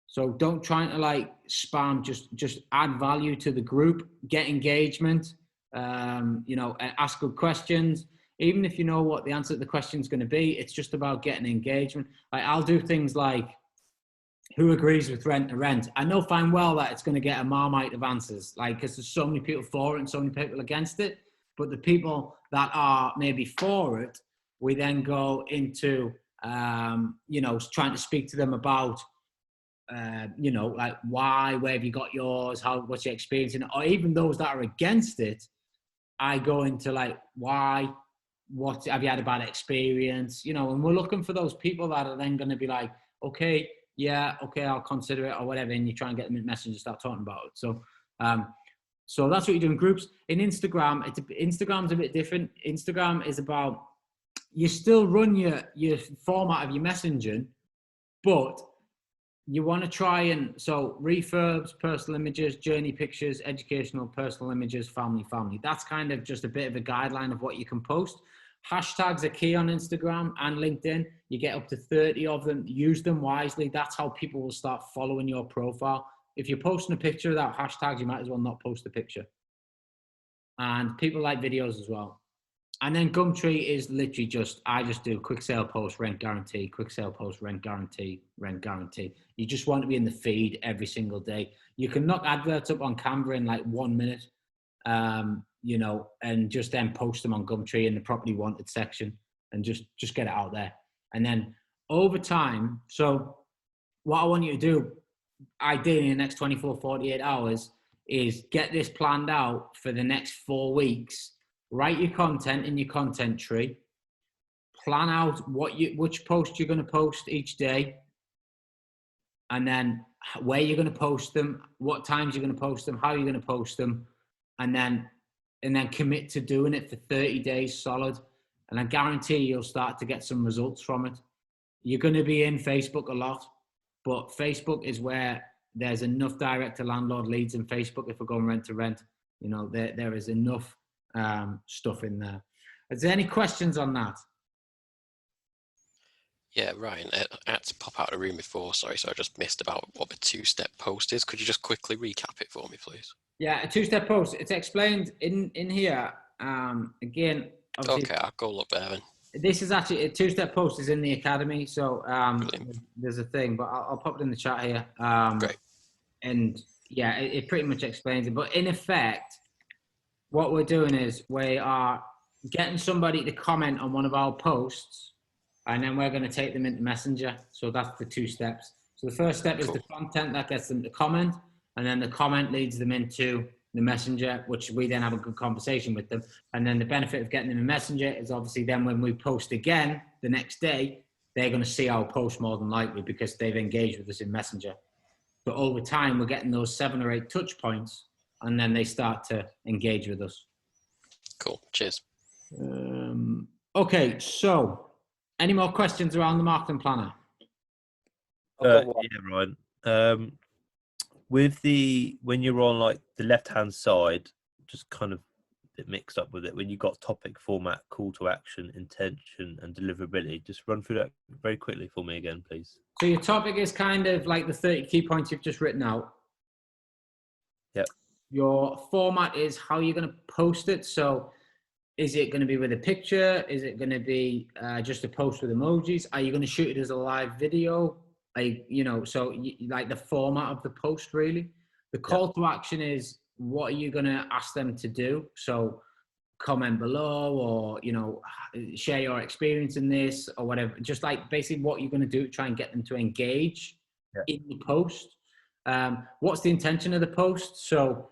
So don't try to like spam, just add value to the group, get engagement, you know, and ask good questions. Even if you know what the answer to the question is going to be, it's just about getting engagement. Like I'll do things like, who agrees with rent to rent? I know fine well that it's going to get a marmite of answers, like because there's so many people for it and so many people against it. But the people that are maybe for it, we then go into, you know, trying to speak to them about, you know, like why, where have you got yours? What's your experience in it? Or even those that are against it, I go into like, why, what have you had a bad experience? You know, and we're looking for those people that are then going to be like, okay, yeah, okay, I'll consider it or whatever. And you try and get them in message and start talking about it. So So that's what you do in groups. In Instagram, Instagram's a bit different. Instagram is about, you still run your format of your messaging, but you want to try and, so refurbs, personal images, journey pictures, educational, personal images, family. That's kind of just a bit of a guideline of what you can post. Hashtags are key on Instagram and LinkedIn. You get up to 30 of them. Use them wisely. That's how people will start following your profile. If you're posting a picture without hashtags, you might as well not post the picture. And people like videos as well. And then Gumtree is literally just, I just do quick sale post, rent guarantee, quick sale post, rent guarantee, rent guarantee. You just want to be in the feed every single day. You can knock adverts up on Canva in like 1 minute, you know, and just then post them on Gumtree in the property wanted section and just get it out there. And then over time, so what I want you to do, ideally in the next 24, 48 hours, is get this planned out for the next 4 weeks. Write your content in your content tree. Plan out which post you're going to post each day, and then where you're going to post them, what times you're going to post them, how you're going to post them, and then commit to doing it for 30 days solid. And I guarantee you'll start to get some results from it. You're going to be in Facebook a lot, but Facebook is where there's enough direct to landlord leads in Facebook. If we're going rent to rent, you know, there is enough stuff in there. Is there any questions on that? Yeah, Ryan, I had to pop out of the room before, sorry, so I just missed about what the two-step post is. Could you just quickly recap it for me, please? Yeah, a two-step post. It's explained in here. Again, okay, I'll go look there then. This is actually, a two-step post is in the academy, so there's a thing, but I'll pop it in the chat here. Great. And yeah, it pretty much explains it. But in effect, what we're doing is we are getting somebody to comment on one of our posts, and then we're going to take them into Messenger. So that's the 2 steps. So the first step is the content that gets them to comment, and then the comment leads them into the Messenger, which we then have a good conversation with them. And then the benefit of getting them in Messenger is obviously then when we post again the next day, they're going to see our post more than likely because they've engaged with us in Messenger. But over time, we're getting those 7 or 8 touch points, and then they start to engage with us. Cool. Cheers. Okay, so any more questions around the marketing planner? Yeah, Ryan. When you're on like the left-hand side, just kind of a bit mixed up with it. When you've got topic, format, call to action, intention, and deliverability, just run through that very quickly for me again, please. So your topic is kind of like the 30 key points you've just written out. Yep. Your format is how you're going to post it. So is it going to be with a picture? Is it going to be just a post with emojis? Are you going to shoot it as a live video? Like the format of the post, really. The call to action is what are you going to ask them to do? So comment below, or, you know, share your experience in this or whatever. Just like basically what you're going to do to try and get them to engage in the post. What's the intention of the post? So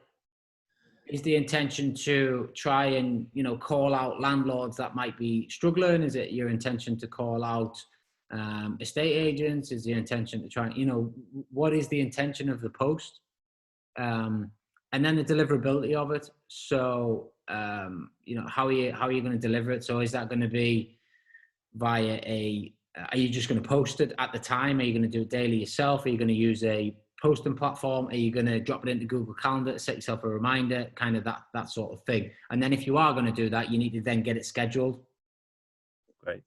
is the intention to try and, you know, call out landlords that might be struggling? Is it your intention to call out estate agents? Is the intention to try and, you know, what is the intention of the post? And then the deliverability of it. So, you know, how are you going to deliver it? So is that going to be via are you just going to post it at the time? Are you going to do it daily yourself? Are you going to use a posting platform? Are you going to drop it into Google Calendar to set yourself a reminder? Kind of that sort of thing. And then if you are going to do that, you need to then get it scheduled. Great.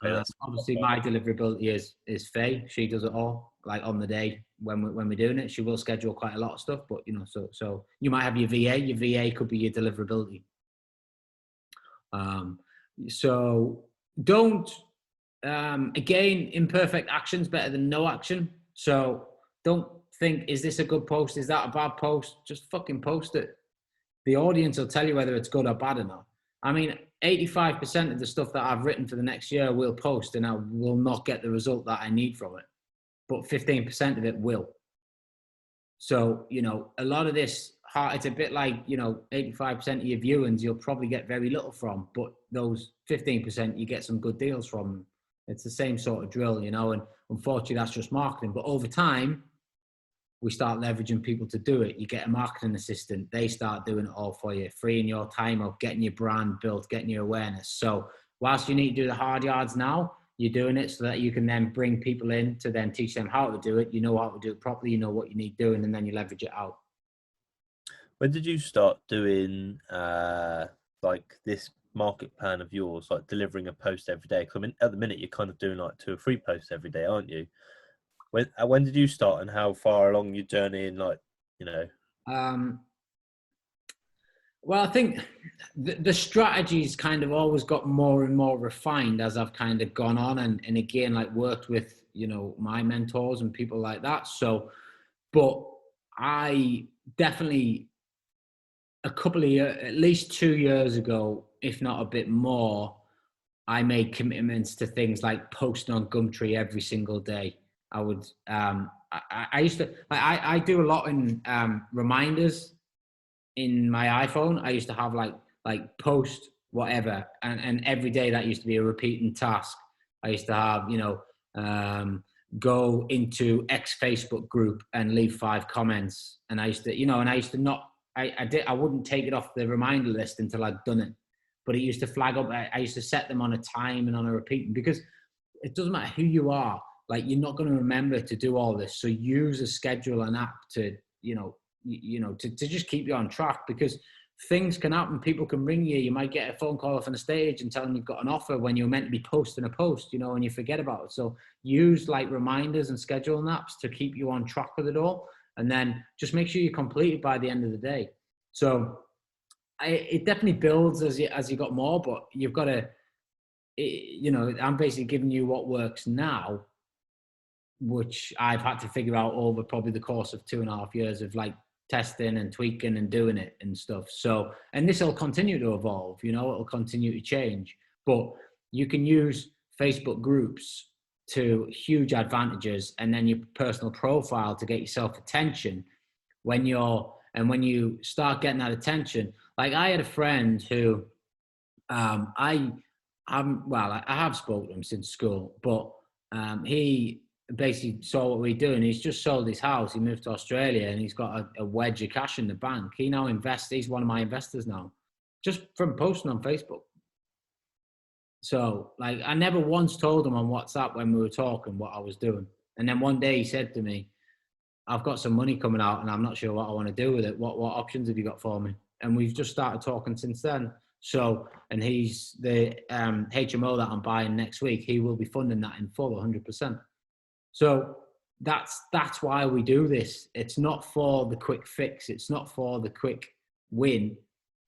Okay, Obviously, my deliverability is Faye. She does it all, like on the day when we're doing it. She will schedule quite a lot of stuff, but, you know, so you might have your VA. Your VA could be your deliverability. So don't, again, imperfect action's better than no action. So don't think, is this a good post? Is that a bad post? Just fucking post it. The audience will tell you whether it's good or bad or not. I mean, 85% of the stuff that I've written for the next year will post, and I will not get the result that I need from it. But 15% of it will. So, you know, a lot of this, it's a bit like, you know, 85% of your viewings, you'll probably get very little from, but those 15%, you get some good deals from. It's the same sort of drill, you know, and unfortunately that's just marketing. But over time, we start leveraging people to do it. You get a marketing assistant, they start doing it all for you, freeing your time up, getting your brand built, getting your awareness. So whilst you need to do the hard yards now, you're doing it so that you can then bring people in to then teach them how to do it. You know how to do it properly, you know what you need doing, and then you leverage it out. When did you start doing like this market plan of yours, like delivering a post every day? Because I mean, at the minute you're kind of doing like 2 or 3 posts every day, aren't you? When did you start, and how far along your journey in, like, you know? Well, I think the strategy's kind of always got more and more refined as I've kind of gone on and again, like worked with, you know, my mentors and people like that. So, but I definitely a couple of years, at least 2 years ago, if not a bit more, I made commitments to things like posting on Gumtree every single day. I would, I used to, I do a lot in reminders in my iPhone. I used to have like post whatever, and every day that used to be a repeating task. I used to have, you know, go into X Facebook group and leave 5 comments. And I used to, you know, and I used to not, I wouldn't take it off the reminder list until I'd done it. But it used to flag up. I used to set them on a time and on a repeat, because it doesn't matter who you are. Like, you're not going to remember to do all this. So use a schedule and app to, to just keep you on track, because things can happen. People can ring you. You might get a phone call off on a stage and tell them you've got an offer when you're meant to be posting a post, you know, and you forget about it. So use like reminders and scheduling apps to keep you on track with it all. And then just make sure you complete it by the end of the day. So it definitely builds as you got more, but you've got to, you know, I'm basically giving you what works now, which I've had to figure out over probably the course of 2.5 years of like testing and tweaking and doing it and stuff. So, and this will continue to evolve, you know, it'll continue to change, but you can use Facebook groups to huge advantages, and then your personal profile to get yourself attention when you start getting that attention. Like, I had a friend who I have spoken to him since school, but he basically saw what we do, and he's just sold his house. He moved to Australia, and he's got a wedge of cash in the bank. He now invests. He's one of my investors now, just from posting on Facebook. So, like, I never once told him on WhatsApp when we were talking what I was doing. And then one day he said to me, I've got some money coming out and I'm not sure what I want to do with it. What options have you got for me? And we've just started talking since then. So, and he's the HMO that I'm buying next week. He will be funding that in full, 100%. So that's why we do this. It's not for the quick fix. It's not for the quick win.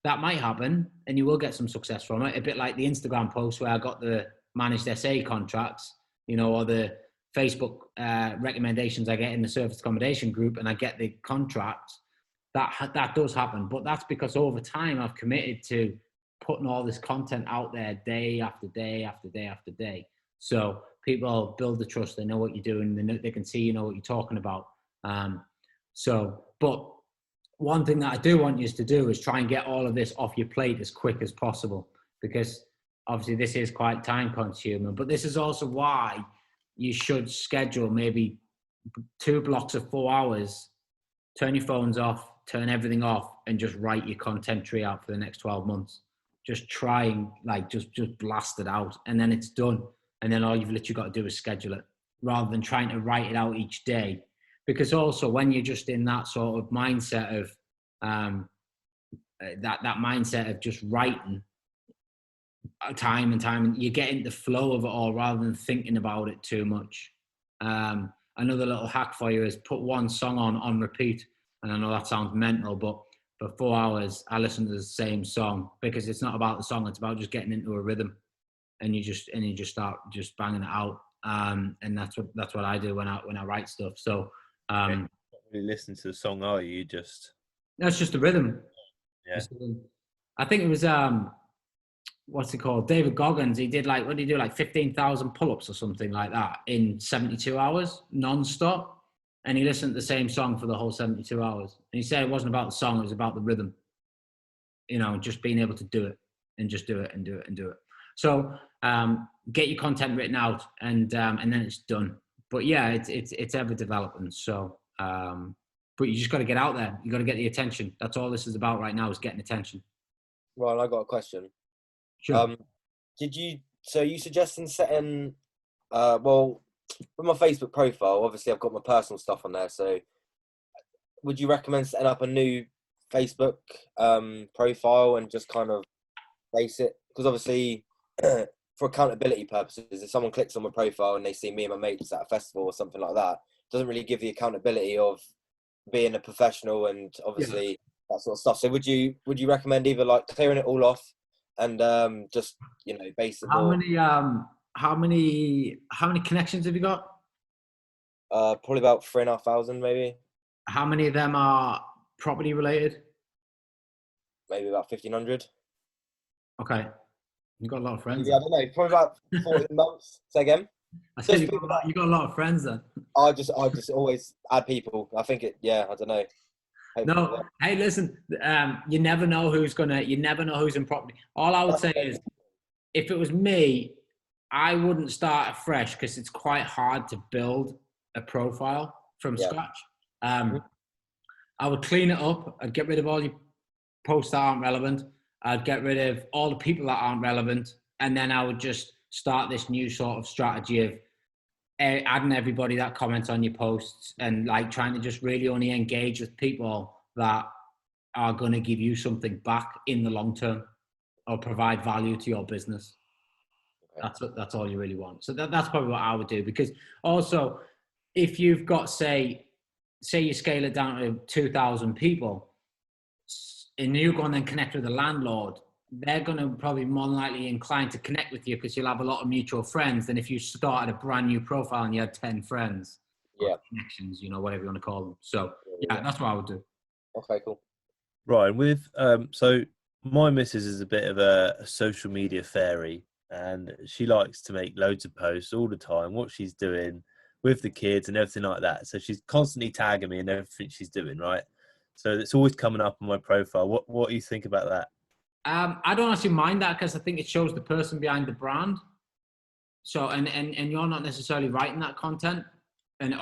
That might happen and you will get some success from it. A bit like the Instagram post where I got the managed SA contracts, you know, or the Facebook recommendations I get in the service accommodation group, and I get the contracts. That does happen. But that's because over time I've committed to putting all this content out there day after day after day after day. So people build the trust. They know what you're doing. They can see, you know, what you're talking about. But one thing that I do want you to do is try and get all of this off your plate as quick as possible, because obviously this is quite time consuming, but this is also why you should schedule maybe 2 blocks of 4 hours, turn your phones off, turn everything off, and just write your content tree out for the next 12 months. Just try and like, just blast it out, and then it's done. And then all you've literally got to do is schedule it, rather than trying to write it out each day. Because also when you're just in that sort of mindset of that mindset of just writing time and time, and you get into the flow of it all rather than thinking about it too much. Another little hack for you is put one song on repeat. And I know that sounds mental, but for 4 hours I listen to the same song, because it's not about the song, it's about just getting into a rhythm, and you just start just banging it out. And that's what I do when I write stuff. So you're not really listening to the song, are you? That's just the rhythm. Yeah. I think it was what's it called? David Goggins. He did like, what did he do? Like 15,000 pull-ups or something like that in 72 hours, non-stop. And he listened to the same song for the whole 72 hours. And he said it wasn't about the song, it was about the rhythm. You know, just being able to do it and just do it and do it and do it. So get your content written out, and then it's done. But yeah, it's ever developing. So but you just got to get out there. You got to get the attention. That's all this is about right now, is getting attention. Well, I got a question. Sure. So you suggesting setting, well, with my Facebook profile, obviously I've got my personal stuff on there. So would you recommend setting up a new Facebook profile and just kind of base it? Because obviously for accountability purposes, if someone clicks on my profile and they see me and my mates at a festival or something like that, it doesn't really give the accountability of being a professional and obviously that sort of stuff. So would you recommend either like clearing it all off and just, you know, base it more? How many connections have you got? Probably about 3,500 maybe. How many of them are property related? Maybe about 1,500. Okay, you got a lot of friends. Yeah, I don't know, probably about 40 months. Say again. I said you got a lot of friends then. I just always add people. I think I don't know. No, hey, listen, you never know who's in property. All I would say is, if it was me, I wouldn't start afresh because it's quite hard to build a profile from scratch. I would clean it up. I'd get rid of all your posts that aren't relevant. I'd get rid of all the people that aren't relevant. And then I would just start this new sort of strategy of adding everybody that comments on your posts and like trying to just really only engage with people that are going to give you something back in the long term or provide value to your business. That's all you really want. So that's probably what I would do, because also if you've got, say you scale it down to 2,000 people and you go and then connect with the landlord, they're going to probably more than likely inclined to connect with you because you'll have a lot of mutual friends than if you started a brand new profile and you had 10 friends. Connections, you know, whatever you want to call them. So that's what I would do. Okay, cool. Right, and with so my missus is a bit of a social media fairy, and she likes to make loads of posts all the time, what she's doing with the kids and everything like that. So she's constantly tagging me in everything she's doing, right? So it's always coming up on my profile. What do you think about that? I don't actually mind that because I think it shows the person behind the brand. So, and you're not necessarily writing that content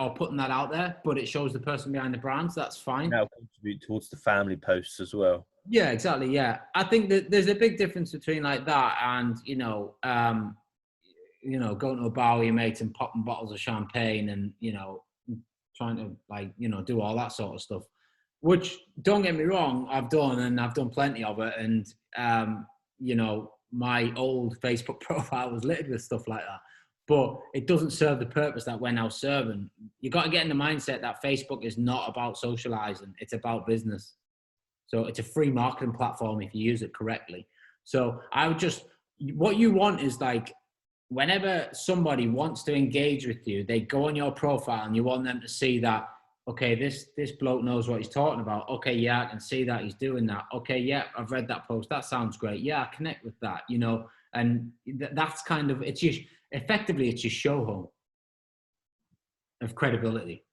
or putting that out there, but it shows the person behind the brand. So that's fine. Now contribute towards the family posts as well. Yeah, exactly. Yeah. I think that there's a big difference between like that and, going to a bar with your mates and popping bottles of champagne and, trying to do all that sort of stuff, which, don't get me wrong, I've done, and I've done plenty of it. And, my old Facebook profile was littered with stuff like that, but it doesn't serve the purpose that we're now serving. You got to get in the mindset that Facebook is not about socializing. It's about business. So it's a free marketing platform if you use it correctly. So I would what you want is like, whenever somebody wants to engage with you, they go on your profile and you want them to see that, okay, this bloke knows what he's talking about. Okay, yeah, I can see that he's doing that. Okay, yeah, I've read that post. That sounds great. Yeah, I connect with that, and that's kind of, it's effectively your show home of credibility.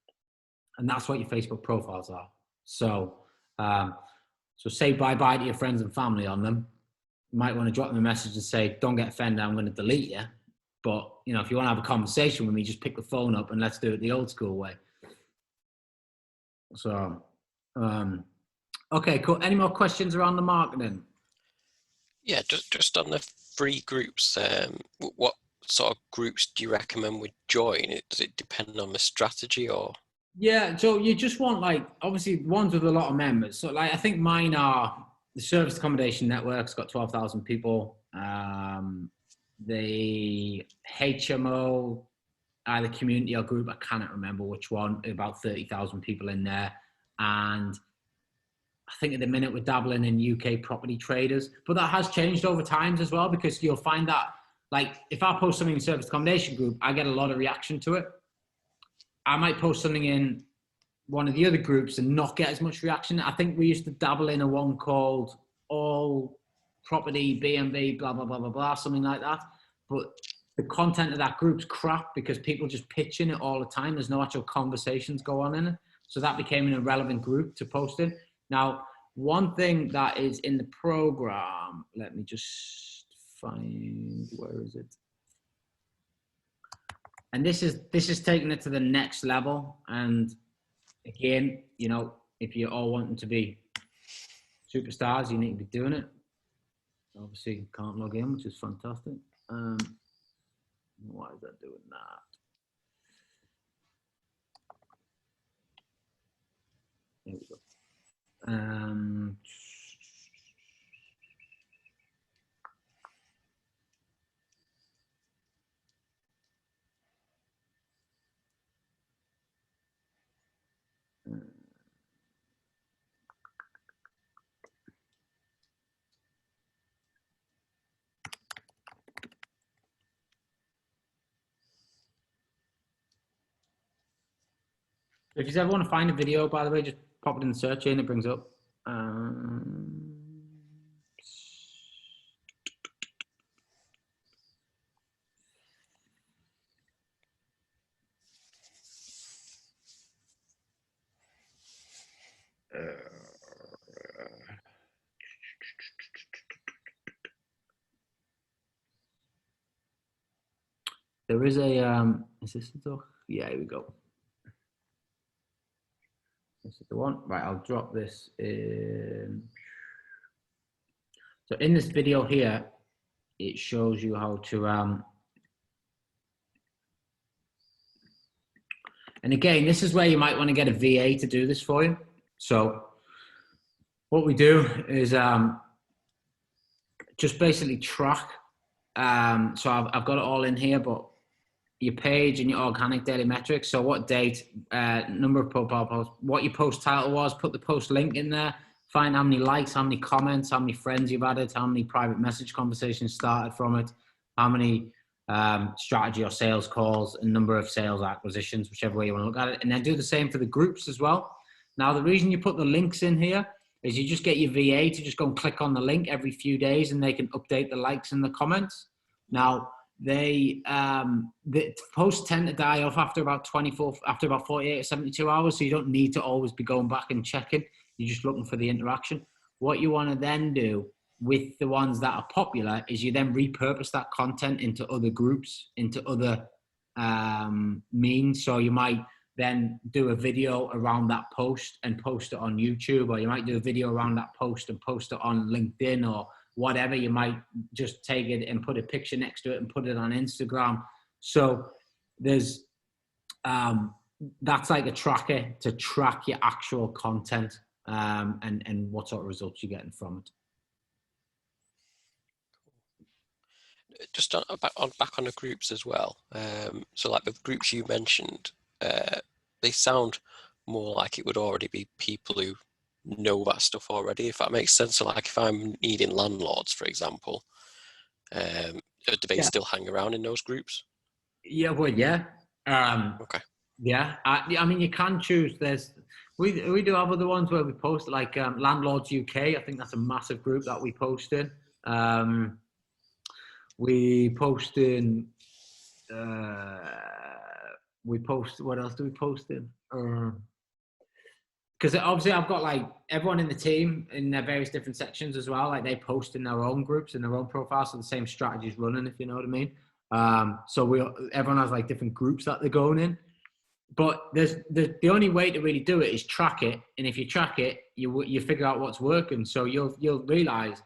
And that's what your Facebook profiles are. So, so say bye-bye to your friends and family on them. You might want to drop them a message and say, don't get offended, I'm going to delete you. But, if you want to have a conversation with me, just pick the phone up and let's do it the old school way. So, okay, cool. Any more questions around the marketing? Yeah, just on the free groups, what sort of groups do you recommend we join? Does it depend on the strategy or? Yeah, so you just want obviously ones with a lot of members. So I think mine are the Service Accommodation Network's got 12,000 people. The HMO, either community or group, I cannot remember which one, about 30,000 people in there. And I think at the minute we're dabbling in UK property traders, but that has changed over time as well, because you'll find that if I post something in Service Accommodation group, I get a lot of reaction to it. I might post something in one of the other groups and not get as much reaction. I think we used to dabble in a one called All Property BnB, blah, blah, blah, blah, blah, something like that. But the content of that group's crap because people just pitch in it all the time. There's no actual conversations go on in it. So that became an irrelevant group to post in. Now, one thing that is in the program, let me just find, where is it? And this is taking it to the next level. And again, you know, if you're all wanting to be superstars, you need to be doing it. Obviously, you can't log in, which is fantastic. Why is that doing that? There we go. If you ever want to find a video, by the way, just pop it in the search and it brings up. There is a, is this the doc? Yeah, here we go. This is the one. Right, I'll drop this in. So in this video here, it shows you how to, and again, this is where you might want to get a VA to do this for you. So what we do is just basically track. So I've got it all in here, but your page and your organic daily metrics. So what date, number of profile posts, what your post title was, put the post link in there, find how many likes, how many comments, how many friends you've added, how many private message conversations started from it, how many strategy or sales calls, and number of sales acquisitions, whichever way you want to look at it. And then do the same for the groups as well. Now, the reason you put the links in here is you just get your VA to just go and click on the link every few days and they can update the likes and the comments. Now, the posts tend to die off after about 48 or 72 hours. So you don't need to always be going back and checking. You're just looking for the interaction. What you want to then do with the ones that are popular is you then repurpose that content into other groups, into other means. So you might then do a video around that post and post it on YouTube, or you might do a video around that post and post it on LinkedIn or whatever. You might just take it and put a picture next to it and put it on Instagram. So there's, that's like a tracker to track your actual content and what sort of results you're getting from it. Just back on the groups as well. So like the groups you mentioned, they sound more like it would already be people who know that stuff already, if that makes sense. So like if I'm needing landlords, for example, do they still hang around in those groups? Yeah, well, yeah. Okay. Yeah, I mean, you can choose. We do have other ones where we post, like Landlords UK. I think that's a massive group that we post in. We post in. What else do we post in? Because obviously I've got like everyone in the team in their various different sections as well. Like they post in their own groups, in their own profiles, so the same strategy's running, if you know what I mean. So everyone has like different groups that they're going in. But the only way to really do it is track it, and if you track it, you figure out what's working. So you'll realize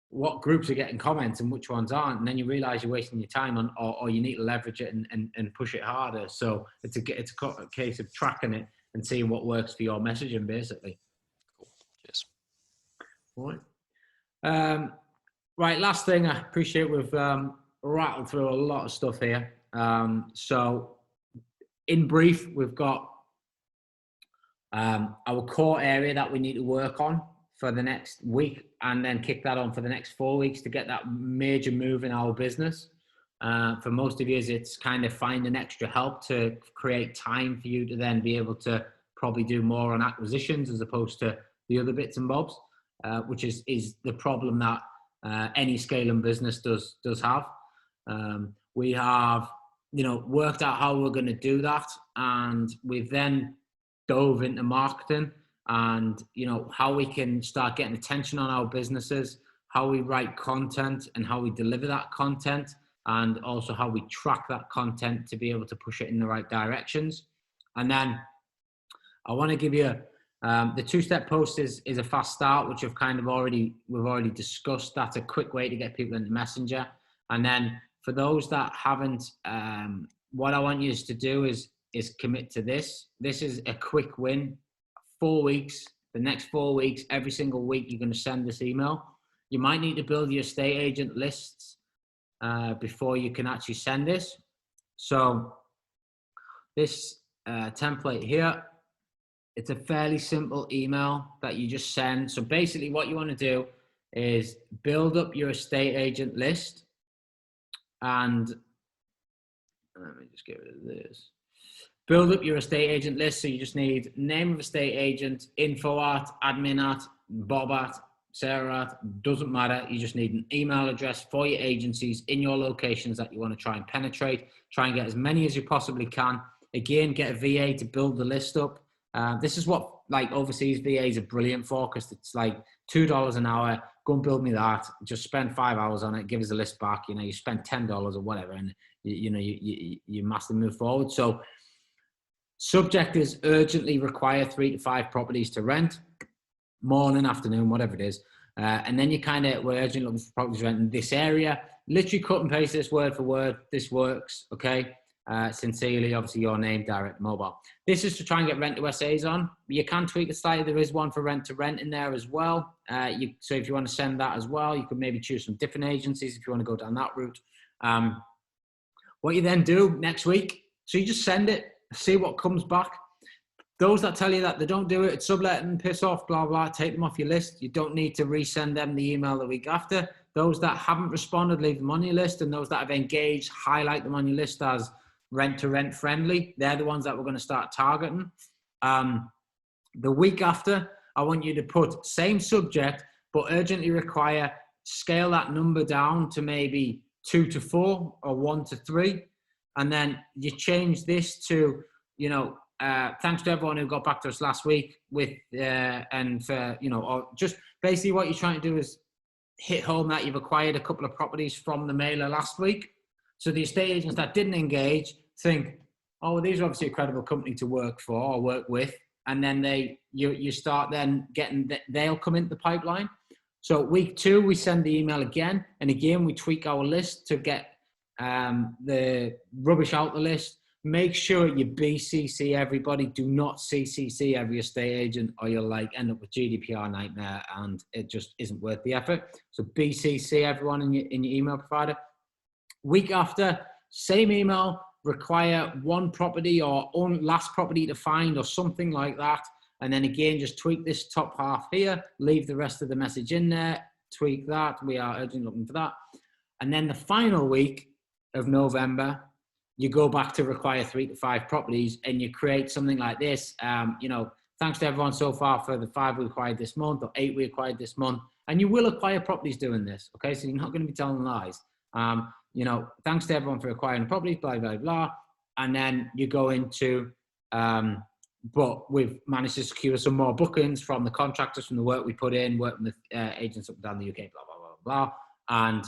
what groups are getting comments and which ones aren't, and then you realize you're wasting your time on, or you need to leverage it and push it harder. So it's a case of tracking it and seeing what works for your messaging, basically. Cool. Cheers. All right. Right. Last thing, I appreciate we've rattled through a lot of stuff here. So in brief, we've got our core area that we need to work on for the next week, and then kick that on for the next 4 weeks to get that major move in our business. For most of you, it's kind of finding extra help to create time for you to then be able to probably do more on acquisitions as opposed to the other bits and bobs, which is the problem that any scaling business does have. We have, worked out how we're going to do that, and we've then dove into marketing and how we can start getting attention on our businesses, how we write content and how we deliver that content, and also how we track that content to be able to push it in the right directions. And then I want to give you the two-step post is a fast start, which we've already discussed. That's a quick way to get people into Messenger. And then for those that haven't, what I want you to do is commit to this. This is a quick win. 4 weeks, the next 4 weeks, every single week, you're going to send this email. You might need to build your estate agent lists before you can actually send this. So this template here, it's a fairly simple email that you just send. So basically what you want to do is build up your estate agent list. And let me just get rid of this. Build up your estate agent list. So you just need name of estate agent, info at, admin at, Bob at, Sarah at, doesn't matter. You just need an email address for your agencies in your locations that you want to try and penetrate. Try and get as many as you possibly can. Again, get a VA to build the list up. This is what like overseas VAs are brilliant for, because it's like $2 an hour. Go and build me that. Just spend 5 hours on it. Give us a list back. You know, you spend $10 or whatever, and you massively move forward. So subject is urgently require 3 to 5 properties to rent, morning, afternoon, whatever it is. And then we're urgently looking for properties to rent in this area. Literally cut and paste this word for word. This works, okay? Sincerely, obviously your name, direct mobile. This is to try and get rent to SAs on. You can tweak it slightly. There is one for rent to rent in there as well. So if you want to send that as well, you could maybe choose some different agencies if you want to go down that route. What you then do next week, so you just send it, see what comes back. Those that tell you that they don't do it, it's subletting, piss off, blah, blah, take them off your list. You don't need to resend them the email the week after. Those that haven't responded, leave them on your list. And those that have engaged, highlight them on your list as rent to rent friendly. They're the ones that we're going to start targeting. The week after, I want you to put same subject, but urgently require, scale that number down to maybe 2 to 4 or 1 to 3. And then you change this to, thanks to everyone who got back to us last week with, and for, or just basically what you're trying to do is hit home that you've acquired a couple of properties from the mailer last week. So the estate agents that didn't engage think, oh, well, these are obviously a credible company to work for or work with. And then you start then getting, they'll come into the pipeline. So week 2, we send the email again. And again, we tweak our list to get the rubbish out the list. Make sure you BCC everybody. Do not CCC every estate agent, or you'll end up with GDPR nightmare, and it just isn't worth the effort. So BCC everyone in your email provider. Week after, same email, require 1 property or last property to find or something like that. And then again, just tweak this top half here, leave the rest of the message in there, tweak that. We are urgently looking for that. And then the final week of November, you go back to require 3 to 5 properties, and you create something like this. Thanks to everyone so far for the 5 we acquired this month or 8 we acquired this month. And you will acquire properties doing this. Okay. So you're not going to be telling lies. Thanks to everyone for acquiring properties, blah, blah, blah. And then you go into, but we've managed to secure some more bookings from the contractors, from the work we put in, working with agents up and down the UK, blah, blah, blah, blah.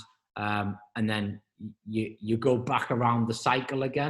And then you go back around the cycle again.